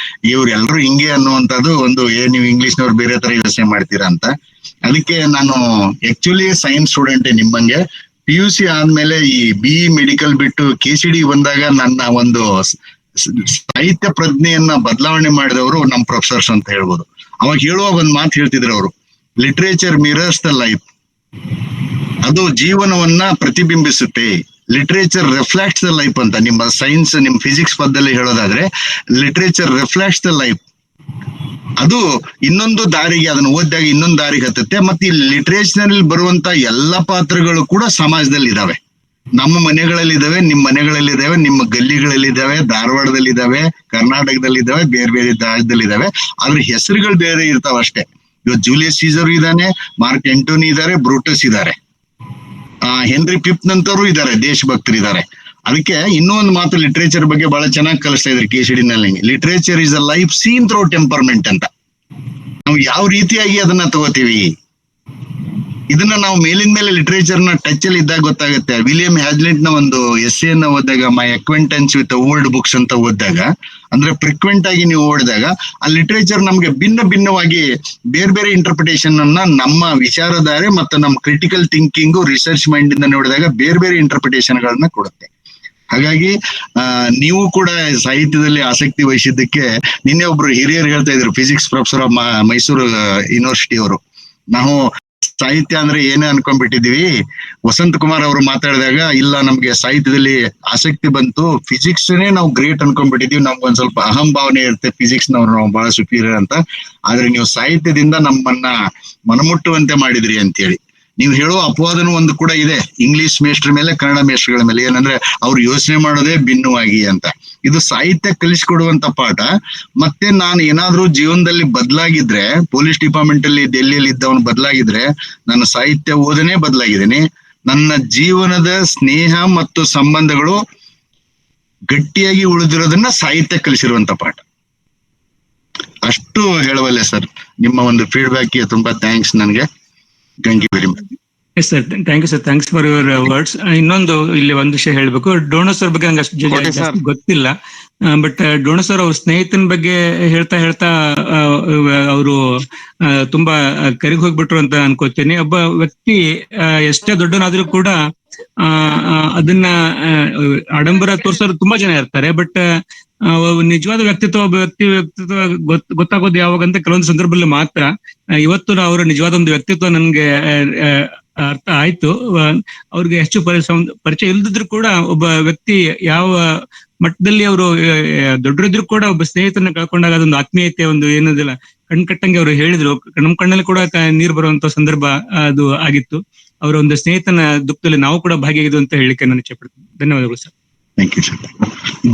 Speaker 2: ಇವ್ರೆಲ್ರು ಹಿಂಗೆ ಅನ್ನುವಂಥದ್ದು ಒಂದು, ನೀವು ಇಂಗ್ಲಿಷ್ನವ್ರು ಬೇರೆ ತರ ಯೋಚನೆ ಮಾಡ್ತೀರಾ ಅಂತ. ಅದಕ್ಕೆ ನಾನು ಆಕ್ಚುಲಿ ಸೈನ್ಸ್ ಸ್ಟೂಡೆಂಟ್ ನಿಮ್ಮಂಗೆ. PUC ಆದ್ಮೇಲೆ ಈ BE ಮೆಡಿಕಲ್ ಬಿಟ್ಟು KCD ಬಂದಾಗ ನನ್ನ ಒಂದು ಸಾಹಿತ್ಯ ಪ್ರಜ್ಞೆಯನ್ನ ಬದಲಾವಣೆ ಮಾಡಿದವರು ನಮ್ಮ ಪ್ರೊಫೆಸರ್ಸ್ ಅಂತ ಹೇಳ್ಬೋದು. ಅವಾಗ ಹೇಳುವಾಗ ಒಂದ್ ಮಾತು ಹೇಳ್ತಿದ್ರು ಅವರು, ಲಿಟ್ರೇಚರ್ ಮಿರರ್ಸ್ ದ ಲೈಫ್. ಅದು ಜೀವನವನ್ನ ಪ್ರತಿಬಿಂಬಿಸುತ್ತೆ. ಲಿಟ್ರೇಚರ್ ರಿಫ್ಲೆಕ್ಟ್ಸ್ ದ ಲೈಫ್ ಅಂತ. ನಿಮ್ಮ ಸೈನ್ಸ್, ನಿಮ್ ಫಿಸಿಕ್ಸ್ ಪದದಲ್ಲಿ ಹೇಳೋದಾದ್ರೆ ಲಿಟ್ರೇಚರ್ ರಿಫ್ಲೆಕ್ಟ್ಸ್ ದ ಲೈಫ್. ಅದು ಇನ್ನೊಂದು ದಾರಿಗೆ, ಅದನ್ನ ಓದಿದಾಗ ಇನ್ನೊಂದು ದಾರಿಗೆ ಹತ್ತುತ್ತೆ. ಮತ್ತೆ ಈ ಲಿಟ್ರೇಚರ್ ನಲ್ಲಿ ಬರುವಂತ ಎಲ್ಲಾ ಪಾತ್ರಗಳು ಕೂಡ ಸಮಾಜದಲ್ಲಿ ಇದಾವೆ. ನಮ್ಮ ಮನೆಗಳಲ್ಲಿದ್ದಾವೆ, ನಿಮ್ಮ ಮನೆಗಳಲ್ಲಿದ್ದಾವೆ, ನಿಮ್ಮ ಗಲ್ಲಿಗಳಲ್ಲಿದ್ದಾವೆ, ಧಾರವಾಡದಲ್ಲಿದ್ದಾವೆ, ಕರ್ನಾಟಕದಲ್ಲಿದ್ದಾವೆ, ಬೇರೆ ಬೇರೆ ರಾಜ್ಯದಲ್ಲಿದ್ದಾವೆ. ಆದ್ರೆ ಹೆಸರುಗಳು ಬೇರೆ ಇರ್ತಾವ ಅಷ್ಟೇ. ಇವತ್ತು ಜೂಲಿಯಸ್ ಸೀಸರ್ ಇದ್ದಾನೆ, ಮಾರ್ಕ್ ಆಂಟೋನಿ ಇದ್ದಾರೆ, ಬ್ರೂಟಸ್ ಇದ್ದಾರೆ, ಹೆನ್ರಿ ಫಿಫ್ತ್ ನಂತರೂ ಇದ್ದಾರೆ, ದೇಶಭಕ್ತರು ಇದ್ದಾರೆ. ಅದಕ್ಕೆ ಇನ್ನೂ ಒಂದು ಮಾತು ಲಿಟ್ರೇಚರ್ ಬಗ್ಗೆ ಬಹಳ ಚೆನ್ನಾಗಿ ಕಲಿಸ್ತಾ ಇದ್ರು KCD ನಲ್ಲಿ. Literature is a life seen through temperament ಅಂತ. ನಾವು ಯಾವ ರೀತಿಯಾಗಿ ಅದನ್ನ ತಗೋತೀವಿ, ಇದನ್ನ ನಾವು ಮೇಲಿನ ಮೇಲೆ ಲಿಟ್ರೇಚರ್ ನ ಟಚ್ ಅಲ್ಲಿ ಇದ್ದಾಗ ಗೊತ್ತಾಗುತ್ತೆ. ವಿಲಿಯಂ ಹ್ಯಾಜ್ಲೆಟ್ ನ ಒಂದು ಎಸ್ಸೆಯನ್ನ ಓದಿದಾಗ, ಮೈ ಅಕ್ವೆಂಟೆನ್ಸ್ ವಿತ್ ಓಲ್ಡ್ ಬುಕ್ಸ್ ಅಂತ ಓದಿದಾಗ, ಅಂದ್ರೆ ಫ್ರೀಕ್ವೆಂಟ್ ಆಗಿ ನೀವು ಓದಿದಾಗ, ಆ ಲಿಟ್ರೇಚರ್ ನಮ್ಗೆ ಭಿನ್ನವಾಗಿ ಬೇರೆ ಬೇರೆ ಇಂಟರ್ಪ್ರಿಟೇಷನ್ ಅನ್ನ ನಮ್ಮ ವಿಚಾರಧಾರೆ ಮತ್ತು ನಮ್ಮ ಕ್ರಿಟಿಕಲ್ ಥಿಂಕಿಂಗು, ರಿಸರ್ಚ್ ಮೈಂಡ್ ಇಂದ ನೋಡಿದಾಗ ಬೇರೆ ಬೇರೆ ಇಂಟರ್ಪ್ರಿಟೇಷನ್ ಗಳನ್ನ ಕೊಡುತ್ತೆ. ಹಾಗಾಗಿ ನೀವು ಕೂಡ ಸಾಹಿತ್ಯದಲ್ಲಿ ಆಸಕ್ತಿ ವಹಿಸಿದ್ದಕ್ಕೆ, ನಿನ್ನೆ ಒಬ್ರು ಹಿರಿಯರು ಹೇಳ್ತಾ ಇದ್ರು, physics professor of Mysuru university ಅವರು, ನಾವು ಸಾಹಿತ್ಯ ಅಂದ್ರೆ ಏನೇ ಅನ್ಕೊಂಡ್ಬಿಟ್ಟಿದೀವಿ. ವಸಂತ್ ಕುಮಾರ್ ಅವರು ಮಾತಾಡಿದಾಗ, ಇಲ್ಲ ನಮ್ಗೆ ಸಾಹಿತ್ಯದಲ್ಲಿ ಆಸಕ್ತಿ ಬಂತು, ಫಿಸಿಕ್ಸ್ನೇ ನಾವು ಗ್ರೇಟ್ ಅನ್ಕೊಂಡ್ಬಿಟ್ಟಿದೀವಿ, ನಮ್ಗೊಂದ್ ಸ್ವಲ್ಪ ಅಹಂ ಭಾವನೆ ಇರುತ್ತೆ, ಫಿಸಿಕ್ಸ್ ನವ್ರು ನಾವು ಬಹಳ ಸುಪೀರಿಯರ್ ಅಂತ. ಆದ್ರೆ ನೀವು ಸಾಹಿತ್ಯದಿಂದ ನಮ್ಮನ್ನ ಮನಮುಟ್ಟುವಂತೆ ಮಾಡಿದ್ರಿ ಅಂತೇಳಿ. ನೀವು ಹೇಳೋ ಅಪವಾದನೂ ಒಂದು ಕೂಡ ಇದೆ ಇಂಗ್ಲಿಷ್ ಮೇಷ್ಟ್ರ ಮೇಲೆ ಕನ್ನಡ ಮೇಷ್ಟ್ರಗಳ ಮೇಲೆ, ಏನಂದ್ರೆ ಅವ್ರು ಯೋಚನೆ ಮಾಡೋದೇ ಭಿನ್ನವಾಗಿ ಅಂತ. ಇದು ಸಾಹಿತ್ಯ ಕಲಿಸ್ಕೊಡುವಂತ ಪಾಠ. ಮತ್ತೆ ನಾನು ಏನಾದ್ರೂ ಜೀವನದಲ್ಲಿ ಬದಲಾಗಿದ್ರೆ, ಪೊಲೀಸ್ ಡಿಪಾರ್ಟ್ಮೆಂಟ್ ಅಲ್ಲಿ ಡೆಲ್ಲಿಯಲ್ಲಿ ಇದ್ದವನು ಬದಲಾಗಿದ್ರೆ, ನಾನು ಸಾಹಿತ್ಯ ಓದನೆ ಬದಲಾಗಿದ್ದೇನೆ. ನನ್ನ ಜೀವನದ ಸ್ನೇಹ ಮತ್ತು ಸಂಬಂಧಗಳು ಗಟ್ಟಿಯಾಗಿ ಉಳಿದಿರೋದನ್ನ ಸಾಹಿತ್ಯ ಕಲಿಸಿರುವಂತ ಪಾಠ. ಅಷ್ಟು ಹೇಳಬಲ್ಲೆ ಸರ್. ನಿಮ್ಮ ಒಂದು ಫೀಡ್ಬ್ಯಾಕ್ ತುಂಬಾ ಥ್ಯಾಂಕ್ಸ್ ನನಗೆ. Thank you very much.
Speaker 7: Yes sir, thank you sir, thanks for your words. ಇನ್ನೊಂದು ಇಲ್ಲಿ ಒಂದು ವಿಷಯ ಹೇಳ್ಬೇಕು. ಡೋಣೋ ಸರ್ ಬಗ್ಗೆ ನಂಗೆ ಅಷ್ಟು ಜಾಸ್ತಿ ಗೊತ್ತಿಲ್ಲ, ಬಟ್ ಡೋಣೋ ಸರ್ ಅವ್ರ ಸ್ನೇಹಿತನ ಬಗ್ಗೆ ಹೇಳ್ತಾ ಅವರು ತುಂಬಾ ಕರಿಗ್ ಹೋಗ್ಬಿಟ್ರು ಅಂತ ಅನ್ಕೋತೀನಿ. ಒಬ್ಬ ವ್ಯಕ್ತಿ ಎಷ್ಟೇ ದೊಡ್ಡನಾದ್ರೂ ಕೂಡ ಅದನ್ನ ಆಡಂಬರ ತೋರ್ಸೋರು ತುಂಬಾ ಜನ ಇರ್ತಾರೆ, ಬಟ್ ನಿಜವಾದ ವ್ಯಕ್ತಿತ್ವ ಗೊತ್ತಾಗೋದು ಯಾವಾಗಂತ ಕೆಲವೊಂದು ಸಂದರ್ಭದಲ್ಲಿ ಮಾತ್ರ. ಇವತ್ತು ಅವರ ನಿಜವಾದ ಒಂದು ವ್ಯಕ್ತಿತ್ವ ನನ್ಗೆ ಅರ್ಥ ಆಯ್ತು. ಅವ್ರಿಗೆ ಹೆಚ್ಚು ಪರಿಚಯ ಇಲ್ದಿದ್ರು ಕೂಡ ಒಬ್ಬ ವ್ಯಕ್ತಿ ಯಾವ ಮಟ್ಟದಲ್ಲಿ ಅವರು ದೊಡ್ಡರಿದ್ರು ಕೂಡ ಒಬ್ಬ ಸ್ನೇಹಿತರನ್ನ ಕಳ್ಕೊಂಡಾಗ ಅದೊಂದು ಆತ್ಮೀಯತೆ, ಒಂದು ಏನದಿಲ್ಲ ಕಣ್ಕಟ್ಟಂಗೆ ಅವರು ಹೇಳಿದ್ರು. ನಮ್ ಕಣ್ಣಲ್ಲಿ ಕೂಡ ನೀರು ಬರುವಂತ ಸಂದರ್ಭ ಅದು ಆಗಿತ್ತು. ಅವರ ಒಂದು ಸ್ನೇಹಿತನ ದುಃಖದಲ್ಲಿ ನಾವು ಕೂಡ ಭಾಗಿಯಾಗಿದ್ದು ಅಂತ ಹೇಳಿಕೆ ನಾನು ಇಚ್ಛೆ ಪಡ್ತೀನಿ. ಧನ್ಯವಾದಗಳು sir.
Speaker 2: Thank you sir.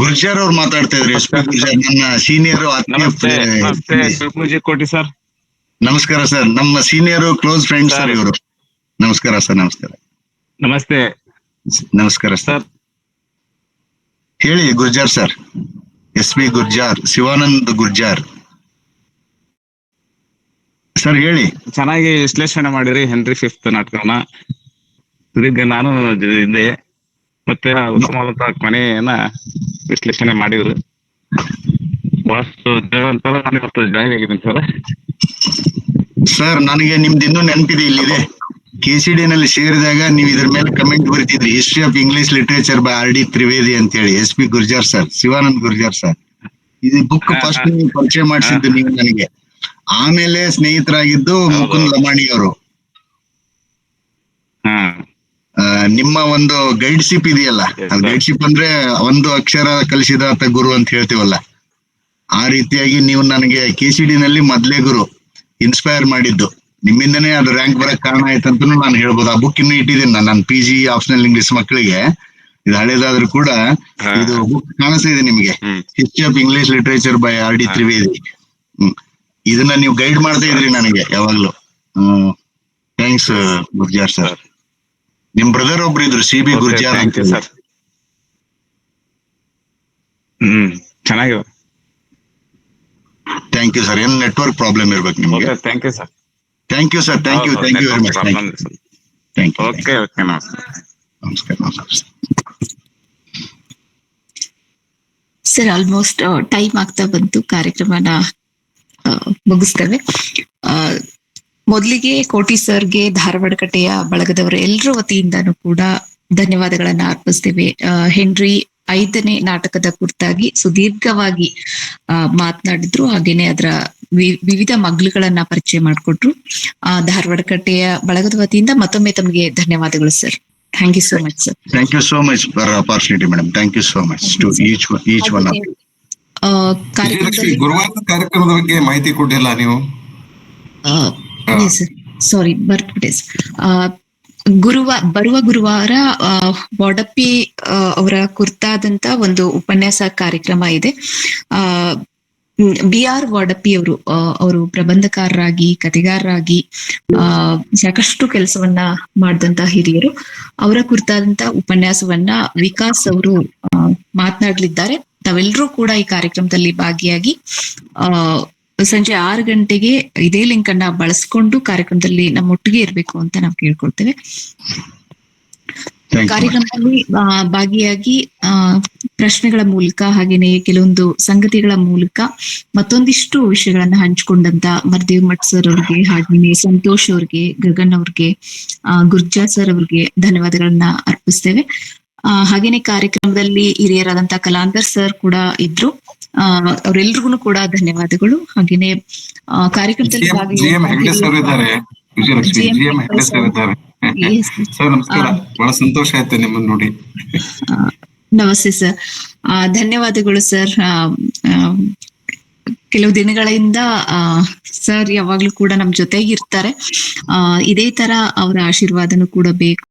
Speaker 2: Gurjar ಅವ್ರು ಮಾತಾಡ್ತಾ ಇದ್ರಿ. ನನ್ನ ಸೀನಿಯರ್
Speaker 5: ಕೋಟಿ ಸರ್.
Speaker 2: ನಮಸ್ಕಾರ ಸರ್. ನಮ್ಮ ಸೀನಿಯರ್ ಕ್ಲೋಸ್ ಫ್ರೆಂಡ್ ಸರ್ ಇವರು. ನಮಸ್ಕಾರ ಸರ್. ನಮಸ್ಕಾರ.
Speaker 5: ನಮಸ್ತೆ.
Speaker 2: ನಮಸ್ಕಾರ ಸರ್. ಹೇಳಿ Gurjar sir. SP Gurjar, Shivanand Gurjar sir ಹೇಳಿ.
Speaker 5: ಚೆನ್ನಾಗಿ ವಿಶ್ಲೇಷಣೆ ಮಾಡಿರಿ ಹೆನ್ರಿ ಫಿಫ್ತ್ ನಾಟಕನ. ಇದಕ್ಕೆ ನಾನು ಇದ್ದೆ, ಮತ್ತೆ ಉತ್ತಮವಾದಂತ ಕೊನೆಯನ್ನ ವಿಶ್ಲೇಷಣೆ ಮಾಡಿದ್ರು. ಬಹಳಷ್ಟು ಜಯವಂತರ ನಾನು ಇವತ್ತು ಜಾಯಿನ್ ಆಗಿದ್ದೀನಿ ಸರ್.
Speaker 2: ಸರ್ ನನಗೆ ನಿಮ್ದು ಇನ್ನೂ ನೆನಪಿದೆ, ಇಲ್ಲಿದೆ KCD ನಲ್ಲಿ ಸೇರಿದಾಗ ನೀವು ಇದ್ರ ಮೇಲೆ ಕಮೆಂಟ್ ಬರೀತಿದ್ರಿ, history of English literature by RD Trivedi ಅಂತ ಹೇಳಿ. SP Gurjar sir, Shivanand Gurjar sir. ಇದು ಬುಕ್ ಫಸ್ಟ್ ನೀವು ಪರಿಚಯ ಮಾಡಿಸಿದ್ದು ನೀವು ನನಗೆ. ಆಮೇಲೆ ಸ್ನೇಹಿತರಾಗಿದ್ದು ಮುಕುಂದ್ ಲಮಾಣಿ ಅವರು. ನಿಮ್ಮ ಒಂದು ಗೈಡ್ಶಿಪ್ ಇದೆಯಲ್ಲ, ಅದು ಗೈಡ್ಶಿಪ್ ಅಂದ್ರೆ ಒಂದು ಅಕ್ಷರ ಕಲಿಸಿದ ಆತ ಗುರು ಅಂತ ಹೇಳ್ತೀವಲ್ಲ, ಆ ರೀತಿಯಾಗಿ ನೀವು ನನಗೆ KCD ನಲ್ಲಿ ಮೊದ್ಲೇ ಗುರು, ಇನ್ಸ್ಪೈರ್ ಮಾಡಿದ್ದು ನಿಮ್ಮಿಂದನೇ ಅದು ರ್ಯಾಂಕ್ ಬರಕ್ ಕಾರಣ ಆಯ್ತಂತನೂ ನಾನು ಹೇಳ್ಬೋದು. ಆ ಬುಕ್ ಇನ್ನೂ ಇಟ್ಟಿದ್ದೀನಿ ನಾನು, ನನ್ನ PG ಆಪ್ಷನಲ್ ಇಂಗ್ಲಿಷ್ ಮಕ್ಕಳಿಗೆ. ಇದು ಹಳೇದಾದ್ರೂ ಕೂಡ ಇದು ಬುಕ್ ಕಾಣಿಸ್ತಾ ಇದೆ ನಿಮ್ಗೆ, history of English literature by RD Trivedi. ಇದನ್ನ ನೀವು ಗೈಡ್ ಮಾಡ್ತಾ ಇದ್ರಿ ನನಗೆ ಯಾವಾಗ್ಲೂ. Thanks Gurjar sir. ನಿಮ್ ಬ್ರದರ್ ಒಬ್ರು ಇದ್ರು, CB ಗುರ್ಜಾರ್ ಅಂತ.
Speaker 5: ಚೆನ್ನಾಗಿದೆ.
Speaker 2: Thank you sir. ಏನ್ ನೆಟ್ವರ್ಕ್ ಪ್ರಾಬ್ಲಮ್ ಇರ್ಬೇಕು ನಿಮ್ಗೆ.
Speaker 5: Thank you sir.
Speaker 2: Thank you sir. Thank you very much. Thank you.
Speaker 5: Okay okay. ನಮಸ್ಕಾರ.
Speaker 2: ನಮಸ್ಕಾರ. ನಮಸ್ಕಾರ
Speaker 1: ಸರ್. ಆಲ್ಮೋಸ್ಟ್ ಟೈಮ್ ಆಗ್ತಾ ಬಂತು, ಕಾರ್ಯಕ್ರಮನ ಮುಗಿಸ್ತೇವೆ. ಮೊದಲಿಗೆ ಕೋಟಿ ಸರ್ಗೆ ಧಾರವಾಡ ಕಟ್ಟೆಯ ಬಳಗದವರ ಎಲ್ಲರ ವತಿಯಿಂದಾನು ಕೂಡ ಧನ್ಯವಾದಗಳನ್ನ ಅರ್ಪಿಸ್ತೇವೆ. ಹೆನ್ರಿ 5ನೇ ನಾಟಕದ ಕುರಿತಾಗಿ ಸುದೀರ್ಘವಾಗಿ ಮಾತನಾಡಿದ್ರು, ಹಾಗೇನೆ ಅದರ ವಿವಿಧ ಮಗ್ಲುಗಳನ್ನ ಪರಿಚಯ ಮಾಡಿಕೊಟ್ರು. ಧಾರವಾಡ ಕಟ್ಟೆಯ ಬಳಗದ ವತಿಯಿಂದ ಮತ್ತೊಮ್ಮೆ ತಮಗೆ ಧನ್ಯವಾದಗಳು sir. Thank you so much sir.
Speaker 2: Thank you so much for opportunity madam. Thank you so much to each one of.
Speaker 4: ಗುರುವಾರದ ಕಾರ್ಯಕ್ರಮದ ಬಗ್ಗೆ ಮಾಹಿತಿ ಕೊಟ್ಟಿಲ್ಲ ನೀವು.
Speaker 1: Sorry, birthday. ಬರುವ ಗುರುವಾರ ವಾಡಪ್ಪಿ ಅವರ ಕುರಿತಾದಂತ ಒಂದು ಉಪನ್ಯಾಸ ಕಾರ್ಯಕ್ರಮ ಇದೆ. BR ವಾಡಪ್ಪಿ ಅವರು ಪ್ರಬಂಧಕಾರರಾಗಿ, ಕಥೆಗಾರರಾಗಿ ಸಾಕಷ್ಟು ಕೆಲಸವನ್ನ ಮಾಡಿದಂತ ಹಿರಿಯರು. ಅವರ ಕುರಿತಾದಂತ ಉಪನ್ಯಾಸವನ್ನ ವಿಕಾಸ್ ಅವರು ಮಾತನಾಡಲಿದ್ದಾರೆ. ತಾವೆಲ್ಲರೂ ಕೂಡ ಈ ಕಾರ್ಯಕ್ರಮದಲ್ಲಿ ಭಾಗಿಯಾಗಿ ಸಂಜೆ 6 ಗಂಟೆಗೆ ಇದೇ ಲಿಂಕ್ ಅನ್ನ ಬಳಸ್ಕೊಂಡು ಕಾರ್ಯಕ್ರಮದಲ್ಲಿ ನಮ್ಮೊಟ್ಟಿಗೆ ಇರ್ಬೇಕು ಅಂತ ನಾವು ಕೇಳ್ಕೊಳ್ತೇವೆ. ಕಾರ್ಯಕ್ರಮದಲ್ಲಿ ಭಾಗಿಯಾಗಿ ಪ್ರಶ್ನೆಗಳ ಮೂಲಕ, ಹಾಗೇನೆ ಕೆಲವೊಂದು ಸಂಗತಿಗಳ ಮೂಲಕ ಮತ್ತೊಂದಿಷ್ಟು ವಿಷಯಗಳನ್ನ ಹಂಚ್ಕೊಂಡಂತ ಮರ್ದೇವ್ ಮಠ್ ಸರ್ ಅವ್ರಿಗೆ, ಹಾಗೇನೆ ಸಂತೋಷ್ ಅವ್ರಿಗೆ, ಗಗನ್ ಅವ್ರಿಗೆ, ಗುರ್ಜಾ ಸರ್ ಅವ್ರಿಗೆ ಧನ್ಯವಾದಗಳನ್ನ ಅರ್ಪಿಸ್ತೇವೆ. ಹಾಗೇನೆ ಕಾರ್ಯಕ್ರಮದಲ್ಲಿ ಹಿರಿಯರಾದಂತ ಕಲಾಂದರ್ ಸರ್ ಕೂಡ ಇದ್ರು. ಅವ್ರೆಲ್ರಿಗೂ ಕೂಡ ಧನ್ಯವಾದಗಳು. ಹಾಗೇನೆ ಕಾರ್ಯಕ್ರಮದಲ್ಲಿ
Speaker 4: ಬಹಳ ಸಂತೋಷ ಆಯ್ತು ನಿಮ್ಮನ್ನ ನೋಡಿ.
Speaker 1: ನಮಸ್ತೆ ಸರ್. ಧನ್ಯವಾದಗಳು ಸರ್. ಕೆಲವು ದಿನಗಳಿಂದ ಸರ್ ಯಾವಾಗ್ಲೂ ಕೂಡ ನಮ್ ಜೊತೆಗಿರ್ತಾರೆ. ಇದೇ ತರ ಅವರ ಆಶೀರ್ವಾದನೂ ಕೂಡ ಬೇಕು.